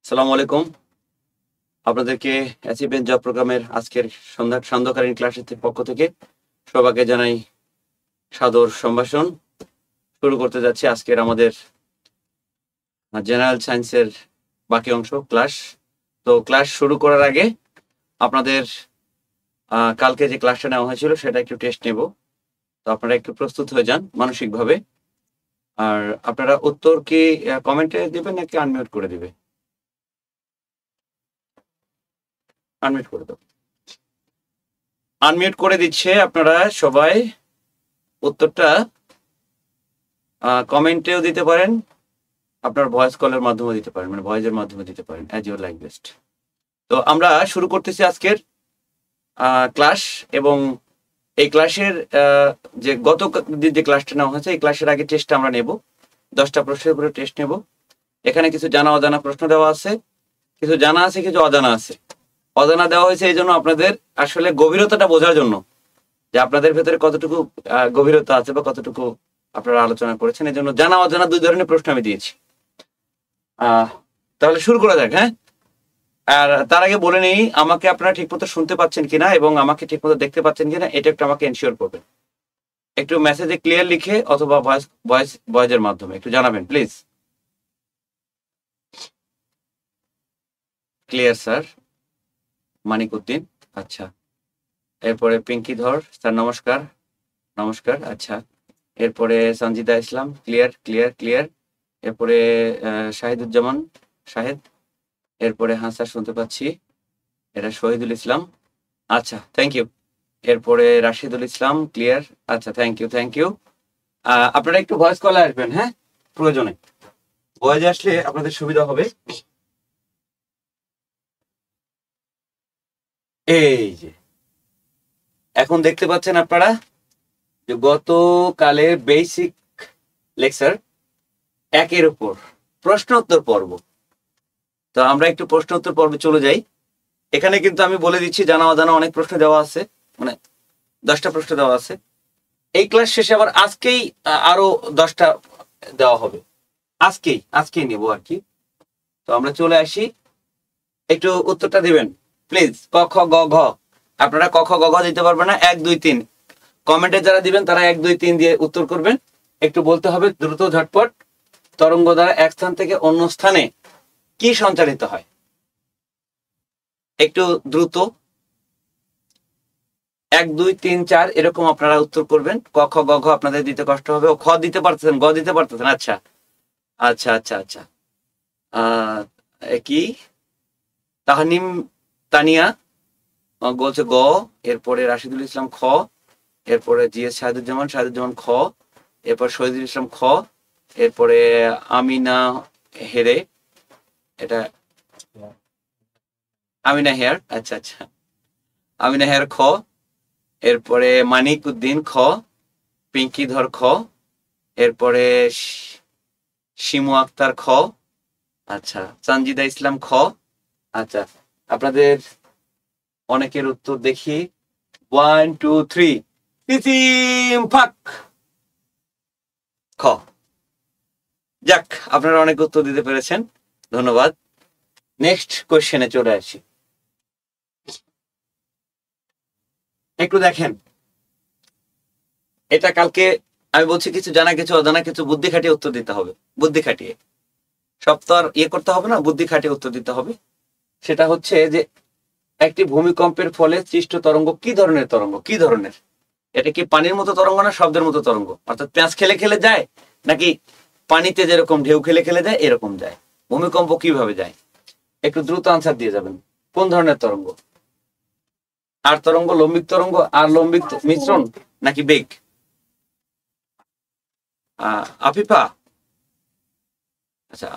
আসসালামু আলাইকুম। আপনাদেরকে অ্যাচিভমেন্ট জব প্রোগ্রামের আজকের সান্ধ্যকালীন ক্লাসের পক্ষ থেকে সবাইকে জানাই সাদর সম্ভাষণ। শুরু করতে যাচ্ছি আজকের আমাদের জেনারেল সায়েন্সের বাকি অংশ ক্লাস। তো ক্লাস শুরু করার আগে আপনাদের কালকে যে ক্লাসটা নেওয়া হয়েছিল সেটা একটু টেস্ট নেব। তো আপনারা একটু প্রস্তুত হয়ে যান মানসিকভাবে। আর আপনারা উত্তর কি কমেন্টে দিবেন নাকি আনমিউট করে দিবে? আনমিউট করে দাও। আনমিউট করে দিচ্ছে। আপনারা সবাই উত্তরটা কমেন্টেও দিতে পারেন, আপনার ভয়েস কলের মাধ্যমে দিতে পারেন, মানে ভয়েসের মাধ্যমে দিতে পারেন, অ্যাজ ইউর লাইক বেস্ট। তো আমরা শুরু করতেছি আজকের ক্লাস। এবং এই ক্লাসের যে গত যে ক্লাসটা নেওয়া হয়েছে, এই ক্লাসের আগে টেস্টটা আমরা নেব। 10টা প্রশ্নের উপরে টেস্ট নেব। এখানে কিছু জানা অজানা প্রশ্ন দেওয়া আছে, কিছু জানা আছে, কিছু অজানা আছে। অজানা দেওয়া হয়েছে এই জন্য আপনাদের আসলে গভীরতাটা বোঝার জন্য, যে আপনাদের ভেতরে কতটুকু গভীরতা আছে বা কতটুকু আপনারা আলোচনা করেছেন। এই জন্য জানা অজানা দুই ধরনের প্রশ্ন আমি দিয়েছি। তাহলে শুরু করা যাক। হ্যাঁ, আর তার আগে বলে নেই, আমাকে আপনারা ঠিকমতো শুনতে পাচ্ছেন কিনা এবং আমাকে ঠিকমতো দেখতে পাচ্ছেন কিনা, এটা একটু আমাকে এনশিওর করবেন। একটু মেসেজে ক্লিয়ার লিখে অথবা ভয়েসের মাধ্যমে একটু জানাবেন প্লিজ। ক্লিয়ার স্যার, মানিক উদ্দিন। আচ্ছা, এরপরে পিঙ্কি ধর স্যার, নমস্কার। নমস্কার। আচ্ছা, এরপরে সঞ্জিদা ইসলাম, ক্লিয়ার ক্লিয়ার ক্লিয়ার। এরপরে শাহিদুজ্জামান শাহেদ। এরপরে হ্যাঁ স্যার শুনতে পাচ্ছি। এটা শহীদুল ইসলাম। আচ্ছা, থ্যাংক ইউ। এরপরে রাশিদুল ইসলাম, ক্লিয়ার। আচ্ছা, থ্যাংক ইউ থ্যাংক ইউ। আপনারা একটু ভয়েস কলে আসবেন, হ্যাঁ, প্রয়োজনে ভয়েসে আসলে আপনাদের সুবিধা হবে। এই যে এখন দেখতে পাচ্ছেন আপনারা যে গতকালের বেসিক লেকচার 1-এর উপর প্রশ্ন উত্তর পর্ব। তো আমরা একটু প্রশ্ন উত্তর পর্বে চলে যাই। এখানে কিন্তু আমি বলে দিচ্ছি, জানা অজানা অনেক প্রশ্ন দেওয়া আছে, মানে 10টা প্রশ্ন দেওয়া আছে। এই ক্লাস শেষে আবার আজকেই আরো 10টা দেওয়া হবে। আজকেই নেব আর কি। তো আমরা চলে আসি, একটু উত্তরটা দিবেন প্লিজ। ক খ গ ঘ। আপনারা ক খ গ ঘ দিতে পারবেন না, 1 2 3 কমেন্টে যারা দিবেন তারা 1 2 3 দিয়ে উত্তর করবেন। একটু বলতে হবে দ্রুত ঝটপট। তরঙ্গ দ্বারা এক স্থান থেকে অন্য স্থানে কি সঞ্চালিত হয়? একটু দ্রুত। 1 2 3 4 এরকম আপনারা উত্তর করবেন। ক খ গ ঘ আপনাদের দিতে কষ্ট হবে। ও খ দিতে পারতেছেন, গ দিতে পারতেছেন। আচ্ছা আচ্ছা আচ্ছা আচ্ছা। কি তাহনিম তানিয়া বলছে গ। এরপরে রাশিদুল ইসলাম খ। এরপরে জিএস শাহিদুজ্জামান খ। এরপর শহীদুল ইসলাম খ। এরপরে আমিনা হেরে, এটা আমিনা হেয়ার। আচ্ছা আচ্ছা, আমিনা হেয়ার খ। এরপরে মানিক উদ্দিন খ। পিঙ্কি ধর খ। এরপরে শিমু আক্তার খ। আচ্ছা, সঞ্জিদা ইসলাম খ। আচ্ছা, আপনাদের অনেকের উত্তর দেখি। 1 2 3 তিতিম ফাক খ। যাক, আপনারা অনেক উত্তর দিতে পেরেছেন, ধন্যবাদ। নেক্সট কোয়েশ্চেনে চলে আসি। একটু দেখেন, এটা কালকে আমি বলছি কিছু জানা কিছু অজানা কিছু বুদ্ধি খাটিয়ে উত্তর দিতে হবে। বুদ্ধি খাটিয়ে, সব তো আর ইয়ে করতে হবে না, বুদ্ধি খাটিয়ে উত্তর দিতে হবে। সেটা হচ্ছে যে একটি ভূমিকম্পের ফলে সৃষ্ট তরঙ্গ কি ধরনের তরঙ্গ? কি ধরনের? এটা কি পানির মতো তরঙ্গ না শব্দের মতো তরঙ্গ? অর্থাৎ পেঁয়াজ খেলে খেলে যায়, নাকি পানিতে যেরকম ঢেউ খেলে খেলে যায় এরকম যায়? ভূমিকম্প কিভাবে যায়? একটু দ্রুত আনসার দিয়ে যাবেন। কোন ধরনের তরঙ্গ? আর তরঙ্গ, লম্বিক তরঙ্গ আর লম্বিক মিশ্রণ, নাকি বেগ? আফিফা, আচ্ছা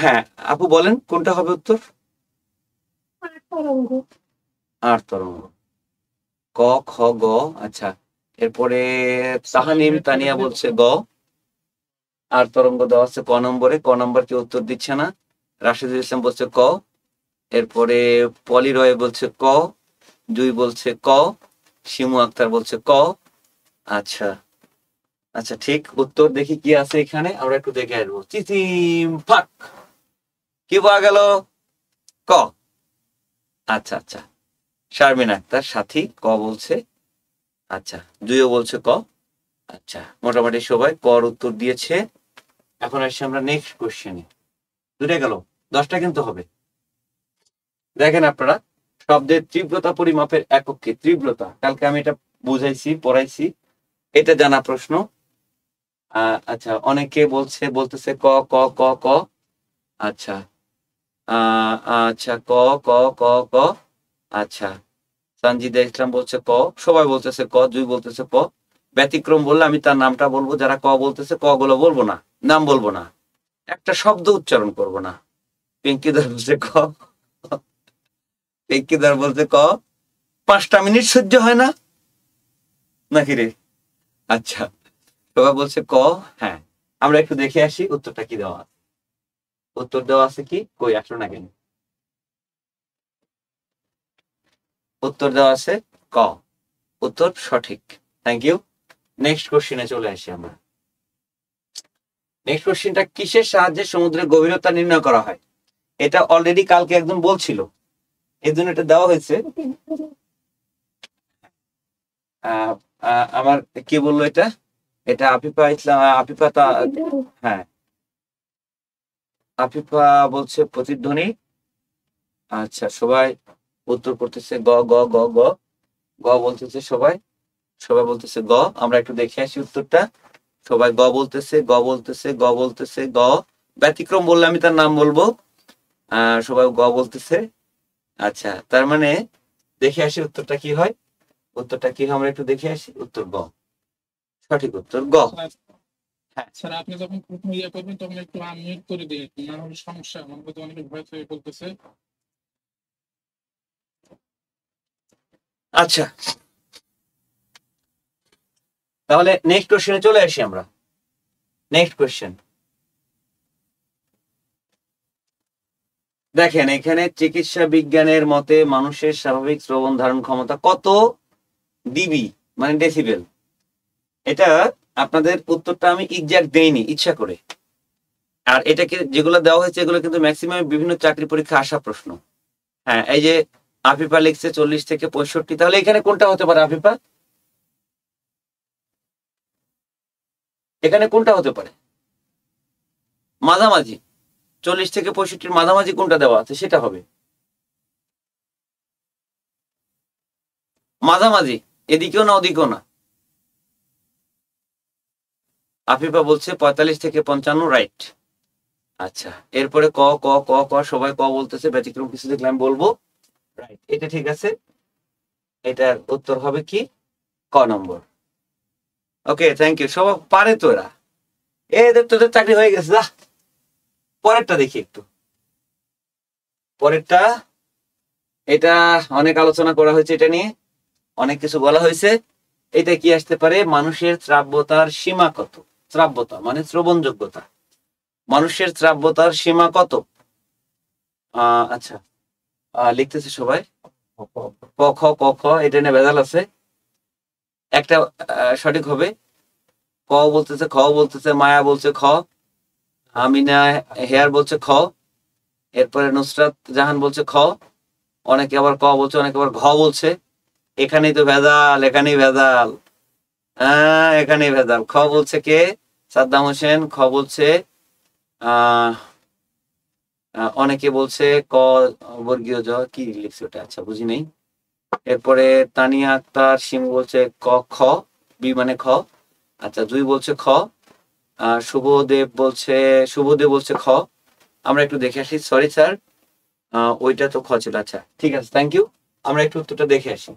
হ্যাঁ আপু বলেন কোনটা হবে উত্তর? আর তরঙ্গ, ক খ গ। আচ্ছা, এরপরে তাহানিম তানিয়া বলছে গ। আর তরঙ্গ দেওয়া আছে ক নম্বরে, ক নম্বর কি উত্তর দিচ্ছে না। রাশিদুল ইসলাম বলছে ক। এরপরে পলি রয় বলছে ক। জুই বলছে ক। শিমু আক্তার বলছে ক। আচ্ছা আচ্ছা ঠিক উত্তর দেখি কি আছে এখানে, আমরা একটু দেখে আসবো। চিচিম ফাক, কি পাওয়া গেল? ক। আচ্ছা আচ্ছা, শারমিন আক্তার সাথী ক বলছে। আচ্ছা দুইও বলছে ক। আচ্ছা মোটামুটি সবাই কর উত্তর দিয়েছে। এখন আসছি আমরা নেক্সট কোশ্চেনে। দুটো গেল, 10টা কিন্তু হবে। দেখেন আপনারা, শব্দের তীব্রতা পরিমাপের একক কি? তীব্রতা, কালকে আমি এটা বুঝাইছি, পড়াইছি, এটা জানা প্রশ্ন। আচ্ছা অনেকে বলতেছে ক ক ক ক। আচ্ছা আচ্ছা ক ক ক ক। আচ্ছা সঞ্জিদা ইসলাম বলছে ক, সবাই বলতেছে ক, দুই বলতেছে ক। ব্যতিক্রম বললে আমি তার নামটা বলবো, যারা ক বলতেছে ক গুলো বলবো না, নাম বলবো না, একটা শব্দ উচ্চারণ করব না। পিঙ্কিদার বলছে ক, পিঙ্কিদার বলছে ক। 5টা মিনিট সহ্য হয় না নাকি রে? আচ্ছা সবাই বলছে ক। হ্যাঁ, আমরা একটু দেখে আসি উত্তরটা কি দেওয়া আছে। উত্তর দেওয়া আছে কি, কই আসলো না কেন? উত্তর দেওয়া আছে ক, উত্তর সঠিক। Thank you. নেক্সট কোশ্চেনে চলে আসি আমরা। নেক্সট কোশ্চেনটা, কিসের সাহায্যে সমুদ্রের গভীরতা নির্ণয় করা হয়? এটা অলরেডি কালকে একজন বলছিল, এই জন্য এটা দেওয়া হয়েছে। আমার কি বললো এটা? এটা আফিফা ইসলাম, আফিফা হ্যাঁ আফিফা বলছে প্রতিধ্বনি। আচ্ছা সবাই উত্তর করতেছে গ গ গ গ, গ বলতেছে সবাই, সবাই বলতেছে গ। আমরা একটু দেখে আসি উত্তরটা। সবাই গ বলতেছে, গ বলতেছে, গ বলতেছে, গ। ব্যতিক্রম বললে আমি তার নাম বলবো। সবাই গ বলতেছে। আচ্ছা তার মানে দেখে আসি উত্তরটা কি হয়। উত্তরটা কি হয় আমরা একটু দেখে আসি। উত্তর গ, সঠিক উত্তর গ। হ্যাঁ স্যার আপনি যখন প্রথম ইয়ে করবেন তখন একটু আনমিউট করে দিন, না হলে সমস্যা, আমার মধ্যে অনেকে ভয় পেয়ে বলতেছে। আচ্ছা তাহলে নেক্সট কোশ্চেনে চলে আসি আমরা। নেক্সট কোশ্চেন দেখেন, এখানে চিকিৎসা বিজ্ঞানের মতে মানুষের স্বাভাবিক শ্রবণ ধারণ ক্ষমতা কত ডিবি, মানে ডেসিবেল। এটা আপনাদের উত্তরটা আমি এক্সাক্ট দেইনি ইচ্ছা করে। আর এটাকে যেগুলো দেওয়া হয়েছে এগুলো কিন্তু ম্যাক্সিমাম বিভিন্ন চাকরি পরীক্ষা আসা প্রশ্ন। হ্যাঁ এই যে আফিফা লিখছে 40 থেকে 65, তাহলে এখানে কোনটা হতে পারে আফিফা? এখানে কোনটা হতে পারে? মাঝামাঝি, 40 থেকে 65 মাঝামাঝি কোনটা দেওয়া আছে সেটা হবে। মাঝামাঝি, এদিকেও না ওদিকেও না। আফিফা বলছে 45 থেকে 55, রাইট। আচ্ছা এরপরে ক ক ক ক, সবাই ক বলতেছে, ব্যতিক্রম কিছু দেখলে আমি বলবো। রাইট, এটা ঠিক আছে। এটার উত্তর হবে কি, ক নম্বর। ওকে থ্যাংক ইউ, সবাই পারে তো এরা। এদের তোদের চাকরি হয়ে গেছে, যা পরেরটা দেখি একটু। পরেরটা, এটা অনেক আলোচনা করা হয়েছে, এটা নিয়ে অনেক কিছু বলা হয়েছে। এটা কি আসতে পারে, মানুষের শ্রাব্যতার সীমা কত? শ্রাব্যতা মানে শ্রবণযোগ্যতা, মানুষের শ্রাব্যতার সীমা কত? আচ্ছা লিখতেছে সবাই ক খ ক খ, এটা নিয়ে ভেজাল আছে। একটা সঠিক হবে। ক বলতেছে, খ বলতেছে, মায়া বলছে খ, আমিনা হেয়ার বলছে খ, এরপরে নুসরাত জাহান বলছে খ, অনেকে আবার ক বলছে, অনেকে আবার ঘ বলছে। এখানেই তো ভেজাল, এখানেই ভেজাল। হ্যাঁ এখানেই ভেজাল। খ বলছে কে? সাদ্দাম হোসেন খ বলছে। অনেকে বলছে ক বর্গীয় জ, কি লিখছে ওটা, আচ্ছা বুঝি নেই। এরপরে তানিয়া আক্তার শিমু বলছে ক খ, বি মানে খ। আচ্ছা জুই বলছে খ। শুভদেব বলছে খ। আমরা একটু দেখে আসি, সরি স্যার, ওইটা তো খ ছিল। আচ্ছা ঠিক আছে, থ্যাংক ইউ। আমরা একটু উত্তরটা দেখে আসি।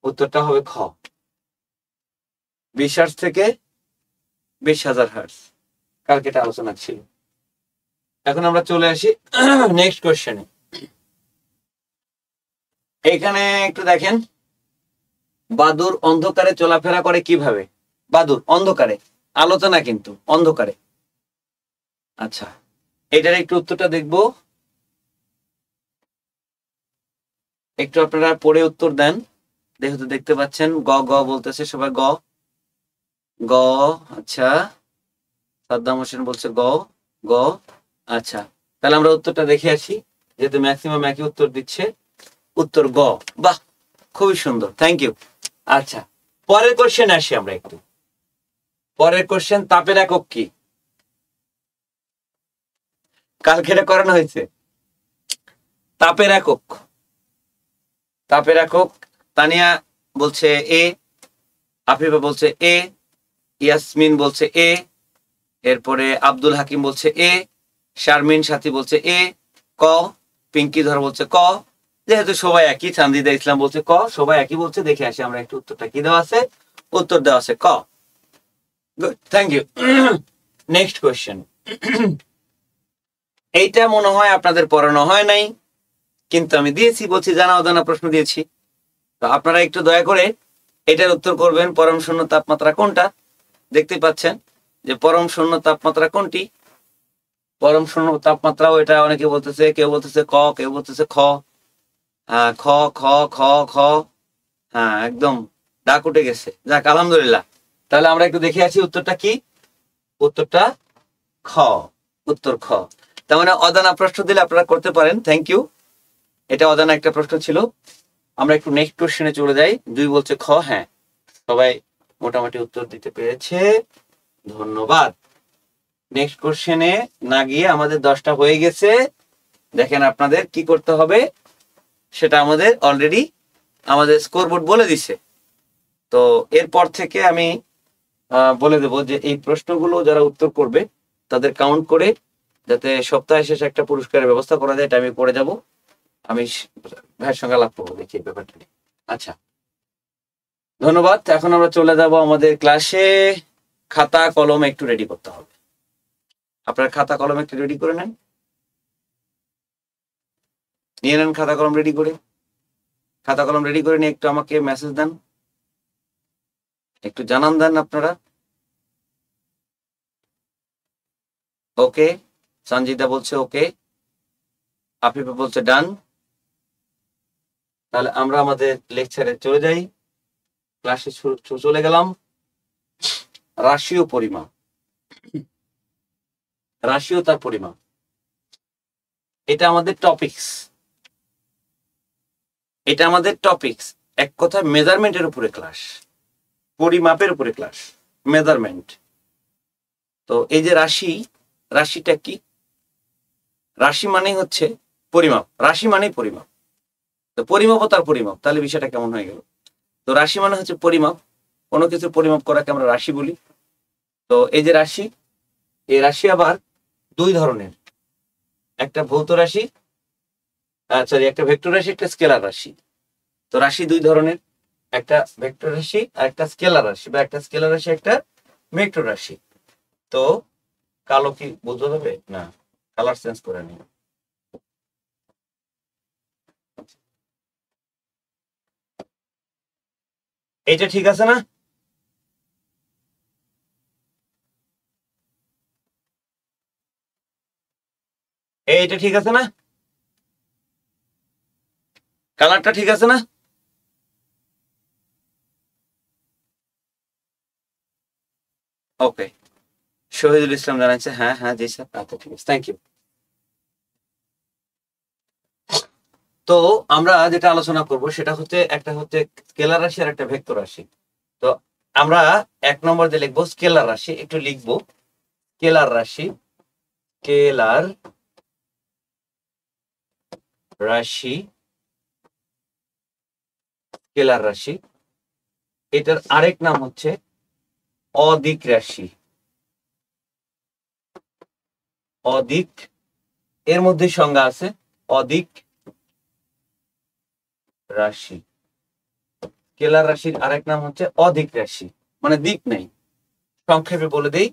উত্তরটা হবে খ, 20 হার্টজ থেকে 20,000 হার্টজ। কালকে এটা আলোচনা ছিল। এখন আমরা চলে আসি নেক্সট কোশ্চেনে। এখানে একটু দেখেন, বাদুর অন্ধকারে চলাফেরা করে কিভাবে? বাদুর অন্ধকারে, আলোচনা কিন্তু অন্ধকারে। আচ্ছা এটার একটু উত্তরটা দেখবো, একটু আপনারা পড়ে উত্তর দেন। যেহেতু দেখতে পাচ্ছেন গ গ বলতেছে সবাই গ। গ। আচ্ছা, সাদ্দাম হোসেন বলছে গ। গ। আচ্ছা, তাহলে আমরা উত্তরটা দেখে আসি, যেহেতু ম্যাক্সিমাম একই উত্তর দিচ্ছে। উত্তর গ। বাহ, খুবই সুন্দর, থ্যাংক ইউ। আচ্ছা, পরের কোশ্চেন আসি আমরা একটু। পরের কোশ্চেন, তাপের একক কি? কালকে এটা করানো হয়েছে। তাপের একক, তাপের একক। তানিয়া বলছে এ, আফিফা বলছে এ, ইয়াসমিন বলছে এ, এরপরে আব্দুল হাকিম বলছে এ, শারমিন সাথী বলছে এ। ক। পিঙ্কি ধর বলছে ক। যেহেতু সবাই একই, চান্দিদা ইসলাম বলছে ক, সবাই একই বলছে। দেখে আসি আমরা একটু উত্তরটা কি দেওয়া আছে। উত্তর দেওয়া আছে ক। Good, thank you. Next question. এইটা মনে হয় আপনাদের পড়ানো হয় নাই, কিন্তু আমি দিয়েছি, বলছি জানা অজানা প্রশ্ন দিয়েছি। তো আপনারা একটু দয়া করে এটার উত্তর করবেন। পরম শূন্য তাপমাত্রা কোনটা? দেখতে পাচ্ছেন যে পরম শূন্য তাপমাত্রা কোনটি? পরম শূন্য তাপমাত্রাও এটা অনেকে বলতেছে, কেউ বলতেছে ক, কেউ বলতেছে খ। হ্যাঁ, খ। খ। খ। খ। হ্যাঁ, একদম ডাক উঠে গেছে। যাক, আলহামদুলিল্লাহ। তাহলে আমরা একটু দেখে আছি উত্তরটা কি। উত্তরটা খ। উত্তর খ। তার মানে অজানা প্রশ্ন দিলে আপনারা করতে পারেন। Thank you. এটা অজানা একটা প্রশ্ন ছিল। আমরা একটু নেক্সট কোশ্চেনে চলে যাই। 2 বলছে খ। হ্যাঁ, সবাই মোটামুটি উত্তর দিতে পেরেছে, ধন্যবাদ। নেক্সট কোশ্চেনে না গিয়ে আমাদের 10টা হয়ে গেছে। দেখেন আপনাদের কি করতে হবে সেটা আমাদের অলরেডি আমাদের স্কোরবোর্ড বলে দিছে। তো এরপর থেকে আমি বলে দেব যে এই প্রশ্নগুলো যারা উত্তর করবে তাদের কাউন্ট করে, যাতে সপ্তাহে শেষে একটা পুরস্কারের ব্যবস্থা করা যায়, এটা আমি করে যাব। আমি ভাইয়ের সঙ্গে আলাপ করবো, দেখি ব্যাপারটা নিয়ে। আচ্ছা, ধন্যবাদ। এখন আমরা চলে যাব আমাদের ক্লাসে। খাতা কলম একটু রেডি করতে হবে। আপনার খাতা কলম একটু রেডি করে নেন, নিয়ে নেন খাতা কলম রেডি করে। খাতা কলম রেডি করে নিয়ে একটু আমাকে মেসেজ দেন, একটু জানান দেন আপনারা। ওকে, সঞ্জিতা বলছে ওকে, আফিফা বলছে ডান। তাহলে আমরা আমাদের লেকচারে চলে যাই। ক্লাসে চলে গেলাম। রাশি ও পরিমাপ, রাশি ও তার পরিমাপ, এটা আমাদের টপিকস। এটা আমাদের টপিকস, এক কথা মেজারমেন্টের উপরে ক্লাস, পরিমাপের উপরে ক্লাস, মেজারমেন্ট। তো এই যে রাশি, রাশিটা কি? রাশি মানে হচ্ছে পরিমাপ, রাশি মানেই পরিমাপ। তো পরিমাপ ও তার পরিমাপ, তাহলে বিষয়টা কেমন হয়ে গেল? তো রাশি মানে হচ্ছে পরিমাপ, কোনো কিছু পরিমাপ করাকে আমরা রাশি বলি। তো এই যে রাশি, এই রাশি আবার 2 ধরনের, একটা ভৌত রাশি, সরি, একটা ভেক্টর রাশি, একটা স্কেলার রাশি। তো রাশি 2 ধরনের, একটা ভেক্টর রাশি আর একটা স্কেলার রাশি, বা একটা স্কেলার রাশি একটা ভেক্টর রাশি। তো কালো কি বোঝা যাবে না? কালার চেঞ্জ করে নিই। এইটা ঠিক আছে না? এইটা ঠিক আছে না? কালারটা ঠিক আছে না? ওকে, শহীদুল ইসলাম জানাচ্ছে হ্যাঁ হ্যাঁ জি স্যার, আচ্ছা ঠিক আছে, থ্যাংক ইউ। তো আমরা যেটা আলোচনা করব সেটা হচ্ছে, একটা হচ্ছে স্কেলার রাশি আর একটা ভেক্টর রাশি। তো আমরা 1 নম্বর যে লিখবো স্কেলার রাশি, একটু লিখবো স্কেলার রাশি। স্কেলার রাশি, স্কেলার রাশি, এটার আরেক নাম হচ্ছে অদিক রাশি। অদিক, এর মধ্যে সংজ্ঞা আছে, অদিক রাশি। স্কেলার রাশির আরেক নাম হচ্ছে অদিক রাশি, মানে দিক নেই। সংক্ষেপে বলে দেই,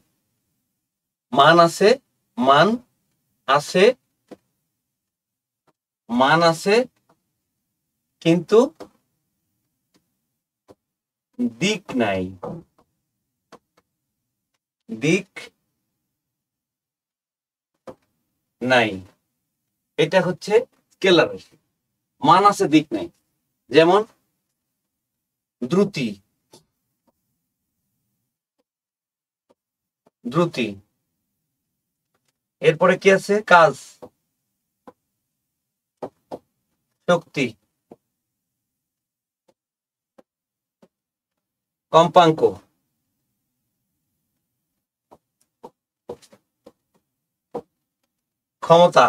মান আছে, মান আছে, মান আছে, কিন্তু দিক নাই। দিক নাই, এটা হচ্ছে স্কেলার রাশি। মান আছে, দিক নাই। যেমন দ্রুতি, দ্রুতি। এরপরে কি আছে? কাজ, শক্তি, কম্পাঙ্ক, ক্ষমতা,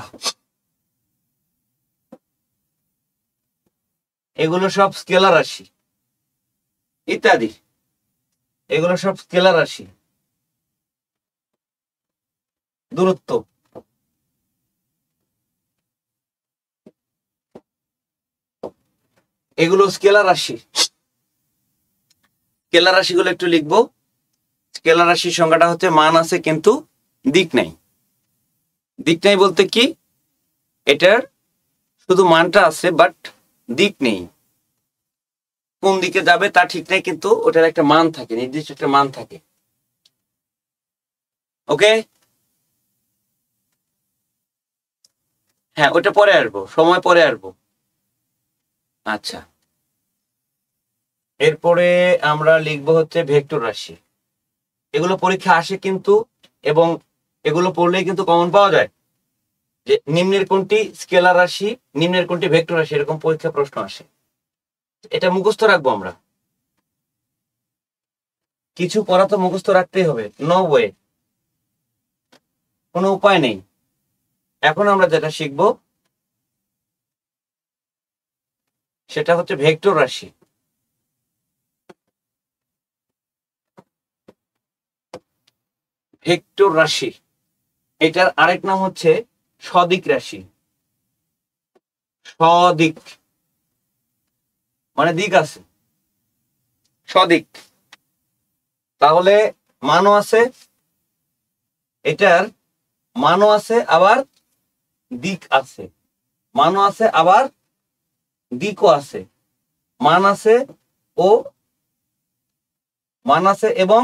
এগুলো সব স্কেলার রাশি ইত্যাদি। এগুলো সব স্কেলার রাশি। দূরত্ব, এগুলো স্কেলার রাশি। স্কেলার রাশিগুলো একটু লিখবো। স্কেলার রাশির সংখ্যাটা হচ্ছে মান আছে কিন্তু দিক নাই। দিক নাই বলতে কি, এটার শুধু মানটা আছে বাট দিক নেই, কোন দিকে যাবে তা ঠিক নাই, কিন্তু ওটার একটা মান থাকে, নির্দিষ্ট একটা মান থাকে। ওকে, হ্যাঁ ওটা পরে আসবো, সময় পরে আসবো। আচ্ছা, এরপরে আমরা লিখবো হচ্ছে ভেক্টর রাশি। এগুলো পরীক্ষা আসে কিন্তু, এবং এগুলো পড়লেই কিন্তু কমন পাওয়া যায় যে নিম্নের কোনটি স্কেলার রাশি, নিম্নের কোনটি ভেক্টর রাশি, এরকম পরীক্ষা প্রশ্ন আসে। এটা মুখস্থ রাখবো আমরা। কিছু পড়া তো মুখস্থ রাখতেই হবে, নো ওয়ে, কোনো উপায় নেই। এখন আমরা যেটা শিখবো সেটা হচ্ছে ভেক্টর রাশি। ভেক্টর রাশি, এটার আরেক নাম হচ্ছে সদিক রাশি। সদিক মানে দিক আছে, সদিক। তাহলে মানও আছে, এটার মানও আছে আবার দিক আছে, মানও আছে আবার দিকও আছে, মান আছে ও মান আছে এবং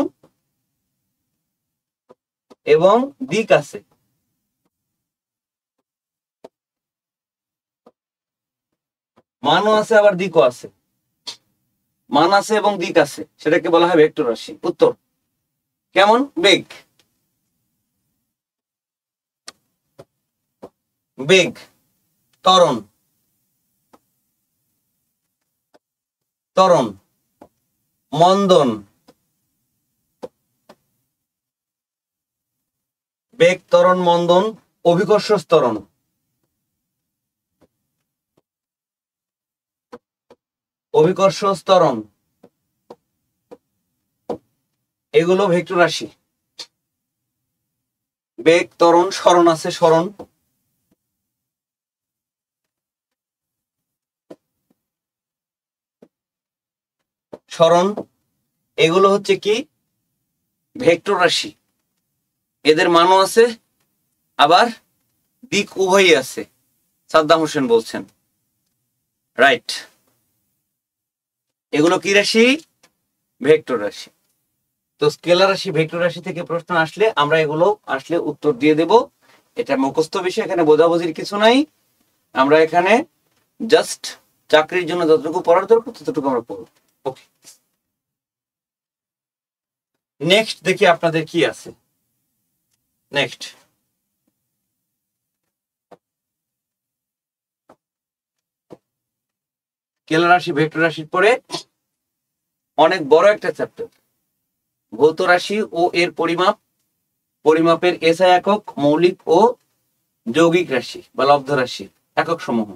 এবং দিক আছে। মানও আছে আবার দিকও আছে, মান আছে এবং দিক আছে, সেটাকে বলা হয় ভেক্টর রাশি। উত্তর কেমন? বেগ, বেগ, ত্বরণ, ত্বরণ, মন্দন, বেগ, ত্বরণ, মন্দন, অভিকর্ষ ত্বরণ, অভিকর্ষ ত্বরণ, এগুলো ভেক্টর রাশি। বেগ, ত্বরণ, সরণ আছে, সরণ, সরণ, এগুলো হচ্ছে কি ভেক্টর রাশি। এদের মানও আছে আবার দিক উভয়ই আছে, সাদ্দাম হোসেন বলছেন। রাইট, এগুলো কি রাশি? ভেক্টর রাশি। তো স্কেলার রাশি, ভেক্টর রাশি থেকে প্রশ্ন আসলে আমরা এগুলো আসলে উত্তর দিয়ে দেব। এটা মুখস্থ বিষয়, এখানে বোঝাবুঝির কিছু নাই। আমরা এখানে জাস্ট চাকরির জন্য যতটুকু পড়ার দরকার ততটুকু আমরা পড়ব। ওকে, নেক্সট দেখি আপনাদের কি আছে। নেক্সট স্কেলার রাশি, ভেক্টর রাশির পরে অনেক বড় একটা চ্যাপ্টার, ভৌত রাশি ও এর পরিমাপ, পরিমাপের এসআই একক, মৌলিক ও যৌগিক রাশি বা লব্ধ রাশি একক সমূহ।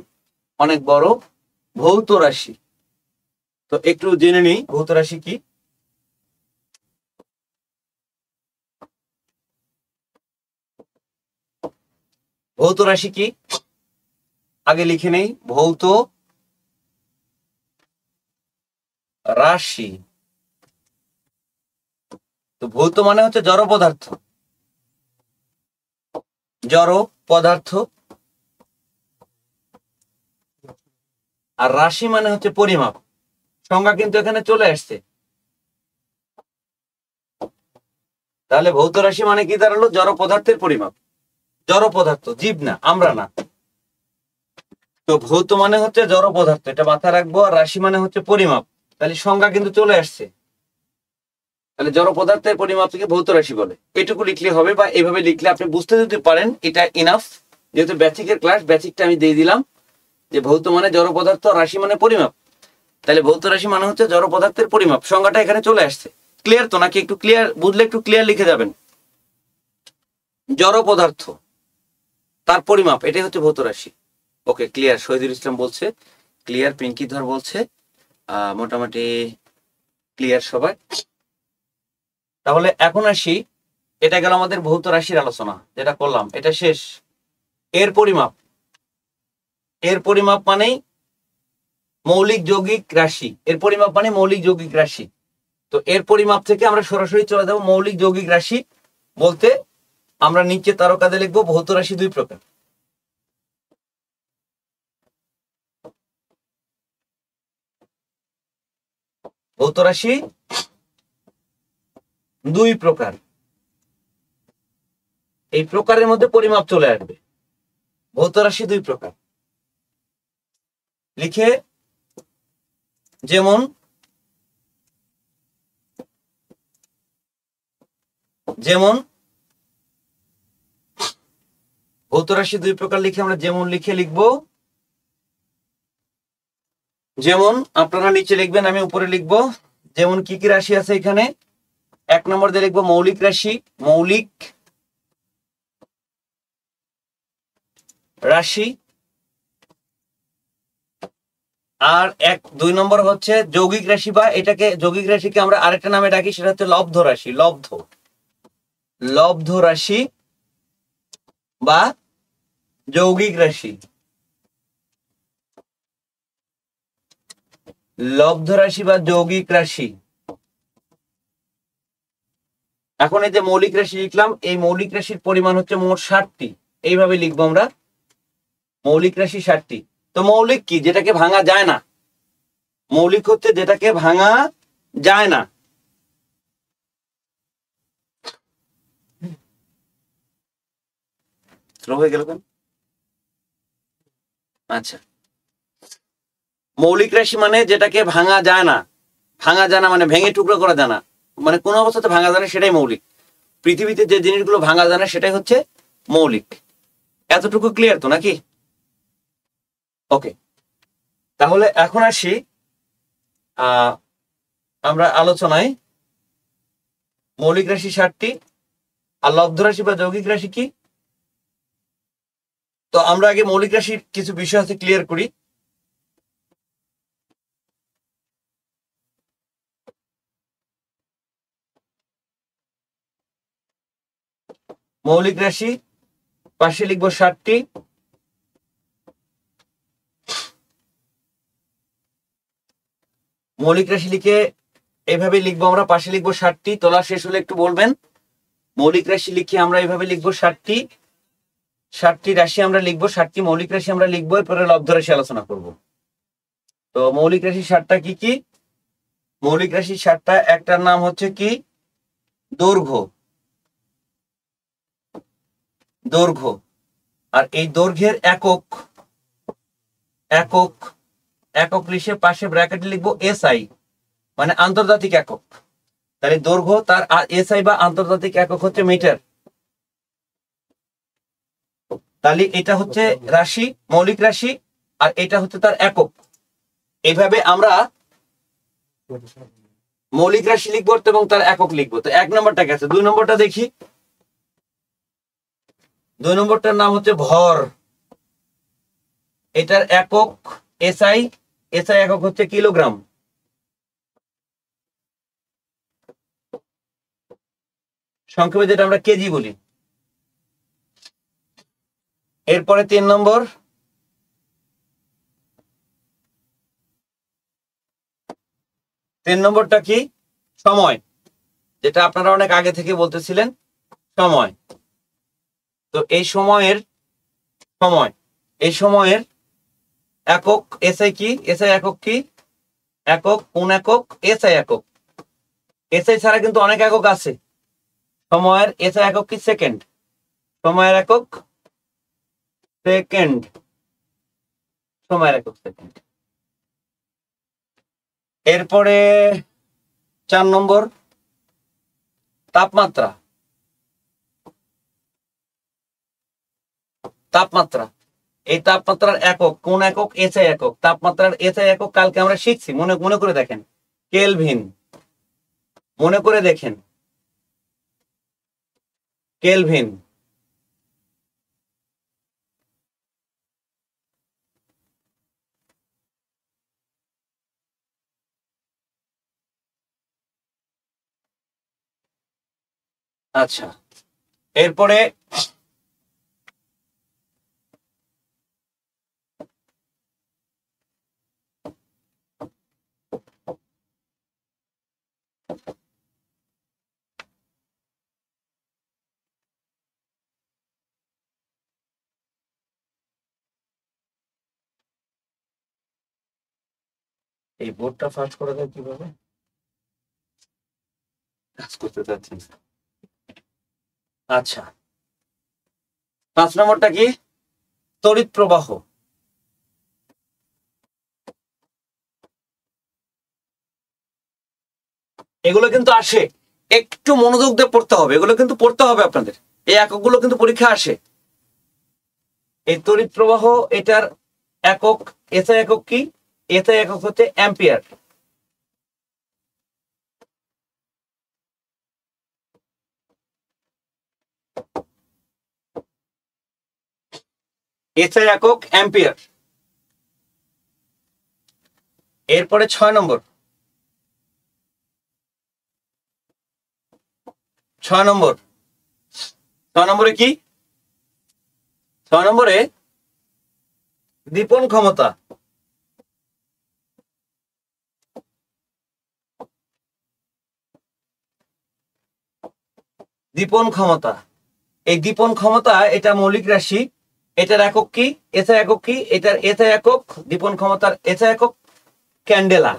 অনেক বড় ভৌত রাশি। তো একটু জেনে নিই ভৌত রাশি কি। ভৌত রাশি কি আগে লিখে নেই। ভৌত রাশি, তো ভৌত মানে হচ্ছে জড় পদার্থ, জড় পদার্থ, আর রাশি মানে হচ্ছে পরিমাপ। সংজ্ঞা কিন্তু এখানে চলে আসছে। তাহলে ভৌত রাশি মানে কি দাঁড়ালো? জড় পদার্থের পরিমাপ। জড় পদার্থ, জীব না, আমরা না। তো ভৌত মানে হচ্ছে জড় পদার্থ, এটা মাথায় রাখবো। আর রাশি মানে হচ্ছে পরিমাপ। তাহলে সংজ্ঞা কিন্তু চলে আসছে। তাহলে জড় পদার্থের পরিমাপ থেকে ভৌত রাশি বলে। এটুকু লিখলে হবে, বা এইভাবে লিখলে আপনি বুঝতে যদি পারেন এটা ইনাফ। যেহেতু বেসিকের ক্লাস, বেসিকটা আমি দিয়ে দিলাম যে ভৌত মানে জড় পদার্থ, রাশি মানে পরিমাপ। তাহলে ভৌত রাশি মানে হচ্ছে জড় পদার্থের পরিমাপ। সংজ্ঞাটা এখানে চলে আসছে। ক্লিয়ার তো নাকি? একটু ক্লিয়ার বুঝলে একটু ক্লিয়ার লিখে যাবেন। জড় পদার্থ তার পরিমাপ, এটাই হচ্ছে ভৌত রাশি। ওকে, ক্লিয়ার। শহীদুল ইসলাম বলছে ক্লিয়ার, পিঙ্কি ধর বলছে মোটামুটি ক্লিয়ার সবাই। তাহলে এখন আসি, এটা গেল আমাদের ভৌত রাশির আলোচনা, যেটা করলাম এটা শেষ। এর পরিমাপ, এর পরিমাপ মানেই মৌলিক যৌগিক রাশি। এর পরিমাপ মানে মৌলিক যৌগিক রাশি। তো এর পরিমাপ থেকে আমরা সরাসরি চলে যাব মৌলিক যৌগিক রাশি বলতে। আমরা নিচে তারকাতে লিখবো ভৌত রাশি দুই প্রকার। ভৌত রাশি দুই প্রকার। এই প্রকারের মধ্যে পরিমাপ চলে আসবে। ভৌত রাশি দুই প্রকার লিখে, যেমন যেমন ভৌত রাশি দুই প্রকার লিখে আমরা যেমন লিখে লিখবো। যেমন আপনারা নিচে লিখবেন, আমি উপরে লিখবো। যেমন কি কি রাশি আছে এখানে? এক নম্বর দিয়ে লিখবো মৌলিক রাশি, মৌলিক রাশি। আর দুই নম্বর হচ্ছে যৌগিক রাশি, বা এটাকে যৌগিক রাশিকে আমরা আরেকটা নামে ডাকি, সেটা হচ্ছে লব্ধ রাশি। লব্ধ রাশি বা যৌগিক রাশি। লব্ধ রাশি বা যৌগিক রাশি। এখন এই যে মৌলিক রাশি লিখলাম, এই মৌলিক রাশির পরিমাণ হচ্ছে মোট 60টি। এইভাবে লিখবো আমরা, মৌলিক রাশি 60টি। তো মৌলিক কি? যেটাকে ভাঙা যায় না। মৌলিক হচ্ছে যেটাকে ভাঙা যায় না। স্লো হয়ে গেল কেন? আচ্ছা, মৌলিক রাশি মানে যেটাকে ভাঙা যায় না। ভাঙা যায় না মানে ভেঙে টুকরো করা যায় না, মানে কোন অবস্থাতে ভাঙা যায় না, সেটাই মৌলিক। পৃথিবীতে যে জিনিসগুলো ভাঙা যায় না সেটাই হচ্ছে মৌলিক। এতটুকু ক্লিয়ার তো নাকি? ওকে, তাহলে এখন আসি আমরা আলোচনায়। মৌলিক রাশি 60টি, আর লব্ধ রাশি বা যৌগিক রাশি কি? তো আমরা আগে মৌলিক রাশির কিছু বিষয় আছে ক্লিয়ার করি। মৌলিক রাশি পাশে লিখবো 60টি। মৌলিক রাশি লিখে এইভাবে লিখবো আমরা, পাশে লিখবো 60টি। তোলা শেষ হলে একটু বলবেন। মৌলিক রাশি লিখে আমরা এইভাবে লিখবো 60টি। 60টি রাশি আমরা লিখবো, 60টি মৌলিক রাশি আমরা লিখবো। এরপরে লব্ধ রাশি আলোচনা করব। তো মৌলিক রাশি 60টা কি কি? মৌলিক রাশি 60টা, একটার নাম হচ্ছে কি? দৈর্ঘ্য। দৈর্ঘ্য। আর এই দৈর্ঘ্যের একক, একক একক লিখে পাশে ব্র্যাকেটে লিখবো এসআই, মানে আন্তর্জাতিক একক। তাহলে দৈর্ঘ্য তার এসআই বা আন্তর্জাতিক একক হচ্ছে মিটার। তাহলে এটা হচ্ছে রাশি, মৌলিক রাশি, আর এটা হচ্ছে তার একক। এইভাবে আমরা মৌলিক রাশি লিখবো এবং তার একক লিখবো। তো এক নম্বরটা গেছে, দুই নম্বরটা দেখি। দুই নম্বরটার নাম হচ্ছে ভর। এটার একক এসআই, এসআই একক হচ্ছে কিলোগ্রাম। সংক্ষেপে যেটা আমরা কেজি বলি। এরপরে তিন নম্বর, তিন নম্বরটা কি? সময়, যেটা আপনারা অনেক আগে থেকে বলতেছিলেন, সময়। তো এই সময়ের এই সময়ের একক এসআই কি? এসআই একক কি? একক কোন একক? এসআই একক। এসআই ছাড়া কিন্তু অনেক একক আছে। সময়ের এসআই একক কি? সেকেন্ড। সময়ের একক সেকেন্ড। সময়ের একক সেকেন্ড। এরপরে 4 নম্বর, তাপমাত্রা, তাপমাত্রা, এই তাপমাত্রার একক কোন একক? এসআই একক। তাপমাত্রার এসআই একক কালকে আমরা শিখছি, মনে মনে করে দেখেন, কেলভিন, মনে করে দেখেন, কেলভিন। আচ্ছা, এরপরে এই বোর্ডটা ফাঁস করা যায় কিভাবে? কাজ করতে চাচ্ছি না। আচ্ছা, 5 নম্বরটা কি? তড়িৎ প্রবাহ। এগুলো কিন্তু আসে, একটু মনোযোগ দিয়ে পড়তে হবে, এগুলো কিন্তু পড়তে হবে আপনাদের, এই এককগুলো কিন্তু পরীক্ষা আসে। এই তড়িৎ প্রবাহ, এটার একক, এসআই একক কি? এসআই একক হচ্ছে অ্যাম্পিয়ার। এসআই একক অ্যাম্পিয়ার। এরপরে 6 নম্বর, 6 নম্বর, 6 নম্বরে কি? 6 নম্বরে দীপন ক্ষমতা। দীপন ক্ষমতা, এই দীপন ক্ষমতা এটা মৌলিক রাশি, এটার একক কি? এসআই একক কি? এটার এসআই একক, দীপন ক্ষমতার এসআই একক ক্যান্ডেলা।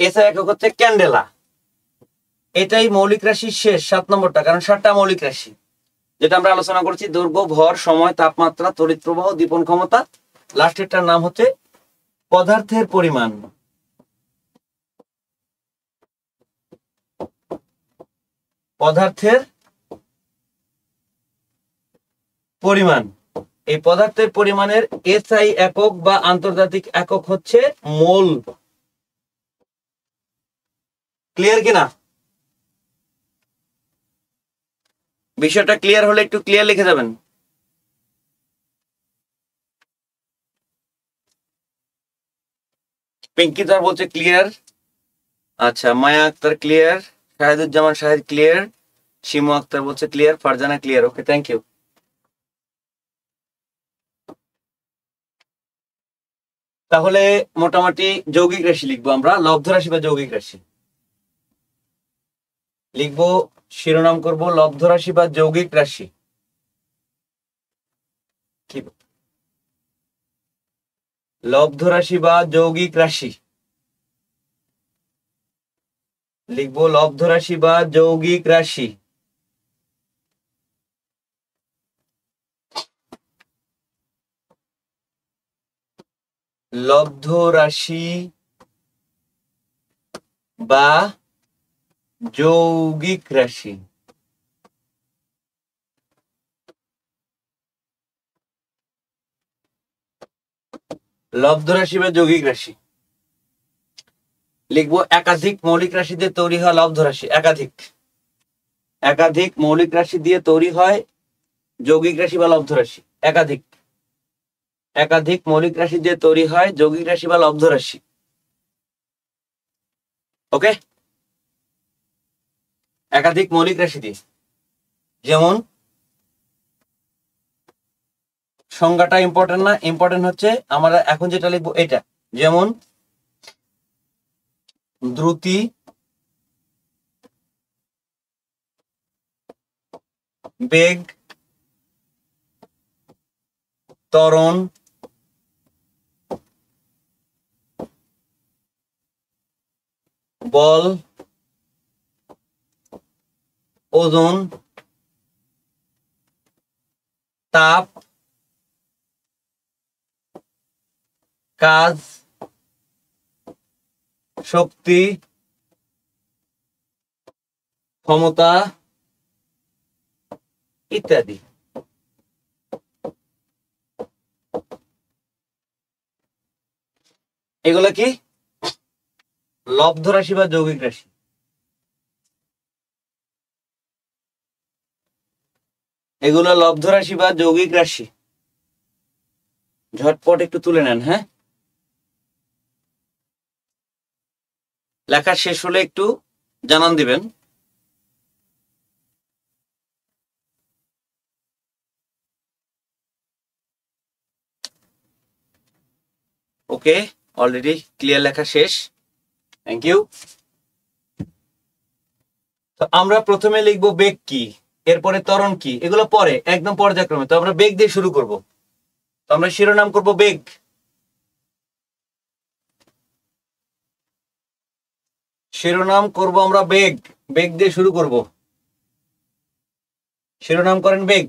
এসআই একক হচ্ছে ক্যান্ডেলা। এটাই মৌলিক রাশির শেষ 7 নম্বরটা, কারণ 7টা মৌলিক রাশি যেটা আমরা আলোচনা করছি, দৈর্ঘ্য, ভর, সময়, তাপমাত্রা, তড়িৎ প্রবাহ, দীপন ক্ষমতা। লাস্টেরটার নাম হচ্ছে পদার্থের পরিমাণ। পদার্থের পরিমাণ, এই পদার্থের পরিমাণের এসআই একক বা আন্তর্জাতিক একক হচ্ছে মোল। ক্লিয়ার কিনা? বিষয়টা ক্লিয়ার হলে একটু ক্লিয়ার লিখে যাবেন। পিঙ্কি তার বলছে ক্লিয়ার। আচ্ছা, মায়া আক্তার ক্লিয়ার, শাহিদুজ্জামান শাহিদ ক্লিয়ার, শিমু আক্তার বলছে clear, Farzana clear. Okay, thank you. তাহলে মোটামুটি যৌগিক রাশি লিখবো আমরা, লব্ধ রাশি বা যৌগিক রাশি লিখবো, শিরোনাম করব লব্ধ রাশি বা যৌগিক রাশি। কি লব্ধ রাশি বা যৌগিক রাশি লিখবো, লব্ধ রাশি বা যৌগিক রাশি। লব্ধ রাশি বা যৌগিক রাশি। লব্ধ রাশি বা যৌগিক রাশি লিখবো, একাধিক মৌলিক রাশি দিয়ে তৈরি হয় লব্ধ রাশি। একাধিক মৌলিক রাশি দিয়ে তৈরি হয় যৌগিক রাশি বা লব্ধ রাশি। একাধিক মৌলিক রাশি দিয়ে তৈরি হয় যৌগিক রাশি বা লব্ধ রাশি। ওকে, একাধিক মৌলিক রাশি দিয়ে, যেমন সংজ্ঞাটা ইম্পর্টেন্ট না, ইম্পর্টেন্ট হচ্ছে আমরা এখন যেটা লিখবো এটা, যেমন দ্রুতি, বেগ, ত্বরণ, বল, ওজন, তাপ, কাজ, শক্তি, ক্ষমতা ইত্যাদি। এগুলা কি? লব্ধ রাশি বা যৌগিক রাশি। এগুলো লব্ধ রাশি বা যৌগিক রাশি। ঝটপট একটু তুলে নেন। হ্যাঁ, লেখা শেষ হলে একটু জানান দিবেন। ওকে, অলরেডি ক্লিয়ার, লেখা শেষ। Thank you. তো আমরা প্রথমে লিখবো বেগ কি, এরপরে ত্বরণ কি, এগুলো পরে একদম পর্যায়ক্রমে। তো আমরা বেগ দিয়ে শুরু করব। তো আমরা শিরোনাম করব বেগ। শিরোনাম করব আমরা বেগ। বেগ দিয়ে শুরু করব। শিরোনাম করেন বেগ।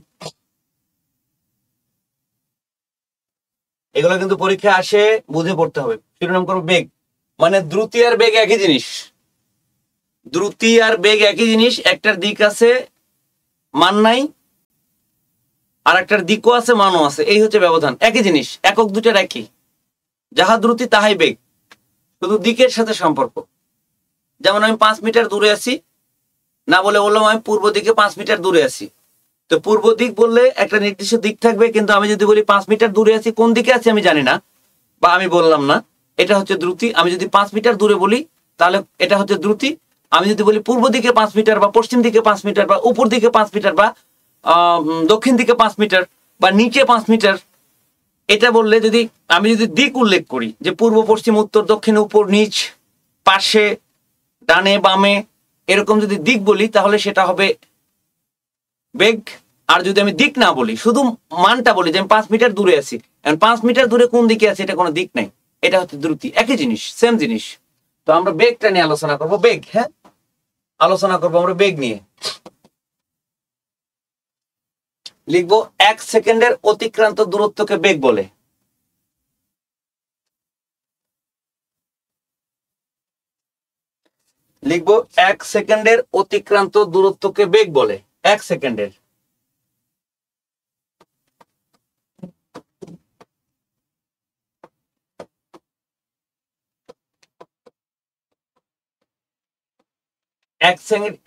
এগুলো কিন্তু পরীক্ষা আসে, বুঝে পড়তে হবে। শিরোনাম করব বেগ, মানে দ্রুতি আর বেগ একই জিনিস। দ্রুতি আর বেগ একই জিনিস। একটার দিক আছে, মান নাই, আর একটার দিকও আছে, মানও আছে। এই হচ্ছে ব্যবধান। একই জিনিস, একক দুটার একই। যাহা দ্রুতি তাহাই বেগ, শুধু দিকের সাথে সম্পর্ক। যেমন আমি 5 মিটার দূরে আছি, না বলে বললাম আমি পূর্ব দিকে 5 মিটার দূরে আছি। তো পূর্ব দিক বললে একটা নির্দিষ্ট দিক থাকবে, কিন্তু আমি যদি বলি 5 মিটার দূরে আছি, কোন দিকে আছি আমি জানি না, বা আমি বললাম না, এটা হচ্ছে দ্রুতি। আমি যদি 5 মিটার দূরে বলি তাহলে এটা হচ্ছে দ্রুতি। আমি যদি বলি পূর্ব দিকে 5 মিটার, বা পশ্চিম দিকে 5 মিটার, বা উপর দিকে 5 মিটার, বা দক্ষিণ দিকে 5 মিটার, বা নিচে 5 মিটার, এটা বললে যদি আমি যদি দিক উল্লেখ করি, যে পূর্ব, পশ্চিম, উত্তর, দক্ষিণ, উপর, নিচ, পাশে, ডানে, বামে, এরকম যদি দিক বলি, তাহলে সেটা হবে বেগ। আর যদি আমি দিক না বলি, শুধু মানটা বলি, যে আমি 5 মিটার দূরে আছি, 5 মিটার দূরে কোন দিকে আছে এটা কোনো দিক নাই, এটা হচ্ছে দ্রুতি। একই জিনিস, সেম জিনিস। তো আমরা বেগটা নিয়ে আলোচনা করব। বেগ, হ্যাঁ, আলোচনা করবো আমরা বেগ নিয়ে। লিখবো 1 সেকেন্ডের অতিক্রান্ত দূরত্বকে বেগ বলে। লিখবো 1 সেকেন্ডের অতিক্রান্ত দূরত্বকে বেগ বলে। 1 সেকেন্ডের।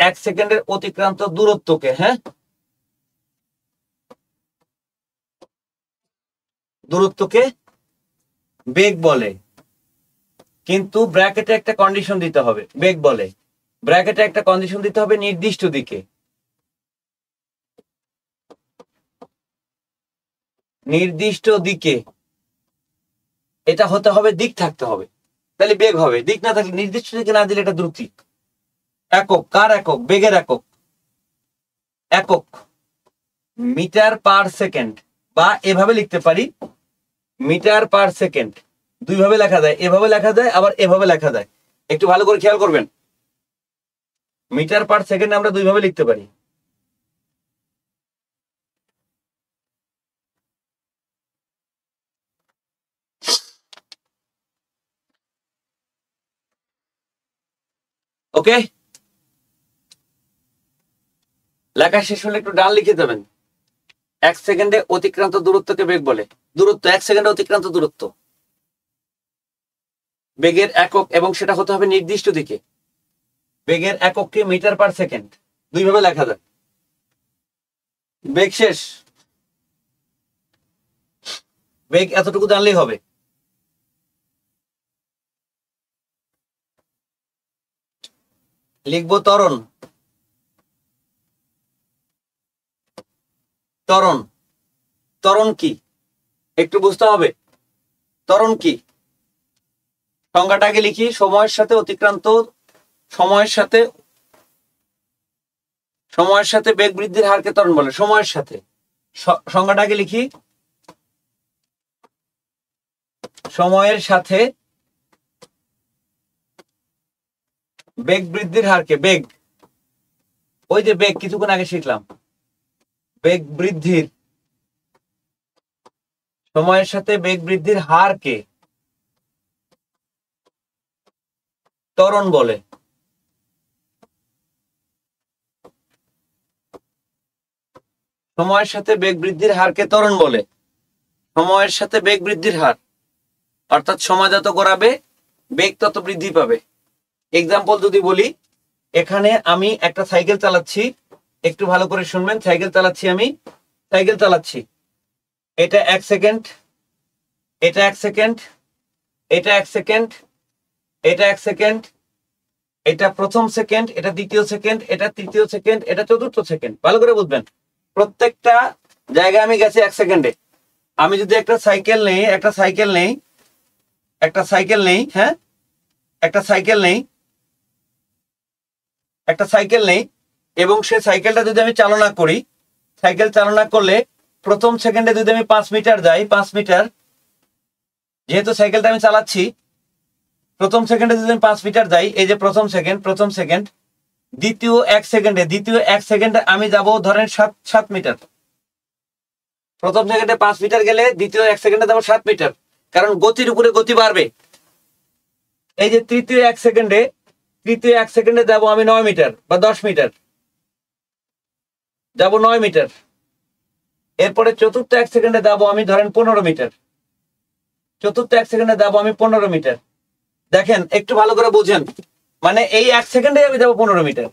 এক সেকেন্ডের অতিক্রান্ত দূরত্বকে, হ্যাঁ, দূরত্বকে বেগ বলে। কিন্তু ব্র্যাকেটে একটা কন্ডিশন দিতে হবে। বেগ বলে, ব্র্যাকেটে একটা কন্ডিশন দিতে হবে, নির্দিষ্ট দিকে। নির্দিষ্ট দিকে, এটা হতে হবে, দিক থাকতে হবে, তাহলে বেগ হবে। দিক না থাকলে, নির্দিষ্ট দিকে না দিলে এটা দ্রুতি। একক, কার একক? বেগের একক। একক মিটার পার সেকেন্ড, বা এভাবে লিখতে পারি মিটার পার সেকেন্ড। দুইভাবে লেখা যায়, এভাবে লেখা যায়, আবার এভাবে লেখা যায়। একটু ভালো করে খেয়াল করবেন, মিটার পার সেকেন্ড আমরা দুইভাবে লিখতে পারি। ওকে, লেখা শেষ হলে একটু ডান লিখে দেবেন। 1 সেকেন্ডে অতিক্রান্ত দূরত্বকে বেগ বলে। দূরত্ব, 1 সেকেন্ডে অতিক্রান্ত দূরত্ব, বেগের একক, এবং সেটা হতে হবে নির্দিষ্ট দিকে। বেগের একককে মিটার পার সেকেন্ড, দুইভাবে লেখা যায়। বেগ শেষ। বেগ এতটুকু জানলেই হবে। লিখবো ত্বরণ। ত্বরণ, ত্বরণ কি একটু বুঝতে হবে। ত্বরণ কি, সংজ্ঞাটাকে লিখি। সময়ের সাথে অতিক্রান্ত, সময়ের সাথে বেগ বৃদ্ধির হারকে ত্বরণ বলে। সময়ের সাথে, সংজ্ঞাটাকে লিখি। সময়ের সাথে বেগ বৃদ্ধির হারকে, বেগ, ওই যে বেগ কিছুক্ষণ আগে শিখলাম, বেগ বৃদ্ধির, সময়ের সাথে বেগ বৃদ্ধির হারকে ত্বরণ বলে। সময়ের সাথে বেগ বৃদ্ধির হারকে ত্বরণ বলে। সময়ের সাথে বেগ বৃদ্ধির হার, অর্থাৎ সময় যত গড়াবে বেগ তত বৃদ্ধি পাবে। এক্সাম্পল যদি বলি, এখানে আমি একটা সাইকেল চালাচ্ছি, একটু ভালো করে শুনবেন। সাইকেল চালাচ্ছি, আমি সাইকেল চালাচ্ছি, এটা 1 সেকেন্ড, এটা 1 সেকেন্ড, এটা 1 সেকেন্ড, এটা 1 সেকেন্ড, এটা প্রথম সেকেন্ড, এটা দ্বিতীয় সেকেন্ড, এটা তৃতীয় সেকেন্ড, এটা চতুর্থ সেকেন্ড। ভালো করে বুঝবেন, প্রত্যেকটা জায়গায় আমি গেছি 1 সেকেন্ডে। আমি যদি একটা সাইকেল নেই, হ্যাঁ, একটা সাইকেল নেই এবং সে সাইকেলটা যদি আমি চালনা করি, সাইকেল চালনা করলে প্রথম সেকেন্ডে যদি আমি 5 মিটার যাই, 5 মিটার, যেহেতু সাইকেলটা আমি চালাচ্ছি, প্রথম সেকেন্ডে যদি আমি 5 মিটার যাই, এই যে প্রথম সেকেন্ড, দ্বিতীয় 1 সেকেন্ডে আমি যাব ধরেন 7 মিটার। প্রথম সেকেন্ডে 5 মিটার গেলে দ্বিতীয় 1 সেকেন্ডে যাব 7 মিটার, কারণ গতির উপরে গতি বাড়বে। এই যে তৃতীয় 1 সেকেন্ডে যাব আমি 9 মিটার বা 10 মিটার, যাব 9 মিটার। এরপরে চতুর্থ 1 সেকেন্ডে যাব আমি ধরেন 15 মিটার, চতুর্থ 1 সেকেন্ডে যাব আমি 15 মিটার। দেখেন একটু ভালো করে বুঝেন, মানে এই 1 সেকেন্ডে আমি যাব 15 মিটার।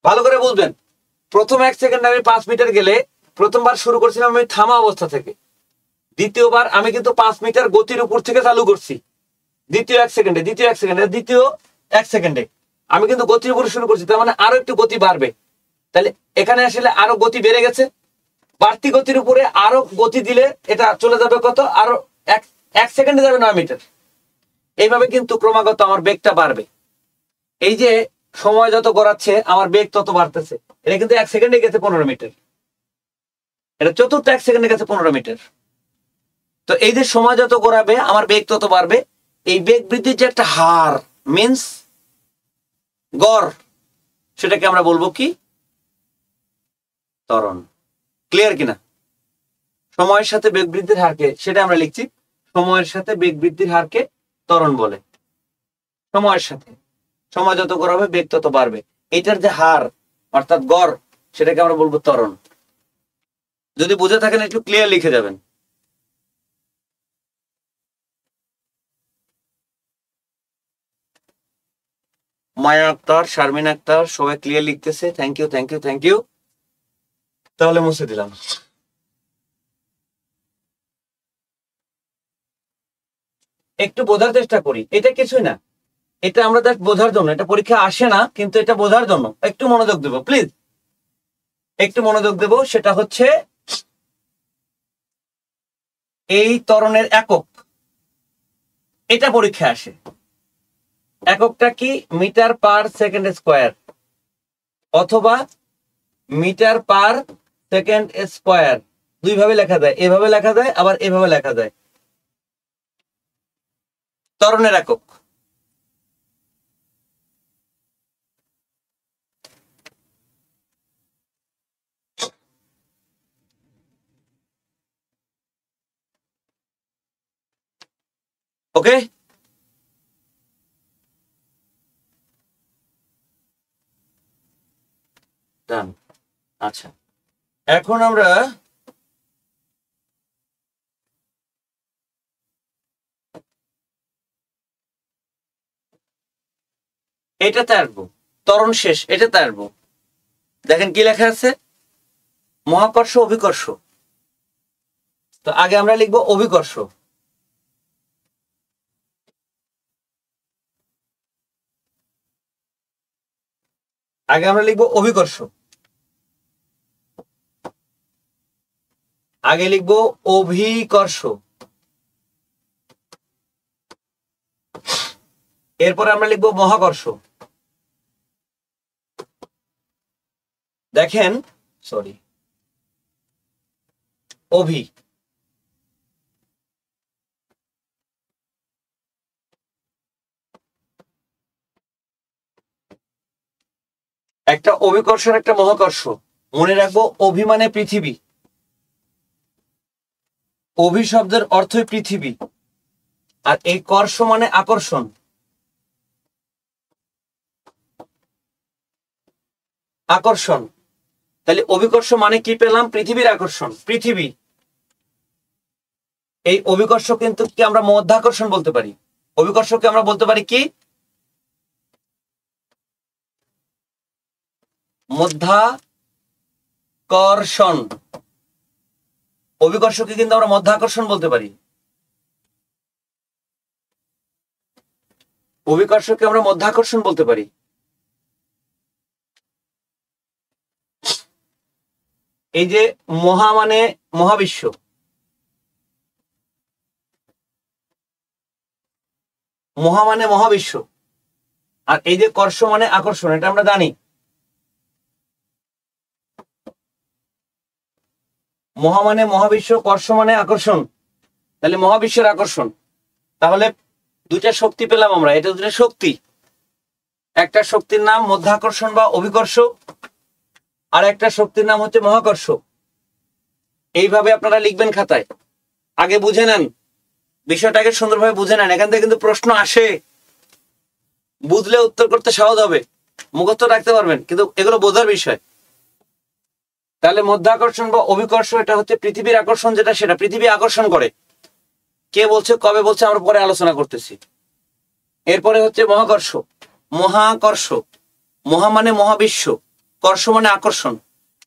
ভালো করে বুঝবেন, প্রথম 1 সেকেন্ডে আমি 5 মিটার গেলে, প্রথমবার শুরু করছিলাম আমি থামা অবস্থা থেকে, দ্বিতীয়বার আমি কিন্তু 5 মিটার গতির উপর থেকে চালু করছি। দ্বিতীয় 1 সেকেন্ডে আমি কিন্তু গতির উপর শুরু করছি, তার মানে আরো একটু গতি বাড়বে। তাহলে এখানে আসলে আরো গতি বেড়ে গেছে, বাড়তি গতির উপরে আরো গতি দিলে এটা চলে যাবে কত, আরো 1 সেকেন্ডে যাবে 9 মিটার। এইভাবে কিন্তু ক্রমাগত আমার বেগটা বাড়বে। এই যে সময় যত গড়াচ্ছে আমার বেগ তত বাড়তেছে। এটা কিন্তু 1 সেকেন্ডে গেছে 15 মিটার, এটা চতুর্থ 1 সেকেন্ডে গেছে 15 মিটার। তো এই যে সময় যত গড়াবে আমার বেগ তত বাড়বে। এই বেগ বৃদ্ধির যে একটা হার মিন্স গড়, সেটাকে আমরা বলবো কি, ত্বরণ। ক্লিয়ার কিনা? সময়ের সাথে বেগ বৃদ্ধির হারকে, সেটা আমরা লিখছি, সময়ের সাথে বেগ বৃদ্ধির হারকে ত্বরণ বলে। সময়ের সাথে সময় যত গড়াবে বেগ তত বাড়বে, এটার যে হার অর্থাৎ গড়, সেটাকে আমরা বলবো ত্বরণ। যদি বুঝে থাকেন একটু ক্লিয়ার লিখে যাবেন। মায়া আক্তার, শারমিন আক্তার সবাই ক্লিয়ার লিখতেছে, থ্যাংক ইউ। তাহলে মুছে দিলাম। একটু বোঝার চেষ্টা করি, এটা কিছুই না, এটা আমরা জাস্ট বোঝার জন্য, এটা পরীক্ষা আসে না, কিন্তু এটা বোঝার জন্য একটু মনোযোগ দেবো, প্লিজ একটু মনোযোগ দেবো। সেটা হচ্ছে এই ত্বরণের একক, এটা পরীক্ষা আসে। এককটা কি, মিটার পার সেকেন্ড স্কোয়ার অথবা মিটার পার সেকেন্ড স্কোয়ার। দুইভাবে লেখা যায়, এভাবে লেখা যায় আবার এভাবে লেখা যায়। ত্বরণের একক ওকে। ডান। আচ্ছা, এখন আমরা এটাতে আসবো, ত্বরণ শেষ, এটাতে আসবো। দেখেন কি লেখা আছে, মহাকর্ষ অভিকর্ষ। তো আগে আমরা লিখবো অভিকর্ষ। আগে আমরা লিখবো অভিকর্ষ, আগে লিখবো অভিকর্ষ, এরপর আমরা লিখবো মহাকর্ষ। দেখেন, সরি, অভি। একটা অভিকর্ষ আর একটা মহাকর্ষ। মনে রাখবো, অভি মানে পৃথিবী, অভি শব্দের অর্থই পৃথিবী, আর এই কর্ষ মানে আকর্ষণ। আকর্ষণ। তাহলে অভিকর্ষ মানে কি পেলাম? পৃথিবীর আকর্ষণ। পৃথিবী, এই অভিকর্ষ কিন্তু কি আমরা মধ্যাকর্ষণ বলতে পারি। অভিকর্ষকে আমরা বলতে পারি কি? মধ্যাকর্ষণ। অভিকর্ষকে কিন্তু আমরা মধ্যাকর্ষণ বলতে পারি। অভিকর্ষকে আমরা মধ্যাকর্ষণ বলতে পারি। এই যে মহা মানে মহাবিশ্ব, মহা মানে মহাবিশ্ব, আর এই যে কর্ষ মানে আকর্ষণ, এটা আমরা জানি। মহা মানে মহাবিশ্ব, কর্ষ মানে আকর্ষণ, তাহলে মহাবিশ্বের আকর্ষণ। তাহলে দুইটা শক্তি পেলাম আমরা, এটা দুটো শক্তি। একটা শক্তির নাম মধ্যাকর্ষণ বা অভিকর্ষ, আর একটা শক্তির নাম হচ্ছে মহাকর্ষ। এইভাবে আপনারা লিখবেন খাতায়। আগে বুঝে নেন বিষয়টাকে, সুন্দরভাবে বুঝে নেন। এখান থেকে কিন্তু প্রশ্ন আসে, বুঝলে উত্তর করতে সহজ হবে, মুখস্থ রাখতে পারবেন, কিন্তু এগুলো বোঝার বিষয়। তাহলে মধ্যাকর্ষণ বা অভিকর্ষ এটা হচ্ছে পৃথিবীর আকর্ষণ, যেটা সেটা পৃথিবী আকর্ষণ করে। কে বলছে, কবে বলছে, আমরা পরে আলোচনা করতেছি। এরপরে হচ্ছে মহাকর্ষ। মহাকর্ষ, মহা মানে মহাবিশ্ব, কর্ষ মানে আকর্ষণ।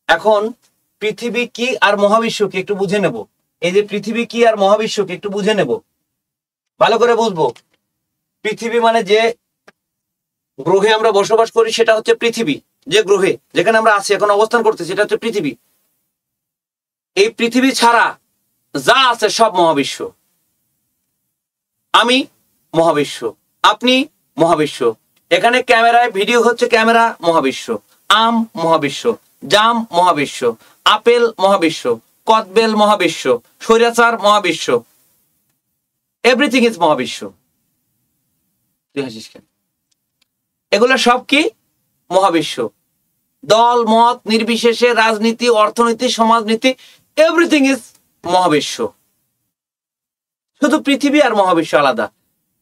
এখন পৃথিবী কি আর মহাবিশ্ব কি একটু বুঝে নেব। এই যে পৃথিবী কি আর মহাবিশ্ব কি একটু বুঝে নেব, ভালো করে বুঝবো। পৃথিবী মানে যে গ্রহে আমরা বসবাস করি সেটা হচ্ছে পৃথিবী। যে গ্রহে, যেখানে আমরা আছি এখন অবস্থান করতেছি, সেটা হচ্ছে পৃথিবী। এই পৃথিবী ছাড়া যা আছে সব মহাবিশ্ব। আমি মহাবিশ্ব, আপনি মহাবিশ্ব। এখানে ক্যামেরায় ভিডিও হচ্ছে, ক্যামেরা মহাবিশ্ব। আম মহাবিশ্ব, জাম মহাবিশ্ব, আপেল মহাবিশ্ব, কদবেল মহাবিশ্ব, স্বৈরাচার মহাবিশ্ব, এভরিথিং ইজ মহাবিশ্ব। তুই হাসিস কেন? এগুলো সব কি মহাবিশ্ব। দল মত নির্বিশেষে, রাজনীতি, অর্থনীতি, সমাজনীতি, এভরিথিং ইজ মহাবিশ্ব। শুধু পৃথিবী আর মহাবিশ্ব আলাদা।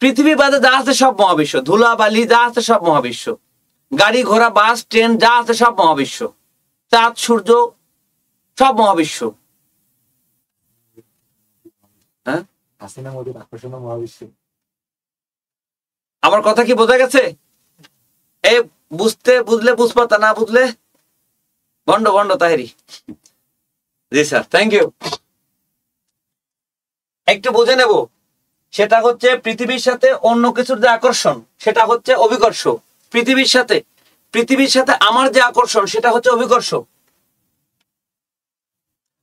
পৃথিবী বাদে যা আছে সব মহাবিশ্ব। ধুলা বালি যা আছে সব মহাবিশ্ব। গাড়ি ঘোড়া বাস ট্রেন যা আছে সব মহাবিশ্ব। চাঁদ সূর্য সব মহাবিশ্ব। হ্যাঁ, হাসিনা মোদির আকর্ষণ মহাবিশ্ব। আমার কথা কি বোঝা গেছে? এই বুঝলে বুঝপাতা, না বুঝলে ভণ্ড ভণ্ড তাহেরি। জি স্যার, থ্যাংক ইউ। একটু বুঝে নেব, সেটা হচ্ছে পৃথিবীর সাথে অন্য কিছুর যে আকর্ষণ সেটা হচ্ছে অভিকর্ষ। পৃথিবীর সাথে আমার যে আকর্ষণ সেটা হচ্ছে অভিকর্ষ।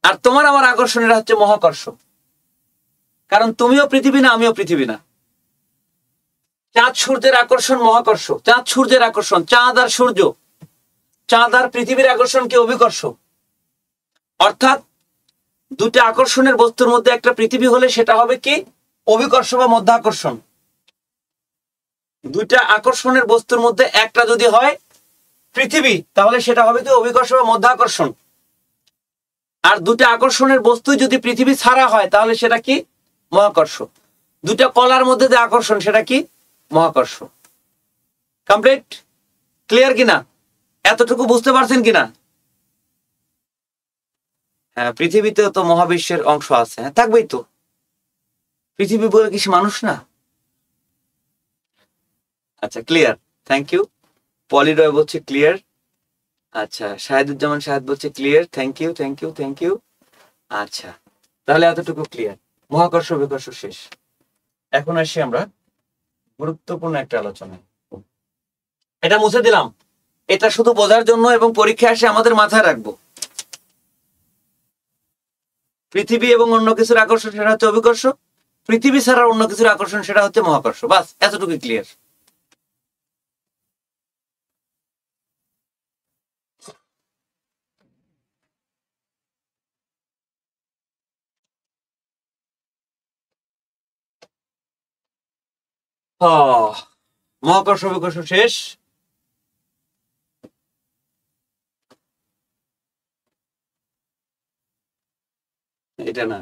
আর তোমার আমার আকর্ষণ এটা হচ্ছে মহাকর্ষ। কারণ তুমিও পৃথিবী না, আমিও পৃথিবী না। চাঁদ সূর্যের আকর্ষণ মহাকর্ষ, চাঁদ সূর্যের আকর্ষণ, চাঁদ আর সূর্য, চাঁদ আর পৃথিবীর আকর্ষণ কি অভিকর্ষ। অর্থাৎ দুটো আকর্ষণের বস্তুর মধ্যে একটা পৃথিবী হলে সেটা হবে কি অভিকর্ষ বা মধ্যাকর্ষণ। দুইটা আকর্ষণের বস্তুর মধ্যে একটা যদি হয় পৃথিবী, তাহলে সেটা হবে কি অভিকর্ষ বা মধ্যাকর্ষণ। আর দুটো আকর্ষণের বস্তু যদি পৃথিবী ছাড়া হয় তাহলে সেটা কি মহাকর্ষ। দুটো কলার মধ্যে যে আকর্ষণ সেটা কি মহাকর্ষ। কমপ্লিট? ক্লিয়ার কিনা? এতটুকু বুঝতে পারছেন কিনা? হ্যাঁ, পৃথিবীতেও তো মহাবিশ্বের অংশ আছে। হ্যাঁ, থাকবেই তো। পৃথিবী বলে কিছু মানুষ না। আচ্ছা, ক্লিয়ার, থ্যাংক ইউ। পলিরয় বলছে ক্লিয়ার। আচ্ছা, শাহেদুজ্জামান শাহেদ বলছে clear, thank you thank you thank you. আচ্ছা, তাহলে এতটুকু ক্লিয়ার। মহাকর্ষ বিকর্ষ শেষ। এখন আসি আমরা গুরুত্বপূর্ণ একটা আলোচনায়। এটা মুছে দিলাম, এটা শুধু বোঝার জন্য এবং পরীক্ষায় আসে আমাদের মাথায় রাখবো। পৃথিবী এবং অন্য কিছুর আকর্ষণ সেটা হচ্ছে অভিকর্ষ, পৃথিবী ছাড়া অন্য কিছুর আকর্ষণ সেটা হচ্ছে মহাকর্ষ। বাস, এতটুকু ক্লিয়ার। মহাকর্ষ বিকর্ষ শেষ। এটা না,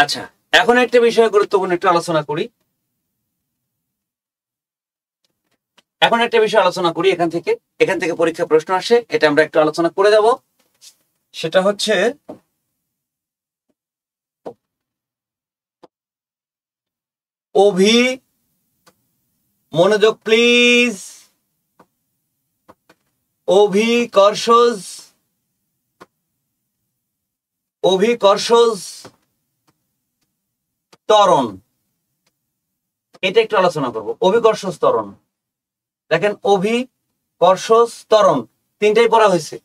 আচ্ছা, এখন একটা বিষয় গুরুত্বপূর্ণ একটু আলোচনা করি। এখান থেকে পরীক্ষা প্রশ্ন আসে, এটা আমরা একটু আলোচনা করে যাব। সেটা হচ্ছে অভি, মনোযোগ প্লিজ, অভিকর্ষজ ত্বরণ, এটা একটু আলোচনা করব। অভিকর্ষজ ত্বরণ, দেখেন অভিকর্ষজ ত্বরণ তিনটাই পড়া হয়েছে।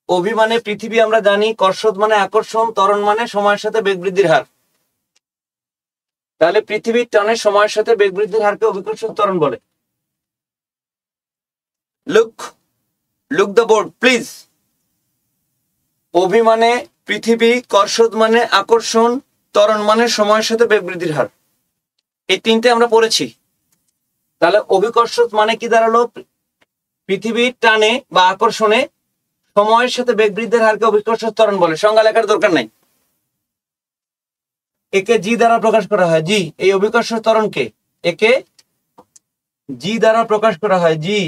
অভি মানে পৃথিবী আমরা জানি, কর্ষজ মানে আকর্ষণ, ত্বরণ মানে সময়ের সাথে বেগ বৃদ্ধির হার। তাহলে পৃথিবীর টানে সময়ের সাথে বেগ বৃদ্ধির হারকে অভিকর্ষজ ত্বরণ বলে। Look the board please. অভি মানে পৃথিবী, কর্ষজ মানে আকর্ষণ, ত্বরণ মানে সময়ের সাথে বেগ বৃদ্ধির হার। এই তিনটে আমরা পড়েছি। তাহলে অভিকর্ষজ মানে কি দাঁড়ালো? পৃথিবীর টানে বা আকর্ষণে সময়ের সাথে বেগ বৃদ্ধির হারকে অভিকর্ষজ ত্বরণ বলে। সংজ্ঞা লেখার দরকার নাই, একে জি দ্বারা প্রকাশ করা হয়। জি, এই অভিকর্ষজ ত্বরণকে একে জি দ্বারা প্রকাশ করা হয়। জি,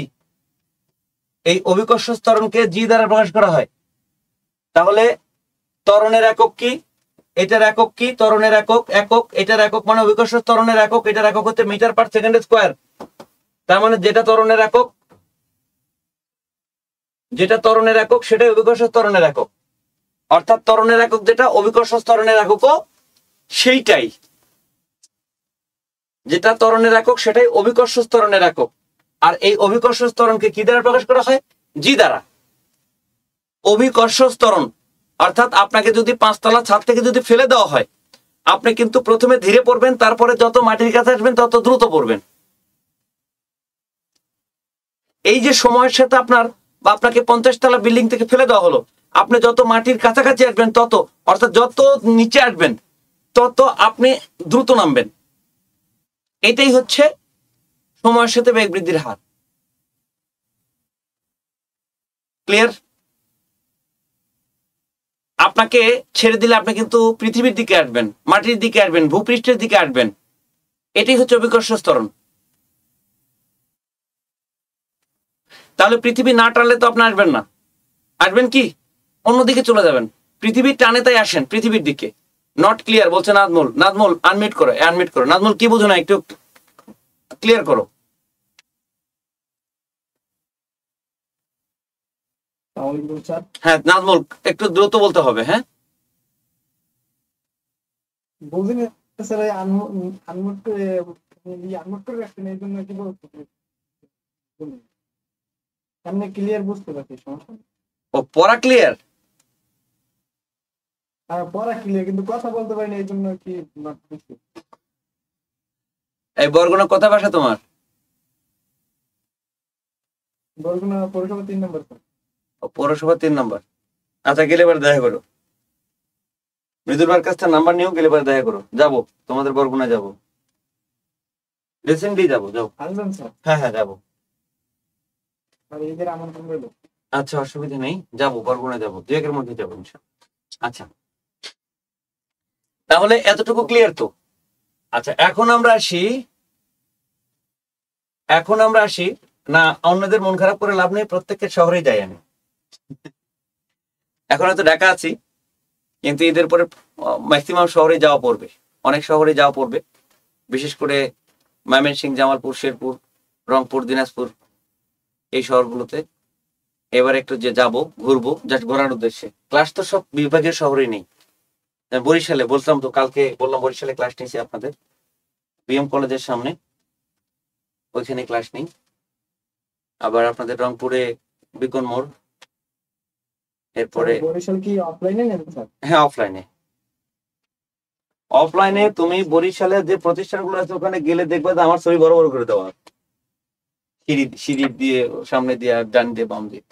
এই অভিকর্ষজ ত্বরণকে জি দ্বারা প্রকাশ করা হয়। তাহলে ত্বরণের একক কি? এটার একক কি? ত্বরণের একক এটার একক মানে অভিকর্ষজ ত্বরণের একক, এটার একক হচ্ছে মিটার পার সেকেন্ড স্কয়ার। তার মানে যেটা ত্বরণের একক সেটাই অভিকর্ষজ ত্বরণের একক। অর্থাৎ ত্বরণের একক যেটা, অভিকর্ষজ ত্বরণের এককও সেইটাই। যেটা ত্বরণের একক সেটাই অভিকর্ষজ ত্বরণের একক। আর এই অভিকর্ষজ ত্বরণকে কি দ্বারা প্রকাশ করা হয়? জি দ্বারা। অভিকর্ষজ ত্বরণ অর্থাৎ আপনাকে যদি 5 তলা ছাদ থেকে যদি ফেলে দেওয়া হয়, আপনি কিন্তু প্রথমে ধীরে পড়বেন, তারপরে যত মাটির কাছে আসবেন তত দ্রুত পড়বেন। এই যে সময়ের সাথে আপনাকে 50 তলা বিল্ডিং থেকে ফেলে দেওয়া হলো, আপনি যত মাটির কাছাকাছি আসবেন তত, অর্থাৎ যত নিচে আসবেন তত আপনি দ্রুত নামবেন। এটাই হচ্ছে সময়ের সাথে বেগ বৃদ্ধির হার। ক্লিয়ার? আপনাকে ছেড়ে দিলে আপনি কিন্তু পৃথিবীর দিকে আসবেন, মাটির দিকে আসবেন, ভূপৃষ্ঠের দিকে আসবেন। এটাই হচ্ছে অভিকর্ষজ ত্বরণ। তাহলে পৃথিবী না টানলে তো আপনি আসবেন না। আসবেন কি? অন্যদিকে চলে যাবেন। পৃথিবীর টানে তাই আসেন পৃথিবীর দিকে। নট ক্লিয়ার বলছে নাজমুল। নাজমুল আনমিউট করো, আনমিউট করো। নাজমুল কি বুঝো না, একটু ক্লিয়ার করো। হ্যাঁ নাজমুল, একটু দ্রুত বলতে হবে। হ্যাঁ বুঝিনি স্যার, আনমোড করে রাখছেন, এই জন্য কি বলতে আপনি ক্লিয়ার বুঝতে পারছি, সমস্যা নেই। ও পড়া ক্লিয়ার? আর পড়া ক্লিয়ার, কিন্তু কথা বলতে পারিনি, এই জন্য কি বুঝতে। এই বরগুনা কথা ভাষা তোমার? বরগুনা পৌরসভা 3 নম্বর। পৌরসভা 3 নম্বর। আচ্ছা, গেলে এবার দেখা করো। মৃদুলবার কাছ থেকে নাম্বার নিয়েও গেলে এবার দেখা করো। যাবো তোমাদের বরগুনা, যাবো রিসেন্টলি যাবো। আসবেন স্যার? হ্যাঁ যাবো। আর এদের আমন্ত্রণ রইল। আচ্ছা, অসুবিধা নেই, যাবো বরগুনা, যাবো 2 একের মধ্যে যাবো ইনশাআল্লাহ। আচ্ছা, তাহলে এতটুকু ক্লিয়ার তো? আচ্ছা, এখন আমরা আসি না, অন্যদের মন খারাপ করে লাভ নেই, প্রত্যেকের শহরে যাই আমি। এখন হয়তো ঢাকা আছি, কিন্তু ঈদের পরে ম্যাক্সিমাম শহরে যাওয়া পড়বে, অনেক শহরে যাওয়া পড়বে, বিশেষ করে ময়মনসিংহ, জামালপুর, শেরপুর, রংপুর, দিনাজপুর, এই শহরগুলোতে এবার একটু যে যাবো, ঘুরবো, জাস্ট ঘোরার উদ্দেশ্যে। ক্লাস তো সব বিভাগের শহরে নেই। বরিশালে বললাম তো, কালকে বললাম বরিশালে ক্লাস নিয়েছি আপনাদের বিএম কলেজের সামনে, ওইখানে ক্লাস নেই। আবার আপনাদের রংপুরে বিকন মোড়, এরপরে বরিশাল কি অফলাইনে নেন স্যার? হ্যাঁ অফলাইনে তুমি বরিশালের যে প্রতিষ্ঠানগুলো আছে ওখানে গেলে দেখবে যে আমার ছবি বড় বড় করে দেওয়া, সিঁড়ি দিয়ে সামনে দিয়ে, ডান দিয়ে, বাম দিয়ে।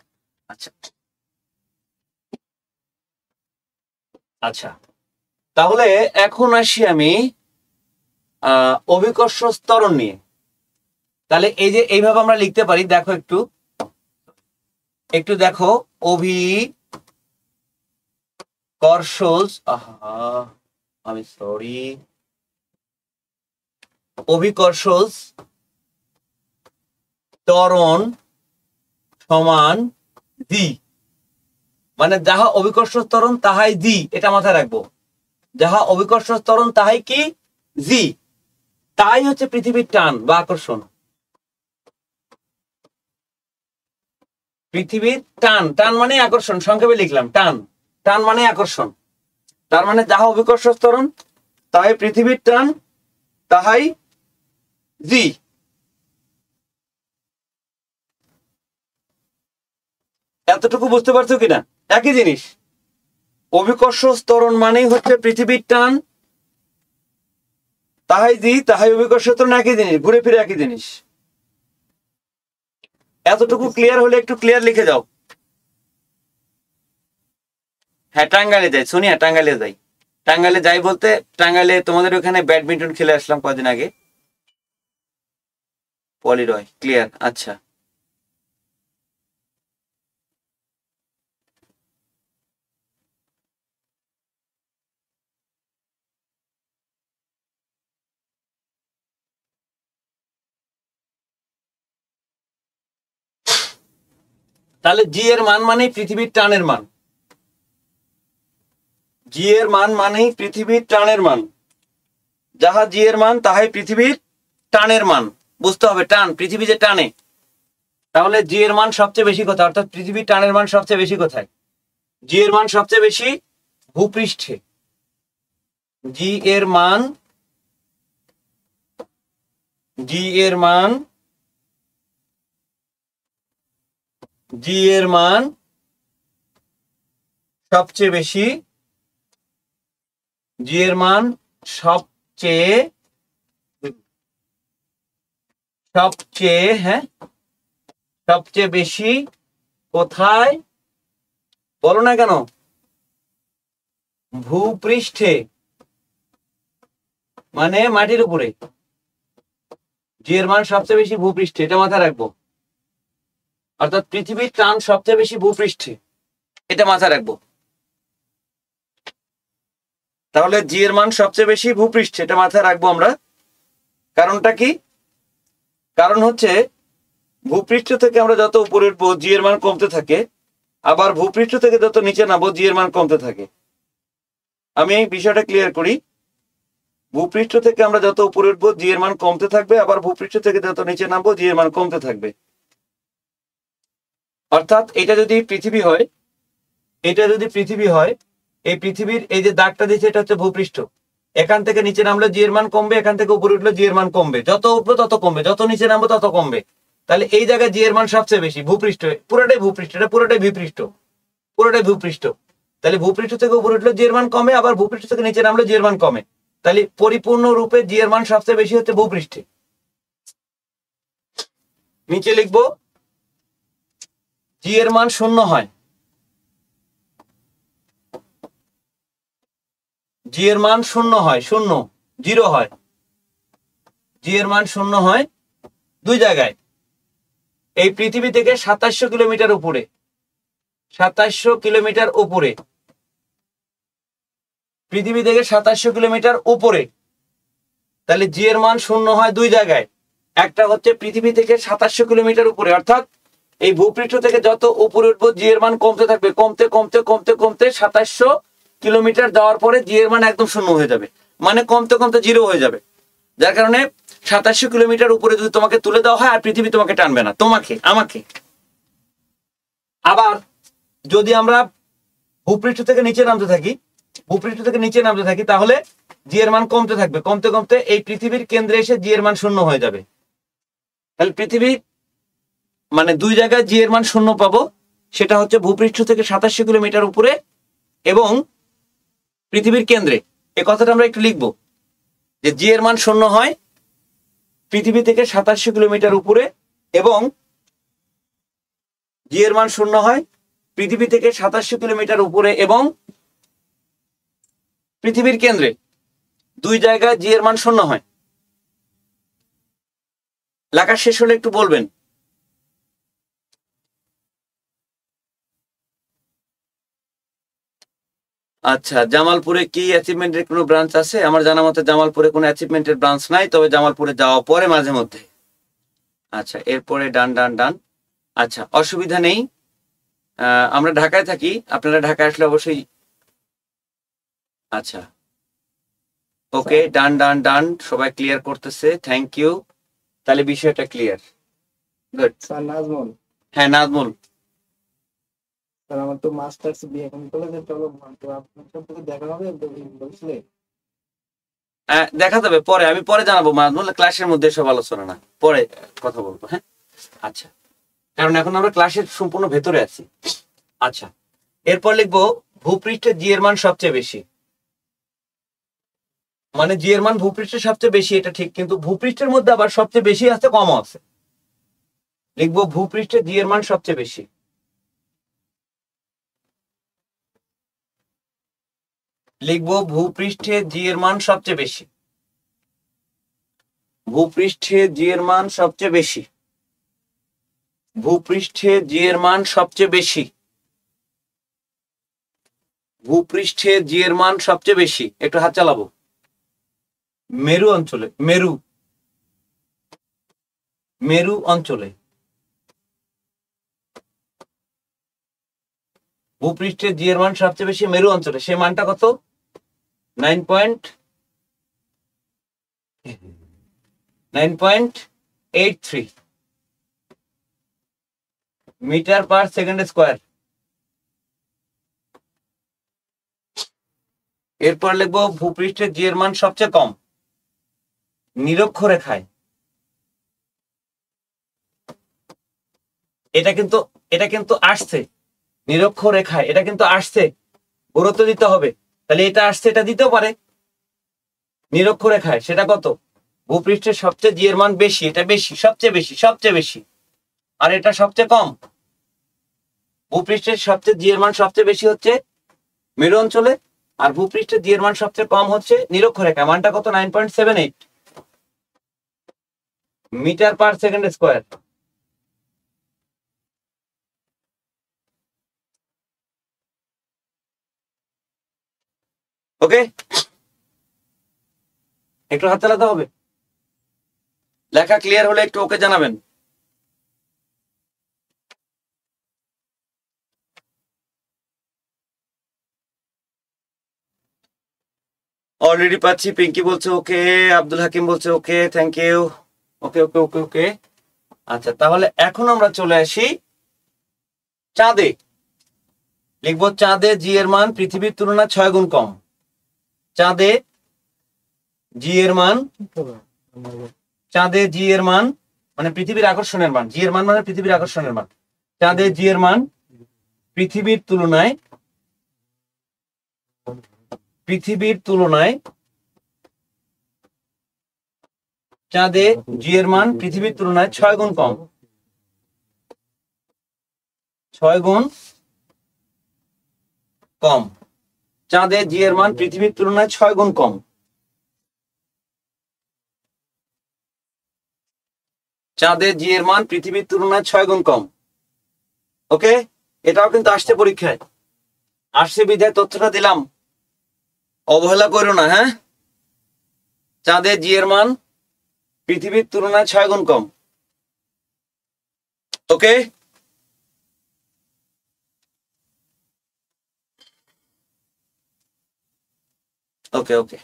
আচ্ছা, তাহলে এখন আসি আমি অভিকর্ষজ ত্বরণ নিয়ে। তাহলে এই যে এইভাবে আমরা লিখতে পারি, দেখো একটু দেখো, অভিকর্ষজ আমি সরি, অভিকর্ষজ ত্বরণ সমান জি, মানে যাহা অভিকর্ষজ ত্বরণ তাহাই জি, এটা মাথায় রাখবো। যাহা অভিকর্ষজ ত্বরণ তাহাই কি জি, তাই হচ্ছে পৃথিবীর টান বা আকর্ষণ। পৃথিবীর টান, টান মানে আকর্ষণ, সংক্ষেপে লিখলাম টান, টান মানে আকর্ষণ। তার মানে যাহা অভিকর্ষজ ত্বরণ তাহাই পৃথিবীর টান, তাহাই জি। এতটুকু বুঝতে পারছো কিনা? একই জিনিস, অভিকর্ষজ ত্বরণ মানেই হচ্ছে পৃথিবীর টান, তাহাই জি, তাহাই অভিকর্ষজ ত্বরণ, একই জিনিস, ঘুরে ফিরে একই জিনিস। এতটুকু ক্লিয়ার হলে একটু ক্লিয়ার লিখে যাও। হ্যাঁ টাঙ্গাইলে যাই, সোনিয়া টাঙ্গাইলে যাই। টাঙ্গাইলে যাই বলতে টাঙ্গাইলে তোমাদের ওখানে ব্যাডমিন্টন খেলে আসলাম কদিন আগে। পলিরয়, ক্লিয়ার, আচ্ছা। তাহলে জি এর মান মানেই পৃথিবীর টানের মান, জি এর মান মানেই পৃথিবীর টানের মান, যাহা জি এর মান তাহাই পৃথিবীর টানের মান। বুঝতে হবে টান, পৃথিবী যে টানে, তাহলে জি এর মান সবচেয়ে বেশি কোথায়, অর্থাৎ পৃথিবীর টানের মান সবচেয়ে বেশি কোথায়? জি এর মান সবচেয়ে বেশি ভূপৃষ্ঠে। জি এর মান, জি এর মান, জি এর মান সবচেয়ে বেশি, জি এর মান সবচেয়ে সবচেয়ে হ্যাঁ সবচেয়ে বেশি কোথায় বলো না কেন? ভূপৃষ্ঠে, মানে মাটির উপরে। জি এর মান সবচেয়ে বেশি ভূপৃষ্ঠে, এটা মাথায় রাখবো। অর্থাৎ পৃথিবীর টান সবচেয়ে বেশি ভূপৃষ্ঠে, এটা মাথায় রাখবো। তাহলে জি এর মান সবচেয়ে বেশি ভূপৃষ্ঠে, এটা মাথায় রাখবো আমরা। কারণটা কি? কারণ হচ্ছে ভূপৃষ্ঠ থেকে আমরা যত উপরে উঠবো জি এর মান কমতে থাকে, আবার ভূপৃষ্ঠ থেকে যত নিচে নামবো জি এর মান কমতে থাকে। আমি এই বিষয়টা ক্লিয়ার করি। ভূপৃষ্ঠ থেকে আমরা যত উপরে উঠবো জি এর মান কমতে থাকবে, আবার ভূপৃষ্ঠ থেকে যত নিচে নামবো জি এর মান কমতে থাকবে। অর্থাৎ এটা যদি পৃথিবী হয়, এটা যদি পৃথিবী হয়, এই পৃথিবীর এই যে দাগটা দিচ্ছে এটা হচ্ছে ভূপৃষ্ঠ। এখান থেকে নিচে নামলে জি এর মান কমবে, এখান থেকে উপরে উঠলে জি এর মান কমবে, যত উঠবো তত কমবে, যত নিচে নামবো তত কমবে। তাহলে এই জায়গায় জি এর মান সবচেয়ে বেশি ভূপৃষ্ঠ, পুরোটাই ভূপৃষ্ঠ, এটা পুরোটাই ভূপৃষ্ঠ, পুরোটাই ভূপৃষ্ঠ। তাহলে ভূপৃষ্ঠ থেকে উপরে উঠলে জি এর মান কমে, আবার ভূপৃষ্ঠ থেকে নিচে নামলে জি এর মান কমে। তাহলে পরিপূর্ণ রূপে জি এর মান সবচেয়ে বেশি হচ্ছে ভূপৃষ্ঠে। নিচে লিখবো জি এর মান শূন্য হয়, জি এর মান শূন্য হয়, শূন্য জিরো হয়। জি এর মান শূন্য হয় দুই জায়গায়, এই পৃথিবী থেকে 2700 কিলোমিটার উপরে, 2700 কিলোমিটার উপরে, পৃথিবী থেকে 2700 কিলোমিটার উপরে। তাহলে জি এর মান শূন্য হয় দুই জায়গায়, একটা হচ্ছে পৃথিবী থেকে 2700 কিলোমিটার উপরে, অর্থাৎ এই ভূপৃষ্ঠ থেকে যত উপরে উঠবো জি এর মান কমতে থাকবে, কমতে কমতে কমতে কমতে 2700 কিলোমিটার যাওয়ার পরে জি এর মান একদম শূন্য হয়ে যাবে, মানে কমতে কমতে জিরো হয়ে যাবে। যার কারণে 2700 কিলোমিটার উপরে যদি তোমাকে তুলে দেওয়া হয় আর পৃথিবী তোমাকে টানবে না, তোমাকে আমাকে। আবার যদি আমরা ভূপৃষ্ঠ থেকে নিচে নামতে থাকি, ভূপৃষ্ঠ থেকে নিচে নামতে থাকি, তাহলে জি এর মান কমতে থাকবে, কমতে কমতে এই পৃথিবীর কেন্দ্রে এসে জি এর মান শূন্য হয়ে যাবে। তাহলে পৃথিবী মানে দুই জায়গায় জি এর মান শূন্য পাবো, সেটা হচ্ছে ভূপৃষ্ঠ থেকে 2700 কিলোমিটার উপরে এবং পৃথিবীর কেন্দ্রে। এই কথাটা আমরা একটু লিখবো যে জি এর মান শূন্য হয় পৃথিবী থেকে 2700 কিলোমিটার উপরে এবং জি এর মান শূন্য হয় পৃথিবী থেকে 2700 কিলোমিটার উপরে এবং পৃথিবীর কেন্দ্রে, দুই জায়গায় জি এর মান শূন্য হয়। লেখা শেষ হলে একটু বলবেন। আচ্ছা, জামালপুরে কি অ্যাচিভমেন্টের কোনো ব্রাঞ্চ আছে? আমার জানা মতে জামালপুরে কোনো অ্যাচিভমেন্টের ব্রাঞ্চ নাই, তবে জামালপুরে যাওয়া পরে মাঝে মধ্যে। আচ্ছা, এরপরে ডান ডান ডান। আচ্ছা, অসুবিধা নেই, আমরা ঢাকায় থাকি, আপনারা ঢাকায় আসলে অবশ্যই। আচ্ছা, ওকে, ডান ডান ডান, সবাই ক্লিয়ার করতেছে, থ্যাংক ইউ। তাহলে বিষয়টা ক্লিয়ার, গুড। স্যার নাজমুল, হ্যাঁ নাজমুল, স্যার আমার তো মাস্টার্স এখন কলেজে চলো, তো আপনার সাথে দেখা হবে বলছিলে। দেখা যাবে পরে, আমি পরে জানাবো নাজমুল, ক্লাসের মধ্যে সব আলোচনা না, পরে কথা বলবো। হ্যাঁ, আচ্ছা, কারণ এখন আমরা ক্লাসের সম্পূর্ণ ভেতরে আছি। আচ্ছা, এরপর লিখবো ভূপৃষ্ঠে জি এর মান সবচেয়ে বেশি। মানে জি এর মান ভূপৃষ্ঠের সবচেয়ে বেশি, এটা ঠিক, কিন্তু ভূপৃষ্ঠের মধ্যে আবার সবচেয়ে বেশি আছে, কমও আছে। লিখবো ভূপৃষ্ঠে জি এর মান সবচেয়ে বেশি। লিখবো ভূপৃষ্ঠে জি এর মান সবচেয়ে বেশি। ভূপৃষ্ঠে জি এর মান সবচেয়ে বেশি। ভূপৃষ্ঠে জি এর মান সবচেয়ে বেশি। ভূপৃষ্ঠে জি এর মান সবচেয়ে বেশি। একটু হাত চালাবো। মেরু অঞ্চলে, মেরু মেরু অঞ্চলে ভূপৃষ্ঠে জি এর মান সবচেয়ে বেশি মেরু অঞ্চলে। সে মানটা কত? 9.83 মিটার পার সেকেন্ড স্কোয়ার। এরপর লিখবো ভূপৃষ্ঠে জি এর মান সবচেয়ে কম নিরক্ষরেখায়। এটা কিন্তু আসছে নিরক্ষরেখায়, এটা কিন্তু আসছে, গুরুত্ব দিতে হবে। তাহলে এটা আসছে, এটা দিতেও পারে নিরক্ষরেখায়। সেটা কত? ভূপৃষ্ঠের সবচেয়ে জি এর মান বেশি, এটা বেশি, সবচেয়ে বেশি, সবচেয়ে বেশি, আর এটা সবচেয়ে কম। ভূপৃষ্ঠের সবচেয়ে জি এর মান সবচেয়ে বেশি হচ্ছে মেরু অঞ্চলে, আর ভূপৃষ্ঠের জি এর মান সবচেয়ে কম হচ্ছে নিরক্ষরেখা। মানটা কত? 9.78 মিটার পার সেকেন্ড স্কোয়ার। ওকে, একটু হাত চালাতে হবে। লেখা ক্লিয়ার হলে একটু ওকে জানাবেন। অলরেডি পাচ্ছি, পিঙ্কি বলছে ওকে, আব্দুল হাকিম বলছে ওকে, থ্যাংক ইউ। ওকে ওকে ওকে ওকে। আচ্ছা, তাহলে এখন আমরা চলে আসি চাঁদে। লিখবো চাঁদে জি এর মান পৃথিবীর তুলনায় 6 গুণ কম। চাঁদে জি এর মান, চাঁদে জি এর মান মানে পৃথিবীর আকর্ষণের মান, জি এর মান মানে পৃথিবীর আকর্ষণের মান। চাঁদে জি এর মান পৃথিবীর তুলনায়, পৃথিবীর তুলনায়, চাঁদে জি এর মান পৃথিবীর তুলনায় 6 গুণ কম। 6 গুণ কম। চাঁদে জি এর মান পৃথিবীর তুলনায় 6 গুণ কম। চাঁদে জি এর মান পৃথিবীর তুলনায় 6 গুণ কম। ওকে, এটাও কিন্তু আসছে পরীক্ষায়, আসছে বিধায় তথ্যটা দিলাম, অবহেলা করো না। হ্যাঁ, চাঁদে জি এর মান পৃথিবীর তুলনায় 6 গুণ কম। ওকে, ওকে ওকে।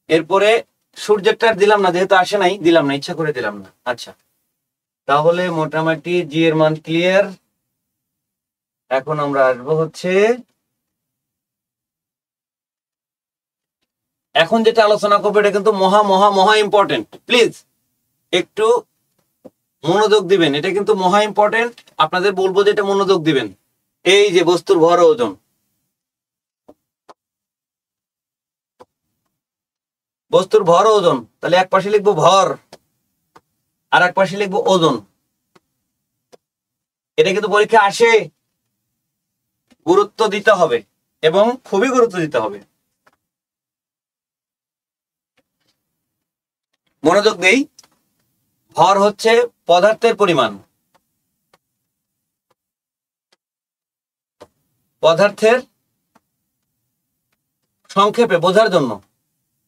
এরপরে সূর্যেরটা দিলাম না, যেহেতু আসে নাই, দিলাম না, ইচ্ছা করে দিলাম না। আচ্ছা, তাহলে মোটামুটি জি এর মান ক্লিয়ার। এখন আমরা আসবো হচ্ছে, এখন যেটা আলোচনা করবো এটা কিন্তু মহা মহা মহা ইম্পর্টেন্ট। প্লিজ একটু মনোযোগ দিবেন, এটা কিন্তু মহা ইম্পর্টেন্ট। আপনাদের বলবো যে এটা মনোযোগ দিবেন। এই যে বস্তুর ভর ও ওজন, বস্তুর ভর ও ওজন, তাহলে এক পাশে লিখবো ভর আর এক পাশে লিখবো ওজন। এটা কিন্তু পরীক্ষা আসে, গুরুত্ব দিতে হবে এবং খুবই গুরুত্ব দিতে হবে। মনোযোগ দেই। ভর হচ্ছে পদার্থের পরিমাণ, পদার্থের সংক্ষেপে বোঝার জন্য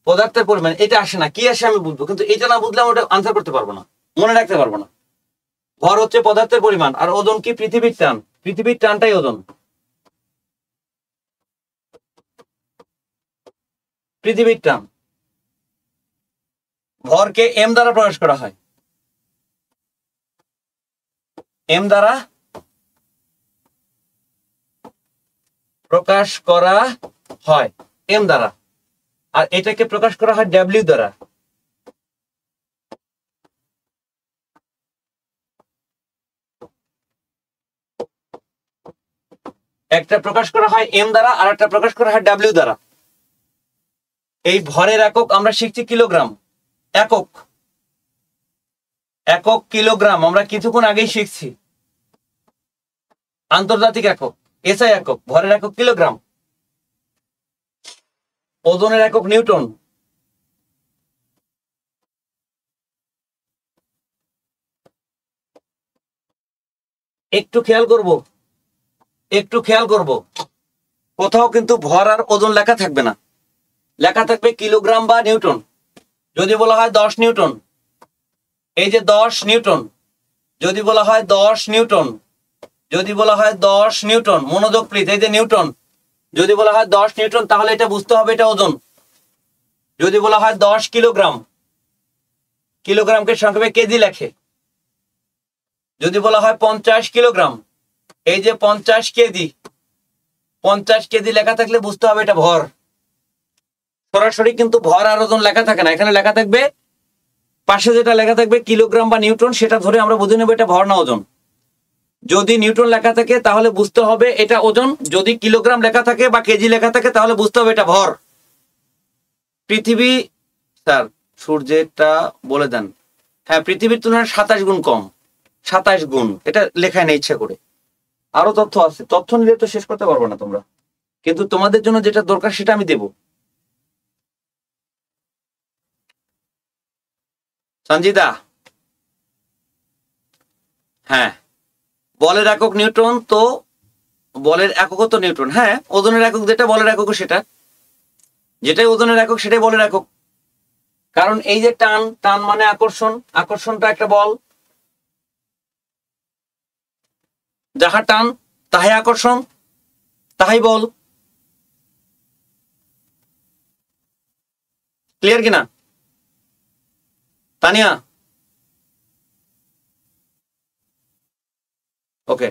পদার্থের পরিমাণ এটা আসে না, কি আসে আমি বুঝবো, কিন্তু এটা না বুঝলে আমি ওটা আনসার করতে পারবো না, মনে রাখতে পারবো না। ভর হচ্ছে পদার্থের পরিমাণ, আর ওজন কি পৃথিবীর টান, পৃথিবীর টানটাই ওজন। পৃথিবীর টান, ভরকে এম দ্বারা প্রকাশ করা হয়, এম দ্বারা প্রকাশ করা হয়, এম দ্বারা। আর এটাকে প্রকাশ করা হয় ডাব্লিউ দ্বারা। একটা প্রকাশ করা হয় এম দ্বারা, আর একটা প্রকাশ করা হয় ডাব্লিউ দ্বারা। এই ভরের একক আমরা শিখছি কিলোগ্রাম, একক, একক কিলোগ্রাম আমরা কিছুক্ষণ আগেই শিখছি। আন্তর্জাতিক একক এসআই একক, ভরের একক কিলোগ্রাম, ওজনের একক নিউটন। একটু খেয়াল করব, একটু খেয়াল করব, কোথাও কিন্তু ভর আর ওজন লেখা থাকবে না, লেখা থাকবে কিলোগ্রাম বা নিউটন। যদি বলা হয় 10 নিউটন, এই যে 10 নিউটন, যদি বলা হয় 10 নিউটন, যদি বলা হয় 10 নিউটন, মনোযোগ প্লিজ, এই যে নিউটন, যদি বলা হয় 10 নিউটন তাহলে এটা বুঝতে হবে এটা ওজন। যদি বলা হয় 10 কিলোগ্রাম, কিলোগ্রামকে সংক্ষেপে কেজি লেখে। যদি বলা হয় 50 কিলোগ্রাম, এই যে 50 কেজি, 50 কেজি লেখা থাকলে বুঝতে হবে এটা ভর। সরাসরি কিন্তু ভর আর ওজন লেখা থাকে না, এখানে লেখা থাকবে, পাশে যেটা লেখা থাকবে কিলোগ্রাম বা নিউটন, সেটা ধরে আমরা বুঝে নেব এটা ভর না ওজন। যদি নিউটন লেখা থাকে তাহলে বুঝতে হবে এটা ওজন, যদি কিলোগ্রাম লেখা থাকে বা কেজি লেখা থাকে তাহলে বুঝতে হবে এটা ভর। পৃথিবী, স্যার সূর্যেরটা বলে দেন। হ্যাঁ, পৃথিবীর তুলনায় 27 গুণ কম, 27 গুণ, এটা লেখায় না ইচ্ছা করে। আরো তথ্য আছে, তথ্য নিলে তো শেষ করতে পারবো না তোমরা, কিন্তু তোমাদের জন্য যেটা দরকার সেটা আমি দেব। সঞ্জিদা, হ্যাঁ, বলের একক নিউটন, তো বলের একক তো নিউটন। হ্যাঁ, ওজনের একক যেটা বলের একক সেটা, যেটাই ওজনের একক সেটাই বলের একক। কারণ এই যে টান, টান মানে আকর্ষণ, আকর্ষণটা একটা বল, যাহা টান তাহাই আকর্ষণ, তাহাই বল। ক্লিয়ার কিনা তানিয়া? ওকে,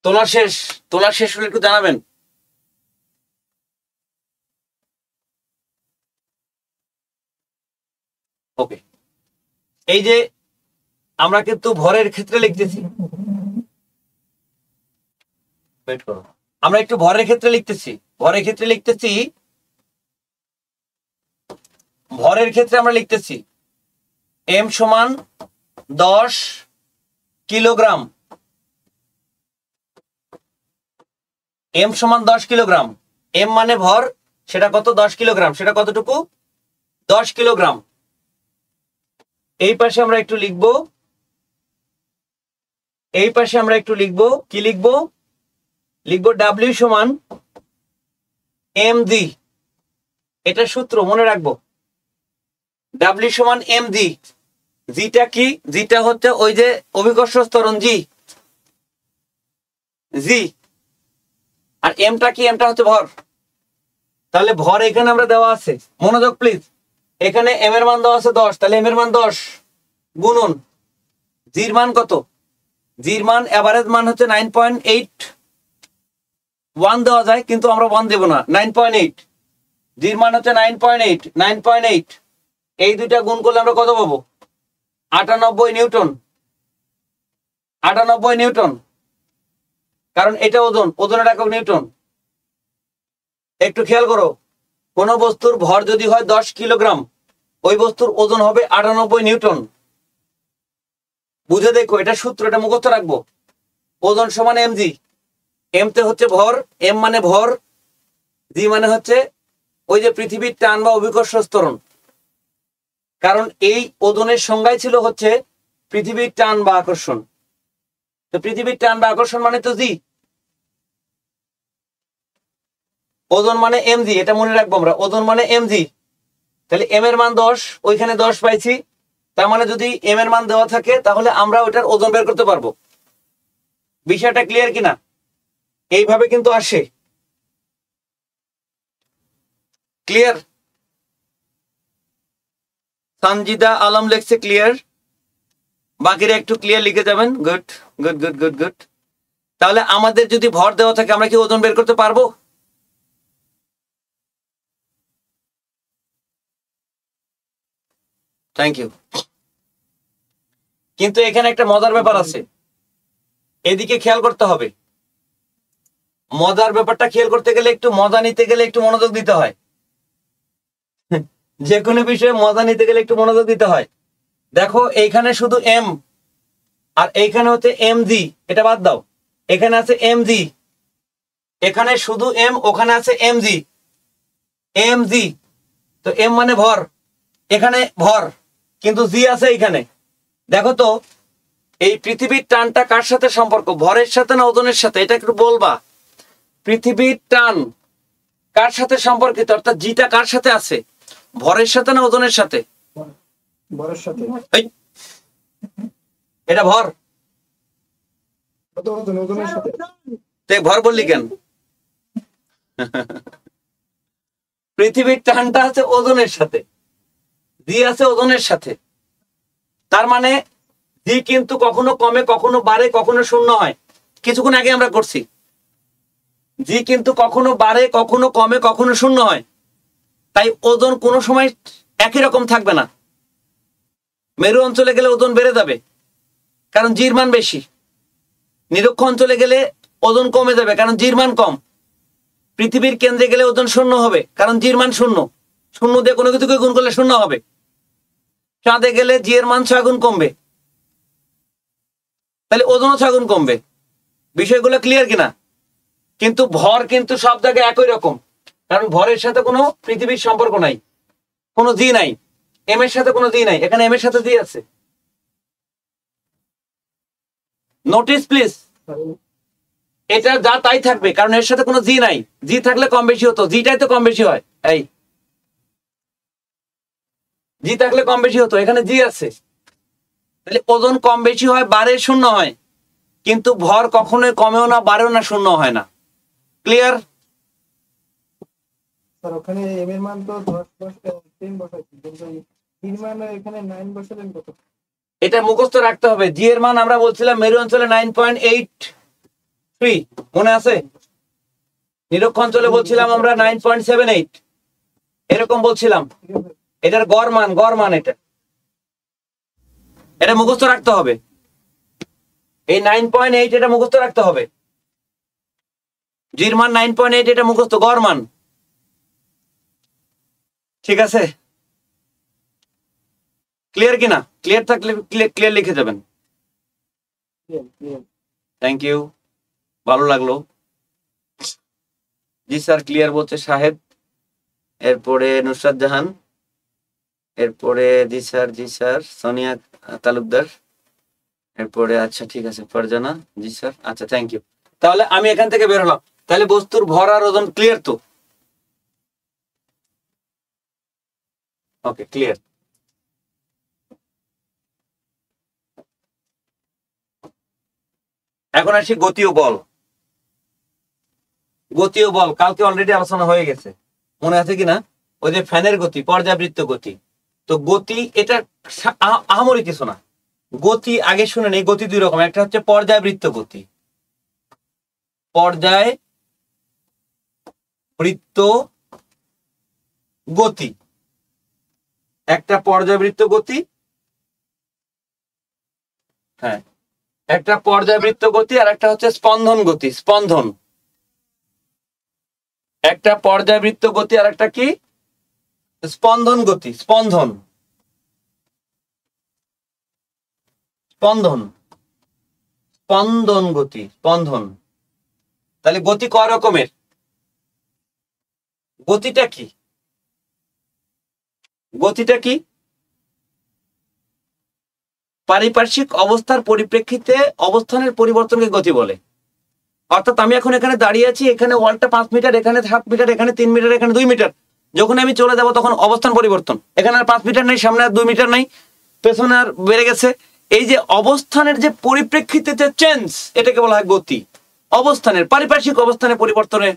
তোলা শেষ, তোলা শেষ হলে একটু জানাবেন। ওকে, এই যে আমরা কিন্তু ভরের ক্ষেত্রে লিখতেছি, ওয়েট করো, আমরা একটু ভরের ক্ষেত্রে লিখতেছি, ভরের ক্ষেত্রে লিখতেছি, ভরের ক্ষেত্রে আমরা লিখতেছি এম সমান 10 কিলোগ্রাম, এম সমান 10 কিলোগ্রাম। এম মানে ভর, সেটা কত? 10 কিলোগ্রাম, সেটা কতটুকু? 10 কিলোগ্রাম। এই পাশে আমরা একটু লিখবো, এই পাশে আমরা একটু লিখবো, কি লিখবো? লিখবো ডাব্লিউ সমান এম জি, এটা সূত্র মনে রাখবো, ডাব্লিউ সমান এম জি। জিটা কি? জিটা হচ্ছে ওই যে অভিকর্ষ ত্বরণ জি, জি। আর এমটা কি? এমটা হচ্ছে ভর। তাহলে ভর এখানে আমরা দেওয়া আছে, মনোযোগ প্লিজ, এখানে এম এর মান দেওয়া আছে 10, তাহলে এম এর মান 10 গুণন জির মান কত? জির মান এভারেজ মান হচ্ছে 9.8, 1 দেওয়া যায় কিন্তু আমরা 1 দেব না, 9.8, জির মান হচ্ছে 9.8, 9.8। এই দুইটা গুণ করলে আমরা কত পাবো? 98 নিউটন, 98 নিউটন, কারণ এটা ওজন, ওজনের একক নিউটন। একটু খেয়াল করো, কোন বস্তুর ভর যদি হয় 10 কিলোগ্রাম, ওই বস্তুর ওজন হবে 98 নিউটন। বুঝে দেখো, এটা সূত্র, এটা মুখস্থ রাখবো। ওজন সমান এমজি, এম তে হচ্ছে ভর, এম মানে ভর, জি মানে হচ্ছে ওই যে পৃথিবীর টান বা অভিকর্ষ ত্বরণ। কারণ এই ওজনের সংজ্ঞাই ছিল হচ্ছে পৃথিবীর টান বা আকর্ষণ। তো পৃথিবীর টান বা আকর্ষণ মানে তো জি, ওজন মানে mg, এটা মনে রাখবো আমরা, ওজন মানে mg। তাহলে m এর মান 10, ওইখানে 10 পাইছি, তার মানে যদি m এর মান দেওয়া থাকে তাহলে আমরা ওটার ওজন বের করতে পারবো। বিষয়টা ক্লিয়ার কিনা? এইভাবে কিন্তু আসে। ক্লিয়ার? সঞ্জিদা আলম লেখছে ক্লিয়ার, বাকিরা একটু ক্লিয়ার লিখে যাবেন। Good good good good good. তাহলে আমাদের যদি ভর দেওয়া থাকে আমরা কি ওজন বের করতে পারবো? Thank you. কিন্তু এখানে একটা মজার ব্যাপার আছে, এদিকে খেয়াল করতে হবে। মজার ব্যাপারটা খেয়াল করতে গেলে, একটু মজা নিতে গেলে একটু মনোযোগ দিতে হয়। যে কোনো বিষয়ে মজা নিতে গেলে একটু মনোযোগ দিতে হয়। দেখো এইখানে শুধু এম, আর এইখানে হচ্ছে এম জি, এটা বাদ দাও, এখানে আছে এম জি, এখানে শুধু এম, ওখানে আছে এম জি, এম জি। তো এম মানে ভর, এখানে ভর, কিন্তু জি আছে এইখানে। দেখো তো এই পৃথিবীর টানটা কার সাথে সম্পর্ক, ভরের সাথে না ওজনের সাথে? এটা একটু বলবা। পৃথিবীর টান কার সাথে সম্পর্কিত, অর্থাৎ জিটা কার সাথে আছে, ভরের সাথে না ওজনের সাথে? ভরের সাথে। এই, এটা ভর, ওজনের সাথে। তুই ভর বললি কেন? পৃথিবীর টানটা আছে ওজনের সাথে, জি আছে ওজনের সাথে। তার মানে জি কিন্তু কখনো কমে, কখনো বাড়ে, কখনো শূন্য হয়। কিছুক্ষণ আগে আমরা করছি, জি কিন্তু কখনো বাড়ে, কখনো কমে, কখনো শূন্য হয়। তাই ওজন কোনো সময় একই রকম থাকবে না। মেরু অঞ্চলে গেলে ওজন বেড়ে যাবে, কারণ জির মান বেশি। নিরক্ষ অঞ্চলে গেলে ওজন কমে যাবে, কারণ জির মান কম। পৃথিবীর কেন্দ্রে গেলে ওজন শূন্য হবে, কারণ জির মান শূন্য। শূন্য দিয়ে কোনো কিছুকে গুণ করলে শূন্য হবে। চাঁদে গেলে জি এর মান 6 গুণ কমবে, তাহলে ওজনও 6 গুণ কমবে। বিষয়গুলো ক্লিয়ার কিনা? কিন্তু ভর কিন্তু সব জায়গায় একই রকম, কারণ ভরের সাথে কোনো পৃথিবীর সম্পর্ক নাই, কোনো জি নাই। এম এর সাথে কোনো জি নাই, এখানে এম এর সাথে জি আছে। নোটিস প্লিজ, এটা যা তাই থাকবে, কারণ এর সাথে কোনো জি নাই। জি থাকলে কম বেশি হতো, জিটাই তো কম বেশি হয়। এই জি থাকলে কম বেশি হতো, এখানে জি আছে, তাহলে ওজন কম বেশি হয়, বাড়ে, শূন্য হয়। কিন্তু ভর কখনোই কমেও না, বাড়েও না, শূন্য হয় না। ক্লিয়ার? স্যার ওখানে এম এর মান তো 10 বসাইছি, কিন্তু এর মান এখানে 9 বসালেন কত? এটা মুখস্থ রাখতে হবে। জি এর মান আমরা বলছিলাম মেরু অঞ্চলে 9.83, মনে আছে? নিরক্ষ অঞ্চলে বলছিলাম আমরা 9.78, এরকম বলছিলাম। এটার গড় মান, গড় মান এটা, এটা মুখস্থ রাখতে হবে। এই 9.8 এটা মুখস্থ রাখতে হবে। জির মান 9.8, এটা মুখস্থ, গড় মান। ঠিক আছে? ক্লিয়ার কিনা? ক্লিয়ার থাকলে ক্লিয়ার লিখে যাবেন। থ্যাংক ইউ, ভালো লাগলো। জি স্যার ক্লিয়ার বলছে শাহেদ, এরপরে নুসরাত জাহান, এরপরে জি স্যার সোনিয়া তালুকদার, এরপরে আচ্ছা ঠিক আছে ফারজানা, জি স্যার, আচ্ছা থ্যাংক ইউ। তাহলে আমি এখান থেকে বের হলাম। তাহলে বস্তুর ভর আর ওজন ক্লিয়ার তো? Okay clear. এখন আসি গতি ও বল। গতি ও বল কালকে অলরেডি আলোচনা হয়ে গেছে, মনে আছে কিনা? ওই যে ফ্যানের গতি, পর্যাবৃত্ত গতি। তো গতি এটা আহামরি কিছু না। গতি আগে শুনে নেই, গতি দুই রকম, একটা হচ্ছে পর্যায়বৃত্ত গতি, পর্যায়বৃত্ত গতি, একটা পর্যায়বৃত্ত গতি, হ্যাঁ একটা পর্যায়বৃত্ত গতি, আর একটা হচ্ছে স্পন্দন গতি, স্পন্দন। একটা পর্যায়বৃত্ত গতি আর একটা কি? স্পন্দন গতি, স্পন্দন, স্পন্দন, স্পন্দন গতি, স্পন্দন। তাহলে গতি কয় রকমের? গতিটা কি? গতিটা কি? পারিপার্শ্বিক অবস্থার পরিপ্রেক্ষিতে অবস্থানের পরিবর্তনকে গতি বলে। অর্থাৎ আমি এখন এখানে দাঁড়িয়ে আছি, এখানে ওয়ালটা 5 মিটার, এখানে 7 মিটার, এখানে 3 মিটার, এখানে 2 মিটার। যখন আমি চলে যাব তখন অবস্থান পরিবর্তন, এখানে আর 5 মিটার নেই, সামনে আর 2 মিটার নেই, পেছনে আর বেড়ে গেছে। এই যে অবস্থানের যে পরিপ্রেক্ষিতে যে চেঞ্জ, এটাকে বলা হয় গতি। অবস্থানের পারিপার্শ্বিক অবস্থানের পরিবর্তনে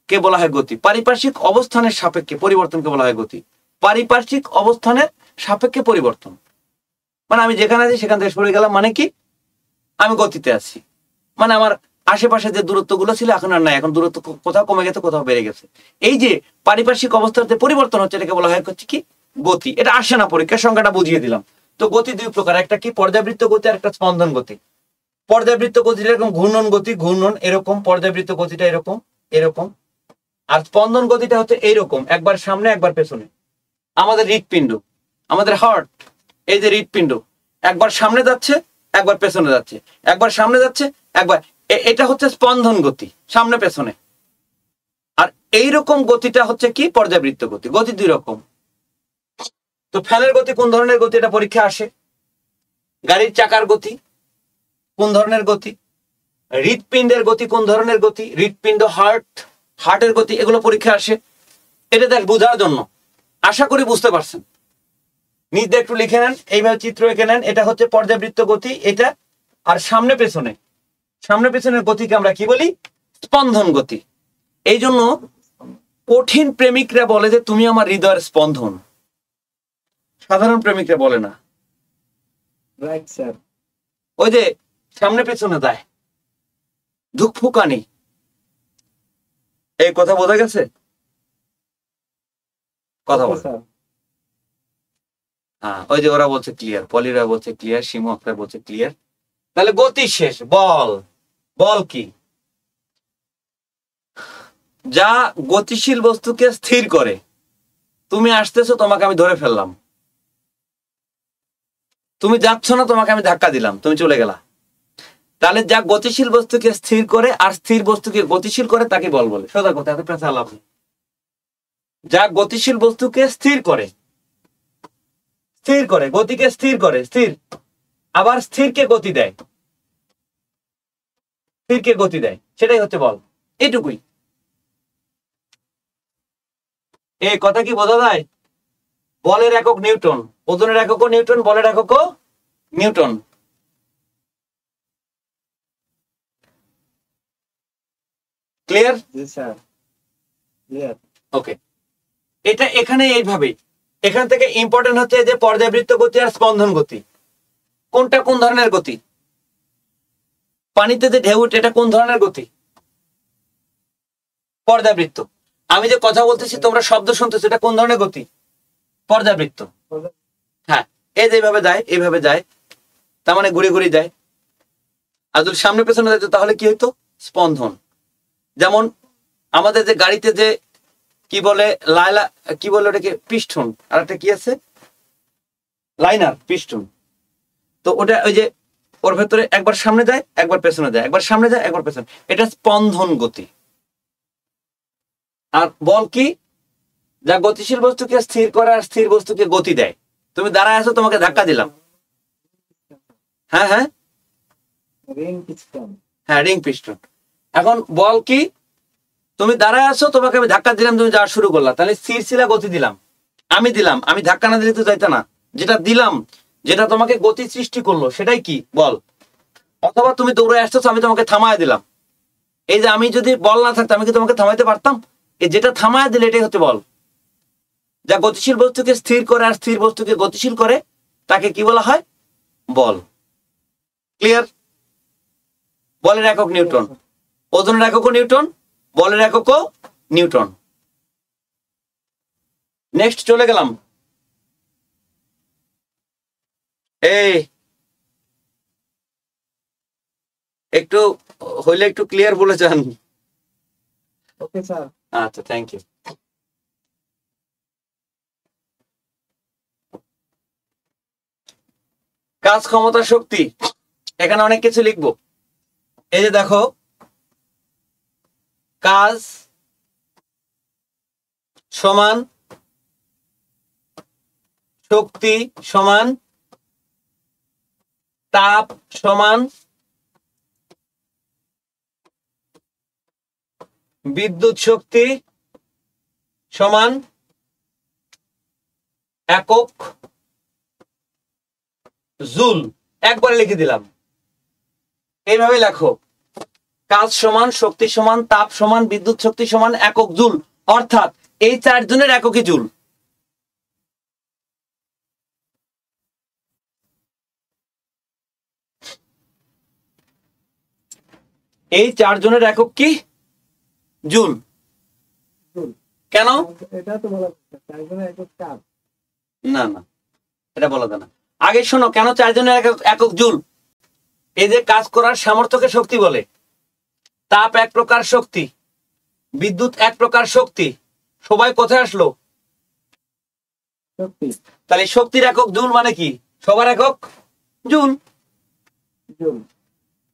কে বলা হয় গতি। পারিপার্শ্বিক অবস্থানের সাপেক্ষে পরিবর্তনকে বলা হয় গতি। পারিপার্শ্বিক অবস্থানের সাপেক্ষে পরিবর্তন মানে আমি যেখানে আছি সেখান থেকে সরে গেলাম, মানে কি আমি গতিতে আছি। মানে আমার আশেপাশে যে দূরত্বগুলো ছিল এখন আর নাই, এখন দূরত্ব কোথাও কমে গেছে, কোথাও বেড়ে গেছে। এই যে পারিপার্শ্বিক অবস্থার যে পরিবর্তন হচ্ছে এটাকে বলা হয় হচ্ছে কি গতি। এটা আসে না পরীক্ষার, সংখ্যাটা বুঝিয়ে দিলাম। তো গতি দুই প্রকার, একটা কি পর্যাবৃত্ত গতি আর একটা স্পন্দন গতি। পর্যাবৃত্ত গতিটা এরকম ঘূর্ণন গতি, ঘূর্ণন এরকম, পর্যাবৃত্ত গতিটা এরকম এরকম, আর স্পন্দন গতিটা হচ্ছে এইরকম, একবার সামনে একবার পেছনে। আমাদের হৃৎপিণ্ড, আমাদের হার্ট, এই যে হৃৎপিণ্ড একবার সামনে যাচ্ছে একবার পেছনে যাচ্ছে, একবার সামনে যাচ্ছে একবার, এটা হচ্ছে স্পন্দন গতি, সামনে পেছনে। আর এইরকম গতিটা হচ্ছে কি পর্যাবৃত্ত গতি। গতি দুই রকম। তো ফ্যানের গতি কোন ধরনের গতি, এটা পরীক্ষা আসে। গাড়ির চাকার গতি কোন ধরনের গতি, হৃৎপিণ্ডের গতি কোন ধরনের গতি, হৃৎপিণ্ড হার্টের গতি, এগুলো পরীক্ষা আসে। এটা দেখ বোঝার জন্য, আশা করি বুঝতে পারছেন। নিজে একটু লিখে নেন, এইভাবে চিত্র এঁকে নেন। এটা হচ্ছে পর্যাবৃত্ত গতি, এটা। আর সামনে পেছনের গতিকে আমরা কি বলি, স্পন্দন গতি। এই জন্য কঠিন প্রেমিকরা বলে যে তুমি আমার হৃদয়ের স্পন্দন, সাধারণ প্রেমিকরা বলে না। Right sir. ওই যে সামনে পেছনে দেয় ধুকফুকানি, এই কথা বোঝা গেছে? কথা বল। হ্যাঁ, ওই যে ওরা বলছে ক্লিয়ার, পলিরা বলছে ক্লিয়ার, শিমু আক্তার বলছে ক্লিয়ার। তাহলে গতি শেষ। বল কি? যা গতিশীল বস্তুকে স্থির করে। তুমি আসতেছো, তোমাকে আমি ধরে ফেললাম। তুমি যাচ্ছ না, তোমাকে আমি ধাক্কা দিলাম, তুমি চলে গেলা। তাহলে যা গতিশীল বস্তুকে স্থির করে আর স্থির বস্তুকে গতিশীল করে তাকে বল বলে। সোজা কথা, এত পেঁচা লাভ নেই। যা গতিশীল বস্তুকে স্থির করে, গতিকে স্থির করে, আবার স্থিরকে গতি দেয়, সেটাই হচ্ছে বল। এটুকুই। এই কথা কি বোঝা যায়? বলের একক নিউটন, ওজনের এককও নিউটন, বলের এককও নিউটন। ক্লিয়ার? জি স্যার, ক্লিয়ার। ওকে, এটা এখানে এইভাবে। এখান থেকে ইম্পর্টেন্ট হচ্ছে যে পর্যাবৃত্ত গতি আর স্পন্দন গতি কোনটা কোন ধরনের গতি। পানিতে যে ঢেউ ওঠে এটা কোন ধরনের গতি? পর্যাবৃত্ত। আমি যে কথা বলতেছি তোমরা শব্দ শুনতেছো, এটা কোন ধরনের গতি? পর্যাবৃত্ত। হ্যাঁ, এই যে এইভাবে যায়, তার মানে ঘুরে ঘুরে যায়। আর যদি সামনে পেছনে যেত তাহলে কি হইতো? স্পন্দন। যেমন আমাদের যে গাড়িতে যে কি বলে কি বলে ওটাকে, পিস্টন, আর একটা কি আছে, লাইনার, পিস্টন। তো ওটা ওই যে ওর ভেতরে একবার সামনে যায় একবার পেছনে যায়, একবার সামনে যায় একবার পেছনে, এটা স্পন্দন গতি। আর বল কি? যা গতিশীল বস্তুকে স্থির করে আর স্থির বস্তুকে গতি দেয়। তুমি দাঁড়ায় আছো, তোমাকে ধাক্কা দিলাম। হ্যাঁ, রিং পিস্টন। এখন বল কি? তুমি দাঁড়ায় আছো, তোমাকে আমি ধাক্কা দিলাম, তুমি যাওয়া শুরু করলা, তাহলে স্থির ছিল, গতি দিলাম, আমি ধাক্কা না দিলে তো যাইতে না। যেটা দিলাম, যেটা তোমাকে গতি সৃষ্টি করলো, সেটাই কি? বল। অথবা তুমি দৌড়ে আসতেছো, আমি তোমাকে থামায় দিলাম। এই যে আমি যদি বল না থাকতো, আমি কি তোমাকে থামাইতে পারতাম? এই যেটা থামায় দিলে এটাই হচ্ছে বল। যা গতিশীল বস্তুকে স্থির করে আর স্থির বস্তুকে গতিশীল করে তাকে কি বলা হয়? বল। ক্লিয়ার? বলের একক নিউটন, ওজনের এককও নিউটন, বলের এককও নিউটন। নেক্সট চলে গেলাম। এই একটু হইলে একটু ক্লিয়ার বলে যান। Okay sir. আচ্ছা, থ্যাংক ইউ। কাজ, ক্ষমতা, শক্তি, এখানে অনেক কিছু লিখবো। এই যে দেখো, কাজ সমান শক্তি সমান তাপ সমান বিদ্যুৎ শক্তি সমান একক জুল। একবারে লিখে দিলাম, এইভাবে লেখো, কাজ সমান শক্তি সমান তাপ সমান বিদ্যুৎ শক্তি সমান একক জুল, অর্থাৎ এই চারজনের এককই জুল। এই চারজনের একক কি? জুল। জুল। কেন? এটা তো বলা যাচ্ছে চারজনের একক চাপ। না না, এটা বলা যায় না। আগে শোনো, কেন চারজনের একক একক জুল? এই যে কাজ করার সামর্থ্যকে শক্তি বলে, তাপ এক প্রকার শক্তি, বিদ্যুৎ এক প্রকার শক্তি, সবাই কোথায় আসলো? শক্তি। তাহলে শক্তির একক জুল মানে কি? সবার একক জুল। জুল।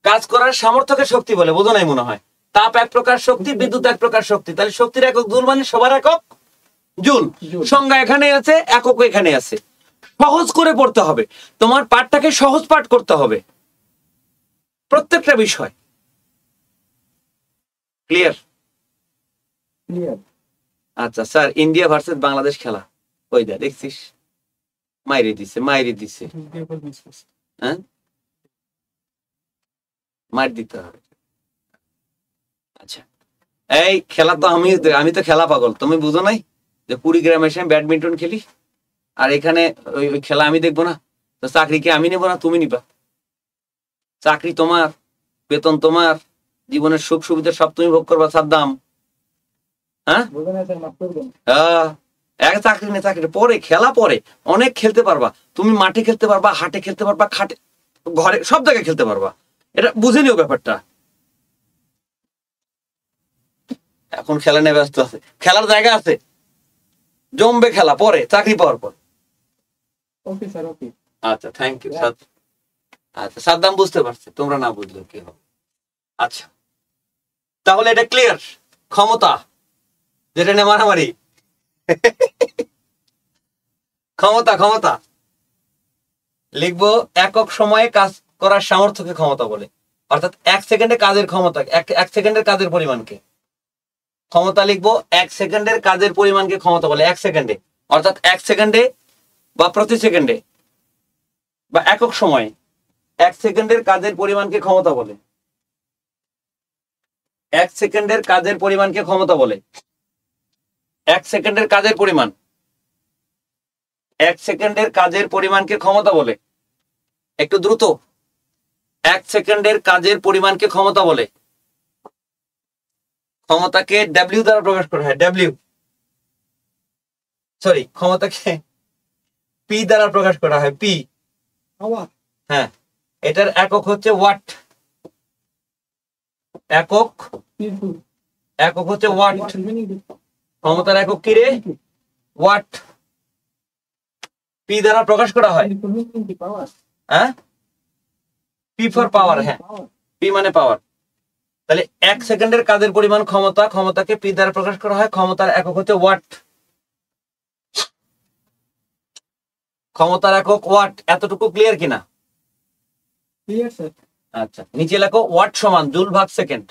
কাজ করার সামর্থ্যকে শক্তি বলে, বোঝো নাই মনে হয়। তাপ এক প্রকার শক্তি, বিদ্যুৎ এক প্রকার শক্তি, তাহলে শক্তির একক জুল মানে সবার একক জুল। জুল। সংজ্ঞা এখানে আছে, একক এখানে আছে। সহজ করে পড়তে হবে, তোমার পাঠটাকে সহজ পাঠ করতে হবে, প্রত্যেকটা বিষয়। ক্লিয়ার? ক্লিয়ার। আচ্ছা স্যার, ইন্ডিয়া ভার্সেস বাংলাদেশ খেলা, ওই দা দেখছিস, মাইরে দিছে মাইরে দিছে। হ্যাঁ, মার দিতে হবে। আচ্ছা, এই খেলা তো আমি তো খেলা পাগল, তুমি বুঝো নাই যে কুড়িগ্রামে এসে ব্যাডমিন্টন খেলি, আর এখানে ওই খেলা আমি দেখবো না? তো চাকরিকে আমি নেবো না, তুমি নিবা? চাকরি তোমার, বেতন তোমার, জীবনের সুখ সুবিধা সব তুমি ভোগ করবা, সাদ্দাম। হ্যাঁ, এক চাকরি নেই, চাকরি পরে, খেলা পরে, অনেক খেলতে পারবা তুমি, মাঠে খেলতে পারবা, হাটে খেলতে পারবা, খাটে, ঘরে, সব জায়গায় খেলতে পারবা। এটা বুঝে নিও ব্যাপারটা। এখন খেলা নিয়ে ব্যস্ত আছে, খেলার জায়গা আছে, জমবে খেলা পরে, চাকরি পাওয়ার পর। ওকে স্যার, ওকে। আচ্ছা, থ্যাংক ইউ। আচ্ছা, সাদ্দাম বুঝতে পারছে, তোমরা না বুঝলে কি হবে। আচ্ছা, তাহলে এটা ক্লিয়ার। ক্ষমতা, যেটা নিয়ে মারামারি, ক্ষমতা, ক্ষমতা লিখবো একক সময়ে কাজ করার সামর্থ্যকে ক্ষমতা বলে, অর্থাৎ এক সেকেন্ডে কাজের ক্ষমতা, এক সেকেন্ডের কাজের পরিমাণকে ক্ষমতা লিখবো। এক সেকেন্ডের কাজের পরিমাণকে ক্ষমতা বলে, এক সেকেন্ডে, অর্থাৎ এক সেকেন্ডে বা প্রতি সেকেন্ডে বা একক সময়ে এক সেকেন্ডের কাজের পরিমাণকে ক্ষমতা বলে। এক সেকেন্ডের কাজের পরিমাণকে ক্ষমতা বলে। এক সেকেন্ডের কাজের পরিমাণ, এক সেকেন্ডের কাজের পরিমাণকে ক্ষমতা বলে। একটু দ্রুত, এক সেকেন্ডের কাজের পরিমাণকে ক্ষমতা বলে। ক্ষমতাকে ডব্লিউ দ্বারা প্রকাশ করা হয়, ডব্লিউ, সরি, ক্ষমতাকে পি দ্বারা প্রকাশ করা হয়, পি। হ্যাঁ, এটার একক হচ্ছে ওয়াট, একক, একক হচ্ছে ওয়াট। ক্ষমতার একক কি রে? ওয়াট। পি দ্বারা প্রকাশ করা হয়। হ্যাঁ, পি ফর পাওয়ার। হ্যাঁ, পি মানে পাওয়ার। তাহলে এক সেকেন্ডের কাজের পরিমাণ ক্ষমতা, ক্ষমতাকে পি দ্বারা প্রকাশ করা হয়, ক্ষমতার একক হচ্ছে ওয়াট। ক্ষমতার একক ওয়াট। এতটুকু ক্লিয়ার কিনা? Clear sir. আচ্ছা, নিচে লেখো ওয়াট সমান জুল ভাগ সেকেন্ড।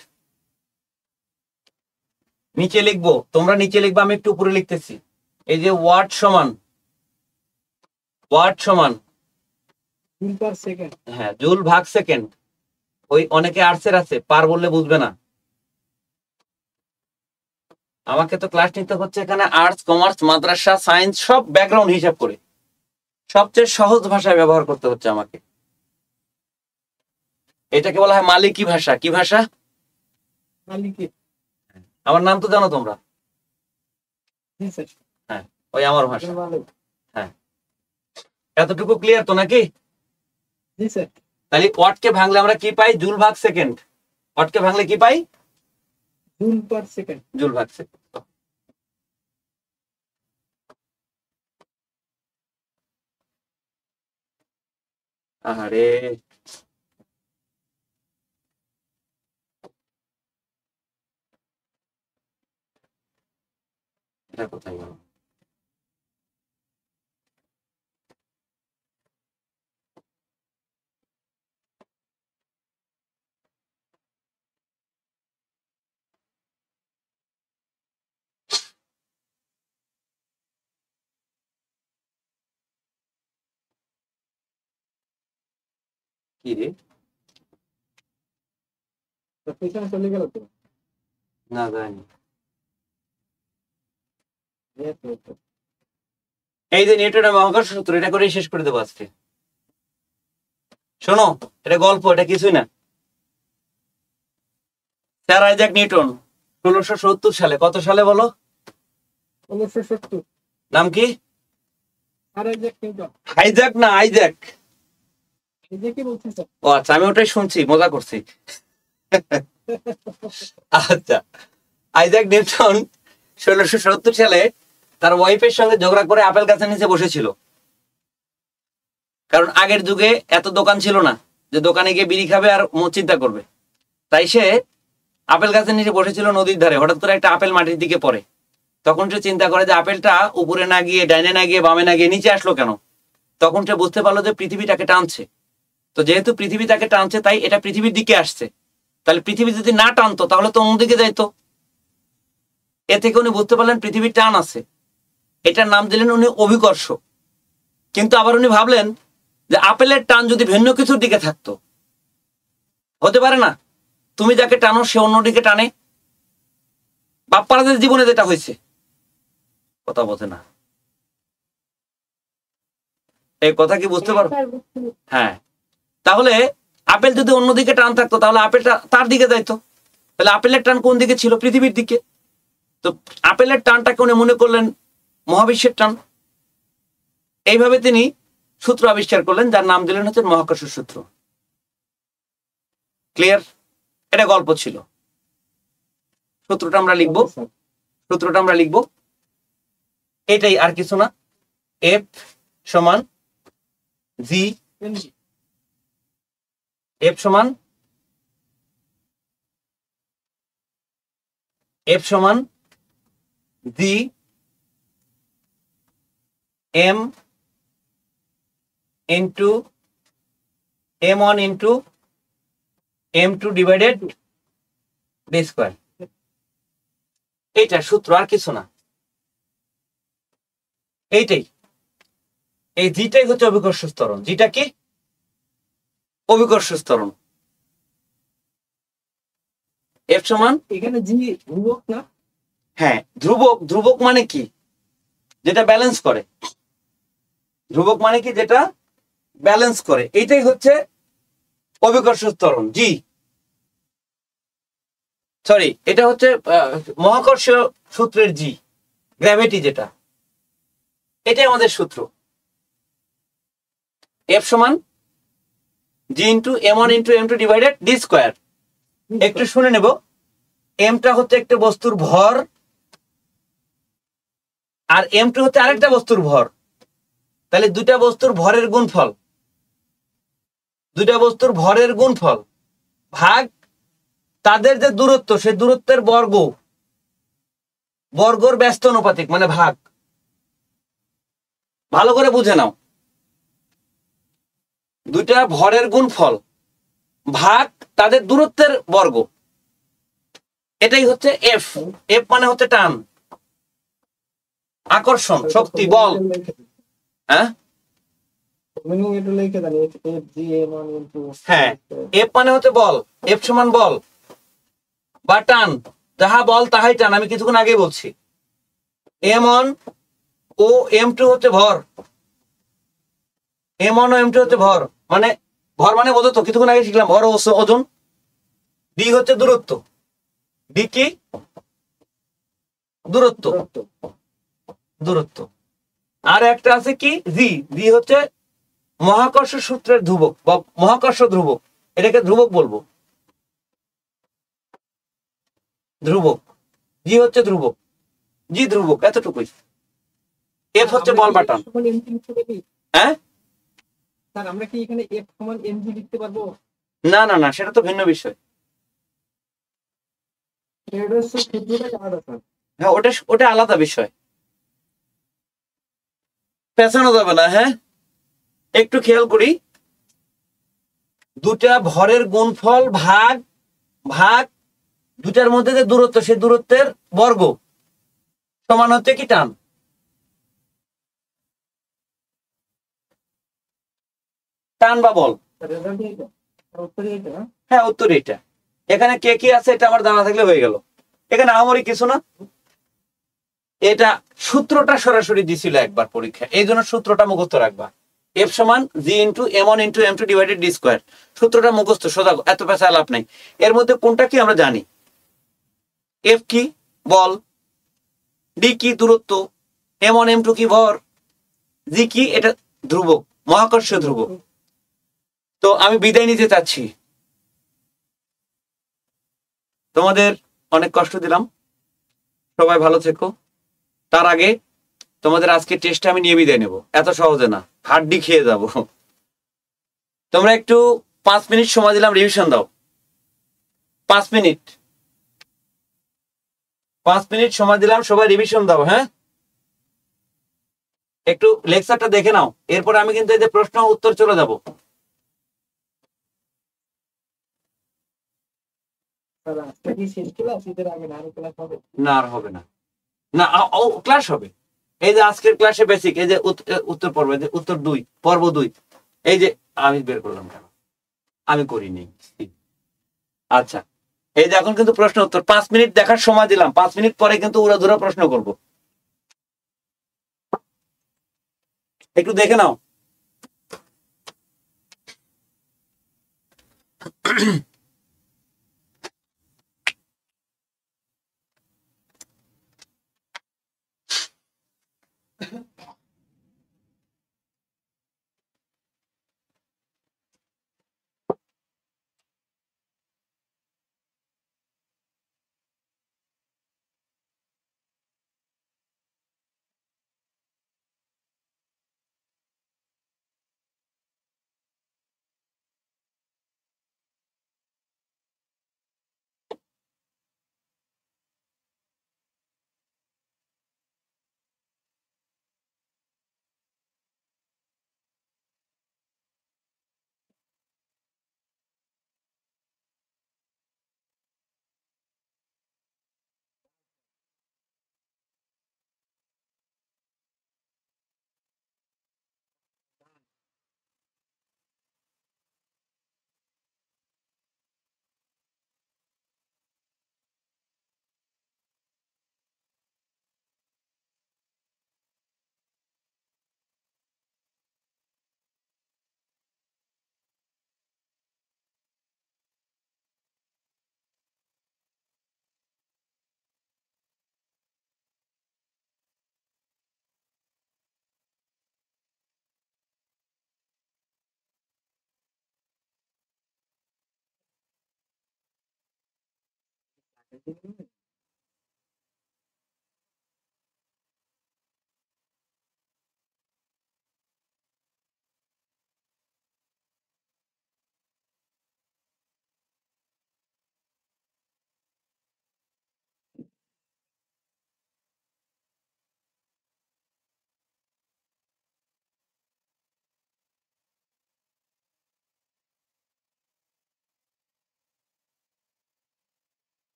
নিচে লিখবো, তোমরা নিচে লিখবা, আমি একটু উপরে লিখতেছি। এই যে ওয়াট সমান, ওয়াট সমান জুল পার সেকেন্ড। হ্যাঁ, জুল ভাগ সেকেন্ড। ওই অনেকে আর্টসের আছে, পার বললে বুঝবে না। আমাকে তো ক্লাস নিতে হচ্ছে এখানে আর্টস, কমার্স, মাদ্রাসা, সায়েন্স, সব ব্যাকগ্রাউন্ড হিসাব করে সবচেয়ে সহজ ভাষায় ব্যবহার করতে হচ্ছে আমাকে। এটাকে বলা হয় মালিকি ভাষা। কি ভাষা? মালিকি। আমার নাম তো জানো তোমরা? জি স্যার। হ্যাঁ, ওই আমার ভাষা। হ্যাঁ, এতটুকু ক্লিয়ার তো নাকি? জি স্যার। তাহলে ওয়াটকে ভাঙলে আমরা কি পাই? জুল ভাগ সেকেন্ড। ওয়াটকে ভাঙলে কি পাই? Joule per second. জুল ভাগ সেকেন্ড। আরে এটা কোথায় গেল? কি রে? পিছনে চলে গেল তো। না জানি। এই যে নিউটনের মহাকর্ষ সূত্র, এটা করে শেষ করে দেবো আজকে। শোনো, এটা গল্প, এটা কিছুই না। স্যার আইজাক নিউটন 1670 সালে, কত সালে বলো? 1670। নাম কি? Isaac Newton. আইজাক না, আইজাক। আইজ্যাকই বলছি স্যার। ও আচ্ছা, আমি ওটাই শুনছি, মজা করছি। আচ্ছা, আইজাক নিউটন 1670 সালে তার ওয়াইফের সঙ্গে ঝগড়া করে আপেল গাছের নিচে বসেছিল। কারণ আগের যুগে এত দোকান ছিল না যে দোকানে গিয়ে বিড়ি খাবে আর চিন্তা করবে। তাই সে আপেল গাছের নিচে বসেছিল নদীর ধারে। হঠাৎ করে একটা আপেল মাটির দিকে পড়ে। তখন সে চিন্তা করে যে আপেলটা উপরে না গিয়ে, ডাইনে না গিয়ে, বামে না গিয়ে নিচে আসলো কেন? তখন সে বুঝতে পারলো যে পৃথিবীটাকে টানছে। তো যেহেতু পৃথিবী তাকে টানছে, তাই এটা পৃথিবীর দিকে আসছে। তাহলে পৃথিবী যদি না টানতো তাহলে তো অন্যদিকে যাইতো। এ থেকে উনি বুঝতে পারলেন পৃথিবীর টান আছে। এটার নাম দিলেন উনি অভিকর্ষ। কিন্তু আবার উনি ভাবলেন যে আপেলের টান যদি ভিন্ন কিছুর দিকে থাকতো, হতে পারে না তুমি যাকে টানো সে অন্যদিকে টানে। বাপ্পারাদের জীবনে যেটা হয়েছে, কথা বোঝে না। এই কথা কি বুঝতে পারো? হ্যাঁ, তাহলে আপেল যদি অন্যদিকে টান থাকতো তাহলে আপেলটা তার দিকে যাইতো। তাহলে আপেলের টান কোন দিকে ছিল? পৃথিবীর দিকে। তো আপেলের টানটাকে উনি মনে করলেন মহাবিশ্বের টান। এইভাবে তিনি সূত্র আবিষ্কার করলেন, যার নাম দিলেন হচ্ছে মহাকর্ষ সূত্র। ক্লিয়ার? এটা গল্প ছিল। সূত্রটা আমরা লিখবো, সূত্রটা আমরা লিখবো এটাই, আর কিছু না। এফ সমান জি, এফ সমান G M into m1 into m2 divided D square. এইটা সূত্র, আর কিছু না। এইটাই, এই জিটাই হচ্ছে অভিকর্ষ ত্বরণ। জিটা কি? অভিকর্ষ ত্বরণ। এফ সমান, এখানে জি ধ্রুবক না? হ্যাঁ ধ্রুবক। ধ্রুবক মানে কি? যেটা ব্যালেন্স করে। ধ্রুবক মানে কি? যেটা ব্যালেন্স করে। এইটাই হচ্ছে অভিকর্ষ ত্বরণ। জি সরি, এটা হচ্ছে মহাকর্ষ সূত্রের জি, গ্র্যাভিটি যেটা, এটাই আমাদের সূত্র। এফ সমান G into m1 into m2 divided D square. একটু শুনে নেব। এমটা হচ্ছে একটা বস্তুর ভর, আর m2 হচ্ছে আরেকটা বস্তুর ভর। তাহলে দুইটা বস্তুর ভরের গুণফল, দুইটা বস্তুর ভরের গুণফল ভাগ তাদের যে দূরত্ব, সে দূরত্বের বর্গ, বর্গর ব্যস্ত অনুপাতিক, মানে ভাগ। ভালো করে বুঝে নাও, দুইটা ভরের গুণফল ভাগ তাদের দূরত্বের বর্গ, এটাই হচ্ছে এফ। এফ মানে হচ্ছে টান, আকর্ষণ, শক্তি, বল। হ্যাঁ হ্যাঁ, এফ মানে হচ্ছে বল, এফ সমান বল বা টান। যাহা বল তাহাই টান, আমি কিছুক্ষণ আগে বলছি। m1 ও m2 হচ্ছে ভর, m1 ও m2 হচ্ছে ভর। মানে ভর মানে বোঝো তো, কিছুক্ষণ আগে শিখলাম ভর ও ওজন। ডি হচ্ছে দূরত্ব। ডি কি? দূরত্ব, দূরত্ব। আর একটা আছে কি? জি। জি হচ্ছে মহাকর্ষ সূত্রের ধ্রুবক বা মহাকর্ষ ধ্রুবক। এটাকে ধ্রুবক বলবো, ধ্রুবক। জি হচ্ছে ধ্রুবক, জি ধ্রুবক, এতটুকুই। এফ হচ্ছে বল বা টান। হ্যাঁ স্যার, আমরা কি এখানে এফ সমান এমজি লিখতে পারবো? না না না, সেটা তো ভিন্ন বিষয়। হ্যাঁ, ওটা ওটা আলাদা বিষয়, পেছানো যাবে না। হ্যাঁ, একটু খেয়াল করি। দুটা ভরের গুণফল ভাগ ভাগ দুটার মধ্যে যে দূরত্ব, সেই দূরত্বের বর্গ সমান হচ্ছে কি? টান। টান বা বল। উত্তর এটা না? হ্যাঁ, উত্তর এটা। এখানে কে কি আছে এটা আমার জানা থাকলে হয়ে গেল। এখানে আমারই কিছু না, এটা সূত্রটা সরাসরি দিছিল একবার পরীক্ষা, এই জন্য সূত্রটা মুখস্থ রাখবা। এফ সমান G into M one into M two divided D square. সূত্রটা মুখস্থ, সোজা, এত পেঁচা লাভ নাই। এর মধ্যে কোনটা কি আমরা জানি। এফ কি বল, ডি কি দূরত্ব, এম ওয়ান এম টু কি ভর, জি কি এটা ধ্রুবক, মহাকর্ষীয় ধ্রুবক। তো আমি বিদায় নিতে চাচ্ছি, তোমাদের অনেক কষ্ট দিলাম, সবাই ভালো থেকো। তার আগে তোমাদের আজকে টেস্টে আমি নিয়ে বিদায় নেব, এত সহজে না, হাড্ডি খেয়ে যাব। তোমরা একটু 5 মিনিট সময় দিলাম, রিভিশন দাও। 5 মিনিট, 5 মিনিট সময় দিলাম, সবাই রিভিশন দাও। হ্যাঁ, একটু লেকচারটা দেখে নাও, এরপর আমি কিন্তু এই যে প্রশ্ন উত্তর চলে যাব। স্যার আজকে কি শেষ ক্লাস? ঈদের আগে না আরো ক্লাস হবে? না, আর হবে না, না ও ক্লাস হবে। এই যে আজকের ক্লাসে বেসিক, এই যে উত্তর পর্ব, এই যে উত্তর 2 পর্ব 2, এই যে আমি বের করলাম কেন, আমি করিনি। আচ্ছা, এই যে এখন কিন্তু প্রশ্ন উত্তর 5 মিনিট দেখার সময় দিলাম, 5 মিনিট পরে কিন্তু উড়াধুরা প্রশ্ন করব, একটু দেখে নাও।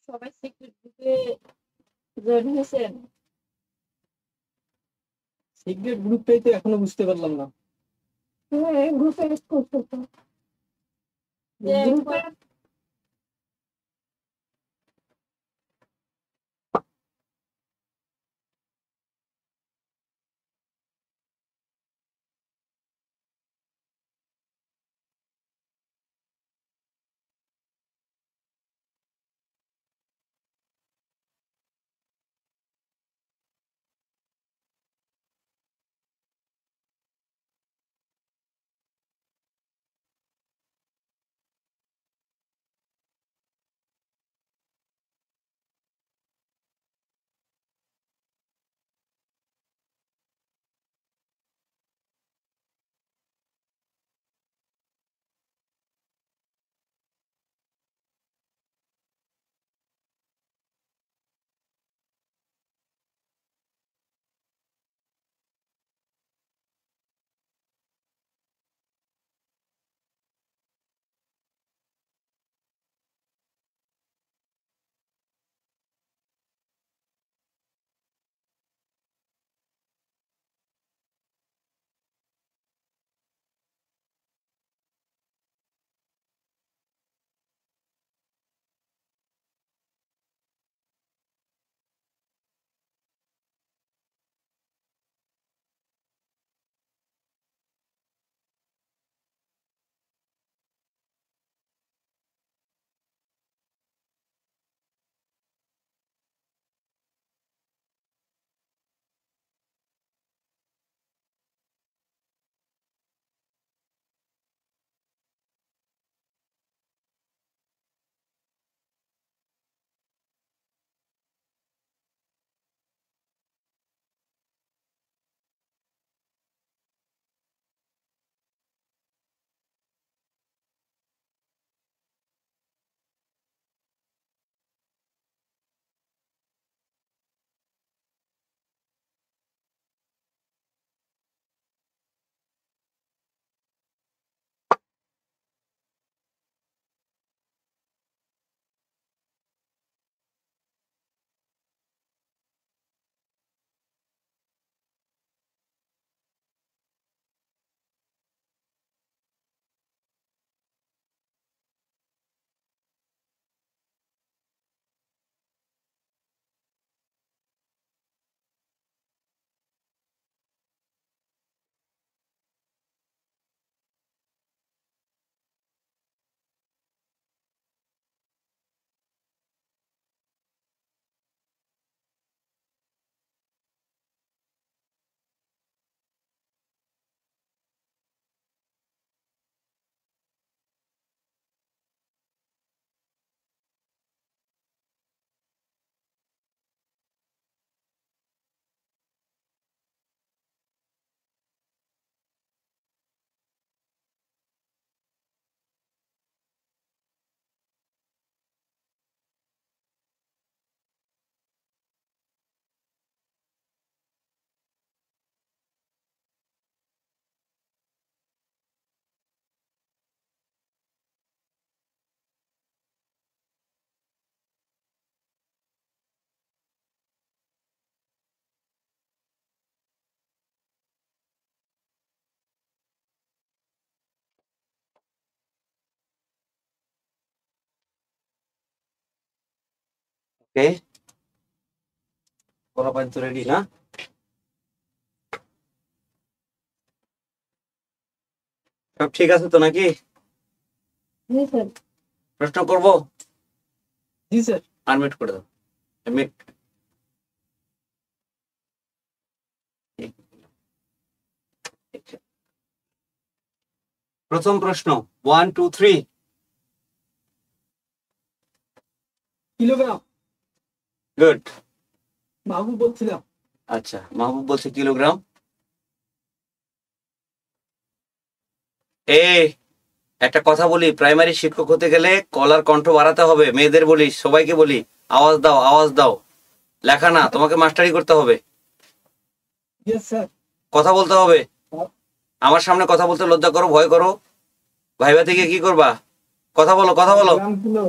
সবাই সিক্রেট গ্রুপে জয়েন হয়েছেন? সিক্রেট গ্রুপটাই তো এখনো বুঝতে পারলাম না। হ্যাঁ, গ্রুপে করছো তো। যে গ্রুপে ওকে, পোলাপাইন তো রেডি না? সব ঠিক আছে তো নাকি? জি স্যার। প্রশ্ন করব? জি স্যার। আনমিউট করে দাও। মিউট। প্রথম প্রশ্ন 1 2 3 কিলোগ্রাম। গুড। মাহবুব বলছিলাম। আচ্ছা, মাহবুব বলছে কিলোগ্রাম। একটা কথা বলি, প্রাইমারি শিক্ষক হতে গেলে গলার কণ্ঠ বাড়াতে হবে। মেয়েদের বলি, সবাইকে বলি, আওয়াজ দাও, আওয়াজ দাও। লেখা না, তোমাকে মাস্টারি করতে হবে, ইয়েস স্যার। কথা বলতে হবে। আমার সামনে কথা বলতে লজ্জা করো, ভয় করো? ভাইবা থেকে কি করবা? কথা বলো, কথা বলো। গ্রাম কিলো।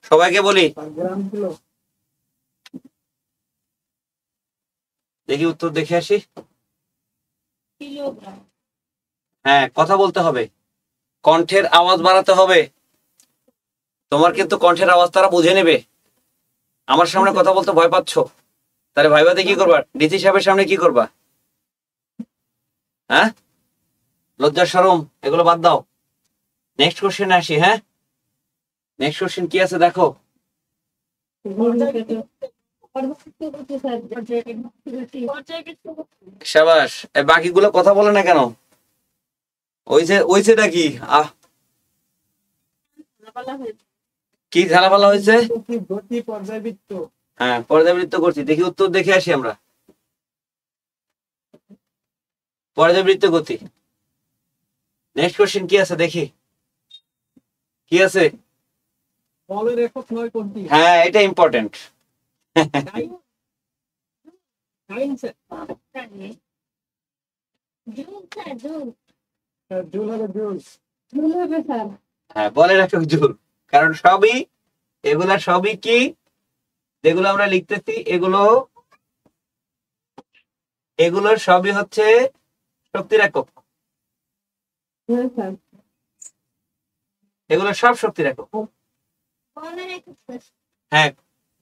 সবাইকে বলি। গ্রাম কিলো। দেখি উত্তর দেখে আসি। কিলোগ্রাম। হ্যাঁ, কথা বলতে হবে, কণ্ঠের আওয়াজ বাড়াতে হবে। তোমার কিন্তু কণ্ঠের আওয়াজ তারা বুঝে নেবে। আমার সামনে কথা বলতে ভয় পাচ্ছ, তাহলে ভাইবাতে কি করবা? ডিসি সাহেবের সামনে কি করবা? হ্যাঁ, লজ্জা শরম এগুলো বাদ দাও। নেক্সট কোশ্চেন আসি। হ্যাঁ, নেক্সট কোশ্চেন কি আছে দেখো। শাবাশ। বাকিগুলো কথা বলে না কেন? ওইছেটা কি? কি ঝালাপালা হয়েছে? গতি পর্যায়বৃত্ত। হ্যাঁ, পর্যাবৃত্ত করছি। দেখি উত্তর দেখে আসি আমরা। পর্যাবৃত্ত গতি। নেক্সট কোশ্চেন কি আছে দেখি, কি আছে? বলের একক 9 কোনটি? হ্যাঁ, এটা ইম্পর্টেন্ট। জুল হবে জুল। জুল হবে স্যার। হ্যাঁ, বলের একক জুল। কারণ সবই, এগুলা সবই কি, যেগুলো আমরা লিখতেছি এগুলোর সবই হচ্ছে শক্তির একক। হ্যাঁ স্যার। এগুলো সব শক্তির একক। হ্যাঁ,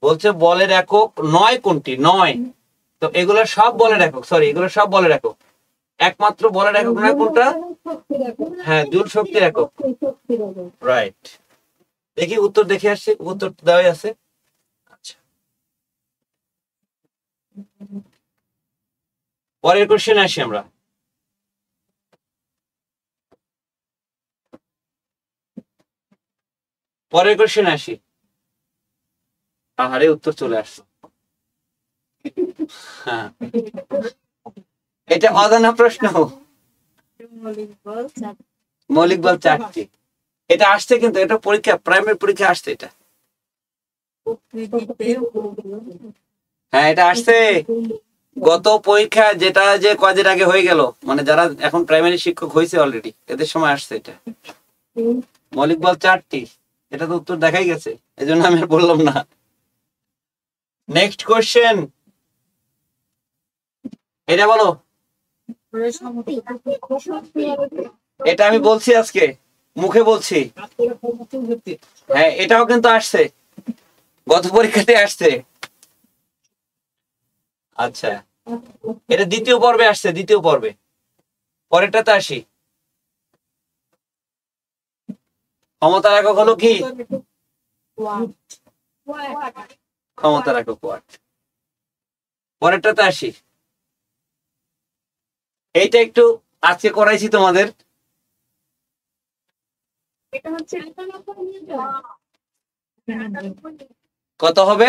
বলছে বলের একক 9 কোনটি? 9। তো এগুলো সব বলের একক, সরি, এগুলো সব বলের একক। একমাত্র বলের একক নয় কোনটা? হ্যাঁ, জুল শক্তির একক। রাইট। দেখি উত্তর দেখে আসছি, উত্তর দেওয়াই আছে। আচ্ছা, পরের কোশ্চেন আসি আমরা। পরের কোশ্চেন আসি। আহারে, উত্তর চলে আসছে। হ্যাঁ, এটা অজানা প্রশ্ন। মৌলিক বল 4টি। এটা আসছে, কিন্তু এটা পরীক্ষা, প্রাইমারি পরীক্ষা আসছে এটা। হ্যাঁ, এটা আসছে গত পরীক্ষা, যেটা যে কয়দিন আগে হয়ে গেল, মানে যারা এখন প্রাইমারি শিক্ষক হয়েছে অলরেডি, এদের সময় আসছে এটা। মৌলিক বল 4টি, এটা তো উত্তর দেখাই গেছে, এজন্য আমি আর বললাম না। নেক্সট কোশ্চেন, এটা বলো। এটা আমি বলছি আজকে, মুখে বলছি। হ্যাঁ, এটাও কিন্তু আসছে, গত পরীক্ষাতে আসছে। আচ্ছা, এটা দ্বিতীয় পর্বে আসছে, দ্বিতীয় পর্বে। পরেরটাতে আসি। ক্ষমতার একক হলো কি? ক্ষমতার একক ওয়াট। পরেরটাতে আসি। এইটা একটু আজকে করাইছি তোমাদের। কত হবে?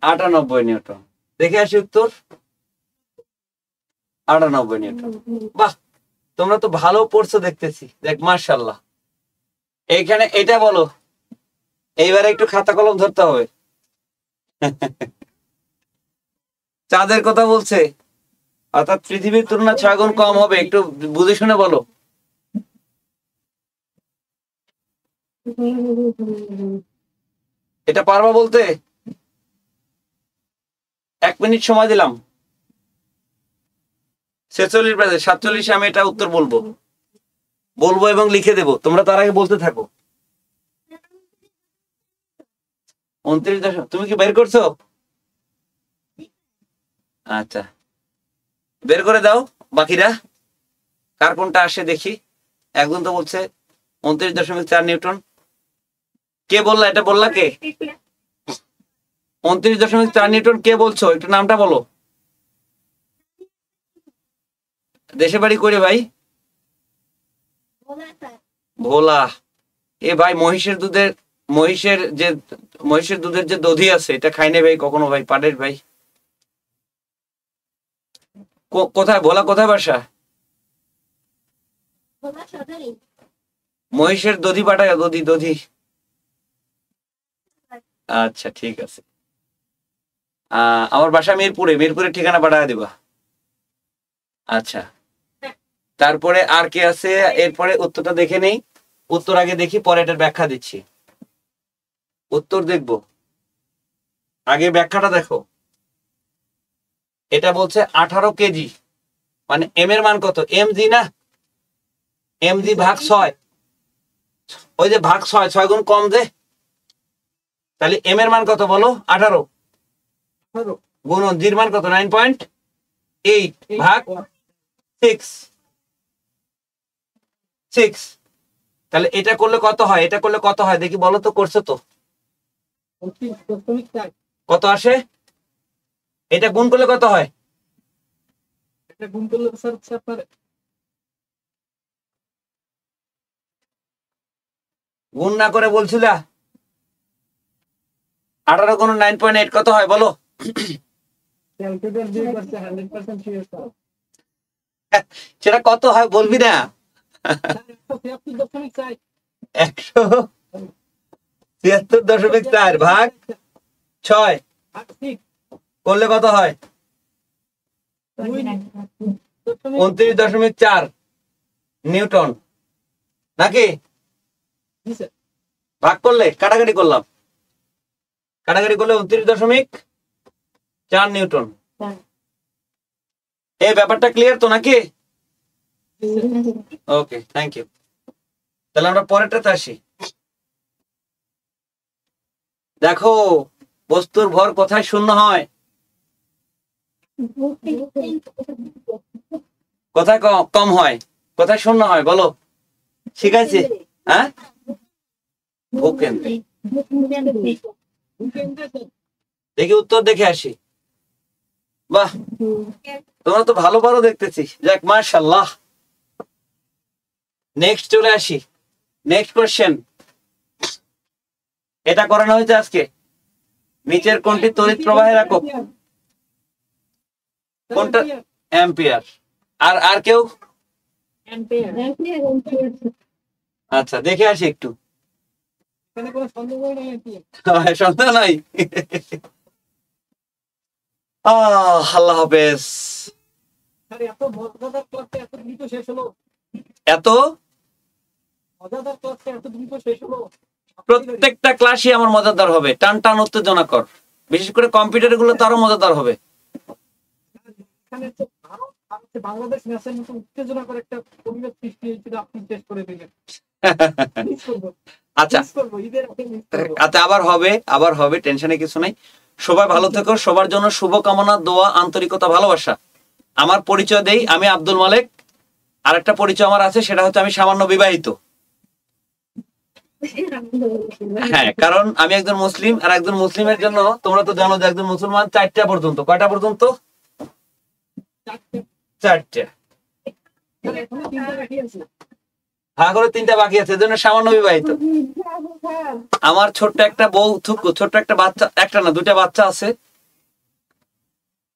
98 নিউটন। দেখে আসি উত্তর। 98 নিউটন। বাহ, তোমরা তো ভালো পড়ছো দেখতেছি, দেখ, মাশাআল্লাহ। এইখানে এটা বলো, এইবারে একটু খাতা কলম ধরতে হবে। চাঁদের কথা বলছে, অর্থাৎ পৃথিবীর তুলনায় 6 গুণ কম হবে। একটু বুঝে শুনে বলো। এটা পারবা বলতে? 1 মিনিট সময় দিলাম। 46 বাজে, 47 আমি এটা উত্তর বলবো এবং লিখে দেবো। তোমরা তার আগে বলতে থাকো। 29 তুমি কি বের করছো? আচ্ছা, বের করে দাও। বাকিরা কার কোনটা আসে দেখি। একজন তো বলছে 29.4 নিউটন। কে বললা এটা? বললা কে? 29.4 নিউটন কে বলছো? একটু নামটা বলো। দেশে বাড়ি করে ভাই? ভোলা। এ ভাই মহিষের দুধের যে দধি আছে এটা খাই নাই ভাই কখনো ভাই, পাটের ভাই। কোথায় ভোলা, কোথায় বাসা? মহিষের দধি পাঠায়, দধি। আচ্ছা ঠিক আছে। আমার বাসা মিরপুরের ঠিকানা পাঠায় দিবা। আচ্ছা, তারপরে আর কে আছে? এরপরে উত্তরটা দেখে নেই। উত্তর আগে দেখি, পরে এটার ব্যাখ্যা দিচ্ছি। উত্তর দেখবো, আগে ব্যাখ্যাটা দেখো। এটা বলছে 18 কেজি, মানে এম এর মান কত? এমজি না, এমজি ভাগ 6। ওই যে ভাগ 6, 6 গুণ কম দে। তাহলে এম এর মান কত বলো? 18 গুণন জির মান কত? 9.8 ভাগ 6। তাহলে এটা করলে কত হয়? এটা করলে কত হয় দেখি, বলো তো। করছো তো? কত আসে? এটা গুণ করলে কত হয়? এটা গুণ করলে স্যার আপনার গুণ না করে বলছিলা 18 গুণ 9.8 কত হয় বলো? ক্যালকুলেটর দিয়ে করছে 100% শিওর স্যার। সেটা কত হয় বলবি না? 173.4 173.4 ভাগ 6 করলে কত হয়? 29.4 নিউটন নাকি? ভাগ করলে কাটাকাটি করলাম, কাটাকাটি করলে 29.4 নিউটন। এই ব্যাপারটা ক্লিয়ার তো নাকি? ওকে, থ্যাংক ইউ। তাহলে আমরা পরেরটাতে আসি। দেখো বস্তুর ভর কোথায় শূন্য হয়, কোথায় কম হয়, কোথায় শূন্য হয় বলো? শিখাইছি? হ্যাঁ, ভূকেন্দ্রে। দেখি উত্তর দেখে আসি। বাহ, তোমরা তো ভালো ভালো দেখতেছি। যাক, মাশাআল্লাহ। নেক্সট চলে আসি। Next question. এটা করানো হয়েছে আজকে। নিচের কোনটি তড়িৎ প্রবাহের একক? কোনটা? অ্যাম্পিয়ার। আর কেউ? আচ্ছা, দেখে আসি একটু। সন্দেহ নাই। আল্লাহ হাফেজ। এত মজাদার ক্লাসটা এত দ্রুত শেষ হলো। এত মজাদার ক্লাসটা এত দ্রুত শেষ হলো। প্রত্যেকটা ক্লাসই আমার মজাদার হবে, টান টান উত্তেজনাকর। বিশেষ করে কম্পিউটার গুলো তো আরো মজাদার হবে। বাংলাদেশ ম্যাচের মতো উত্তেজনাকর একটা পরিবেশ সৃষ্টি হয়েছিল, আপনি শেষ করে দিলেন। আচ্ছা আচ্ছা, আবার হবে, টেনশনে কিছু নাই। সবাই ভালো থেকো। সবার জন্য শুভকামনা, দোয়া, আন্তরিকতা, ভালোবাসা। আমার পরিচয় দেই, আমি আব্দুল মালেক। আরেকটা পরিচয় আমার আছে, সেটা হচ্ছে আমি সামান্য বিবাহিত। হ্যাঁ, কারণ আমি একজন মুসলিম, আর একজন মুসলিমের জন্য তোমরা তো জানো যে একজন মুসলমান 4টা পর্যন্ত। কয়টা পর্যন্ত? 4টা। ভাগ করে 3টা বাকি আছে, এজন্য সামান্য বিবাহিত। আমার ছোট্ট একটা বউ, ছোট্ট একটা বাচ্চা, একটা না 2টা বাচ্চা আছে।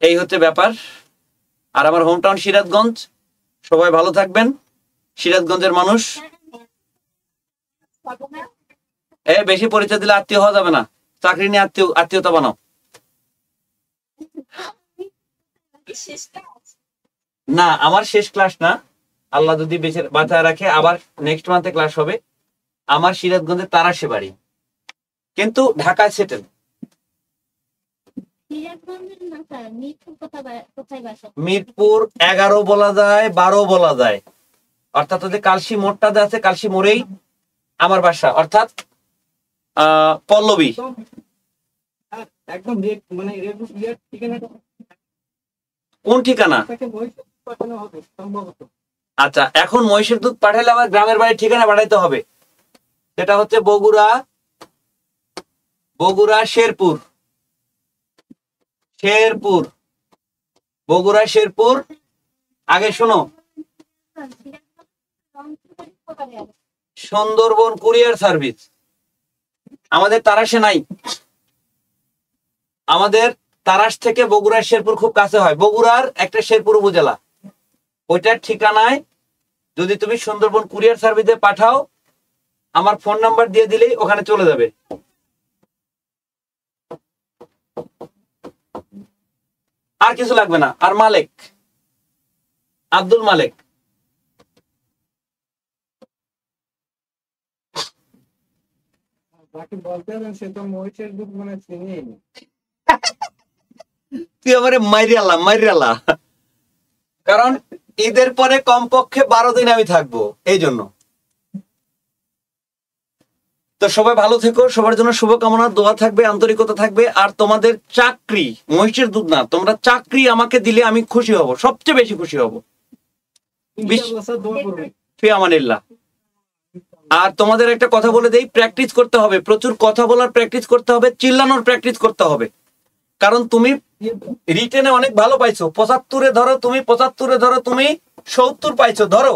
এই হচ্ছে ব্যাপার। আর আমার হোম টাউন সিরাজগঞ্জ। সবাই ভালো থাকবেন। সিরাজগঞ্জের মানুষ। বেশি পরিচয় দিলে আত্মীয় হওয়া যাবে না। চাকরি নিয়ে আত্মীয়তা বানাও। না, আমার শেষ ক্লাস না। আল্লাহ যদি বাঁচায় রাখে, আবার নেক্সট মান্থে ক্লাস হবে। আমার সিরাজগঞ্জের তারাশে বাড়ি, কিন্তু ঢাকায় সেটেল। মিরপুর 11 বলা যায়, 12 বলা যায়। অর্থাৎ যে কালসি মোড়টা আছে, কালসি মোড়েই আমার বাসা, অর্থাৎ পল্লবী। একদম মানে রেড ঠিকানাটা কোন ঠিকানা? আপনাকে মহিষের পাঠানো হবে সম্ভবত। আচ্ছা, এখন মহিষের দুধ পাঠালে আমার গ্রামের বাড়ির ঠিকানা পাঠাইতে হবে। সেটা হচ্ছে বগুড়া, বগুড়া শেরপুর, শেরপুর, বগুড়া শেরপুর। আগে শোনো, সুন্দরবন কুরিয়ার সার্ভিস আমাদের তারাশে নাই। আমাদের তারাশ থেকে বগুড়ার শেরপুর খুব কাছে হয়। বগুড়ার একটা শেরপুর উপজেলা, ওইটার ঠিকানায় যদি তুমি সুন্দরবন কুরিয়ার সার্ভিসে পাঠাও, আমার ফোন নাম্বার দিয়ে দিলেই ওখানে চলে যাবে। আর কিছু লাগবে না। আর মালিক আব্দুল মালিক। বাকি বলতে হবে সে তো মহিষের দুধ মানে চিনিই নি। তুই আমারে মাইরিয়ালা মাইরিয়ালা, কারণ ঈদের পরে কমপক্ষে 12 দিন আমি থাকবো, এই জন্য। তো সবাই ভালো থেকো, সবার জন্য শুভকামনা, দোয়া থাকবে, আন্তরিকতা থাকবে। আর তোমাদের চাকরি, মহিষের দুধ না, তোমরা চাকরি আমাকে দিলে আমি খুশি হব, সবচেয়ে বেশি খুশি হব। ইনশাআল্লাহ স্যার দোয়া করবেন। ফি আমানিল্লাহ। আর তোমাদের একটা কথা বলে দেই, প্র্যাকটিস করতে হবে, প্রচুর কথা বলার প্র্যাকটিস করতে হবে, চিল্লানোর প্র্যাকটিস করতে হবে। কারণ তুমি রিটেনে অনেক ভালো পাইছো, 75-এ ধরো তুমি, 75-এ ধরো তুমি 70 পাইছো, ধরো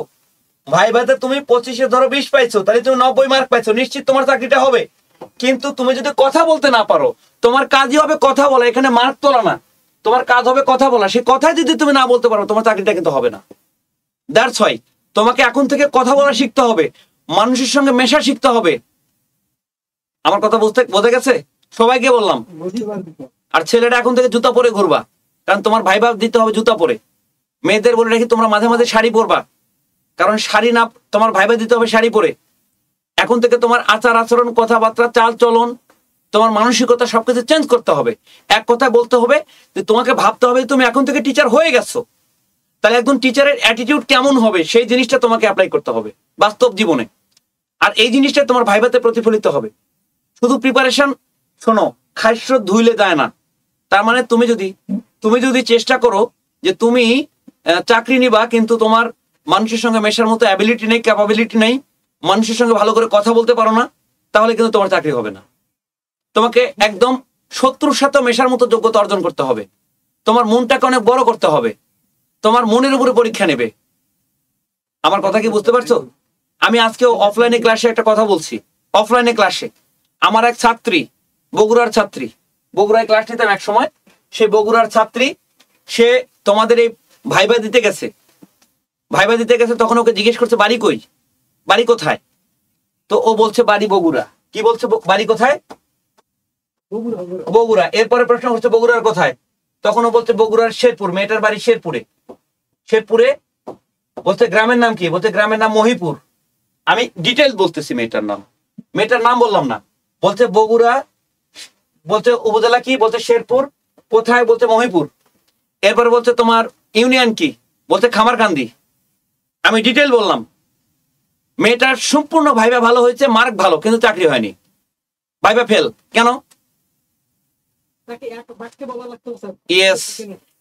ভাই ভাইতে তুমি 25-এ ধরো 20 পাইছো, তাহলে তুমি 90 মার্ক পাইছো, নিশ্চিত তোমার চাকরিটা হবে। কিন্তু তুমি যদি কথা বলতে না পারো, তোমার কাজই হবে কথা বলা, এখানে মার্ক তোলা না, তোমার কাজ হবে কথা বলা। সেই কথাই যদি তুমি না বলতে পারো, তোমার চাকরিটা কিন্তু হবে না। দ্যাটস হোয়াই তোমাকে এখন থেকে কথা বলা শিখতে হবে, মানুষের সঙ্গে মেশা শিখতে হবে। আমার কথা বোঝা গেছে? সবাইকে বললাম। বুঝতে পারছি স্যার। আর ছেলেরা এখন থেকে জুতা পরে ঘুরবা, কারণ তোমার ভাই ভাব দিতে হবে জুতা পরে। মেয়েদের বলে রাখি, তোমরা মাঝে মাঝে শাড়ি পরবা, কারণ শাড়ি না, তোমার ভাই ভাই দিতে হবে শাড়ি পরে। এখন থেকে তোমার আচার আচরণ, কথাবার্তা, চাল চলন, তোমার মানসিকতা সবকিছু চেঞ্জ করতে হবে। এক কথা বলতে হবে যে তোমাকে ভাবতে হবে তুমি এখন থেকে টিচার হয়ে গেছো, তাহলে একজন টিচারের অ্যাটিটিউড কেমন হবে সেই জিনিসটা তোমাকে অ্যাপ্লাই করতে হবে বাস্তব জীবনে। আর এই জিনিসটা তোমার ভাইভাতে প্রতিফলিত হবে। শুধু প্রিপারেশন, শোনো, খাইস্র ধুইলে যায় না। তার মানে তুমি যদি চেষ্টা করো যে তুমি চাকরি নিবা, কিন্তু তোমার মানুষের সঙ্গে মেশার মতো অ্যাবিলিটি নেই, ক্যাপাবিলিটি নেই, মানুষের সঙ্গে ভালো করে কথা বলতে পারো না, তাহলে কিন্তু তোমার চাকরি হবে না। তোমাকে একদম শত্রুর সাথে মেশার মতো যোগ্যতা অর্জন করতে হবে। তোমার মনটাকে অনেক বড় করতে হবে, তোমার মনের উপরে পরীক্ষা নেবে। আমার কথা কি বুঝতে পারছো? আমি আজকেও অফলাইনে ক্লাসে একটা কথা বলছি। অফলাইনে ক্লাসে আমার এক ছাত্রী, বগুড়ার ছাত্রী, বগুড়ায় ক্লাস নিতাম এক সময়, সে বগুড়ার ছাত্রী, সে তোমাদের এই ভাইবা দিতে গেছে। ভাইবা দিতে গেছে, তখন ওকে জিজ্ঞেস করছে বাড়ি কই, বাড়ি কোথায়? তো ও বলছে বাড়ি বগুড়া। কি বলছে, বাড়ি কোথায়? বগুড়া। এরপরে প্রশ্ন হচ্ছে বগুড়ার কোথায়? তখন ও বলছে বগুড়ার শেরপুর, মেয়েটার বাড়ি শেরপুরে। শেরপুরে বলছে গ্রামের নাম কি? বলছে গ্রামের নাম মহিপুর। আমি ডিটেলস বলতেছি, মেয়েটার নাম বললাম না। বলছে বগুড়া, বলছে উপজেলা কি? বলছে শেরপুর। কোথায়? বলছে মহিপুর। এরপরে বলছে তোমার ইউনিয়ন কি? বলছে খামারকান্দি। আমি ডিটেল বললাম। মেয়েটার সম্পূর্ণ ভাইবা ভালো হয়েছে, মার্ক ভালো, কিন্তু চাকরি হয়নি, ভাইবা ফেল। কেন? তাকে এক বাক্যে বলা লাগতো স্যার। ইয়েস,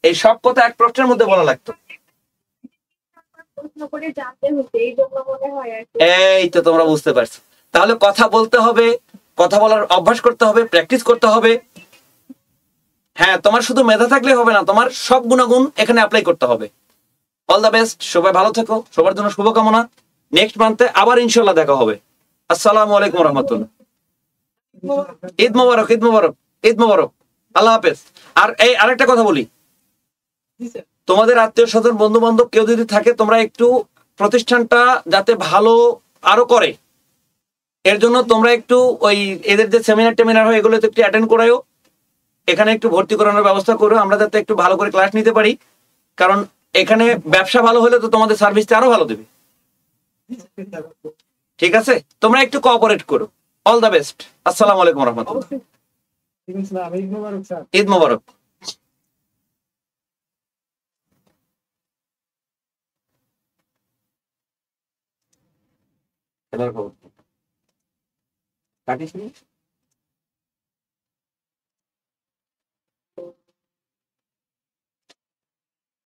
এই সব কথা এক প্রশ্নের মধ্যে বলা লাগতো। প্রশ্ন করে জানতে হতো, এই জন্য মনে হয় আর কি। এই তো তোমরা বুঝতে পারছো। তাহলে কথা বলতে হবে, কথা বলার অভ্যাস করতে হবে, প্র্যাকটিস করতে হবে। হ্যাঁ, তোমার শুধু মেধা থাকলে হবে না, তোমার সব গুণাগুণ এখানে অ্যাপ্লাই করতে হবে। অল দ্য বেস্ট, সবাই ভালো থেকো, সবার জন্য শুভকামনা। নেক্সট মান্থে আবার ইনশাল্লাহ দেখা হবে। আসসালামু আলাইকুম রহমতুল্লাহ। ঈদ মোবারক, ঈদ মোবারক, ঈদ মোবারক। আল্লাহ হাফেজ। আর এই আরেকটা কথা বলি, জি স্যার। তোমাদের আত্মীয় স্বজন, বন্ধু বান্ধব কেউ যদি থাকে, তোমরা একটু প্রতিষ্ঠানটা যাতে ভালো আরো করে, এর জন্য তোমরা একটু ওই এদের যে সেমিনার টেমিনার হয়, এগুলো একটু অ্যাটেন্ড করায়ও, এখানে একটু ভর্তি করানোর ব্যবস্থা করো, আমরা যাতে একটু ভালো করে ক্লাস নিতে পারি। কারণ এখানে ব্যবসা ভালো হলে তো তোমাদের সার্ভিসটা আরো ভালো দেবে। ঠিক আছে, তোমরা একটু কোঅপারেট করো। All the best. আসসালামু আলাইকুম রহমতুল্লাহ। অবশ্যই ঠিক আছে স্যার। ঈদ মোবারক স্যার। ঈদ মোবারক। এবার খবর কাটিস নি?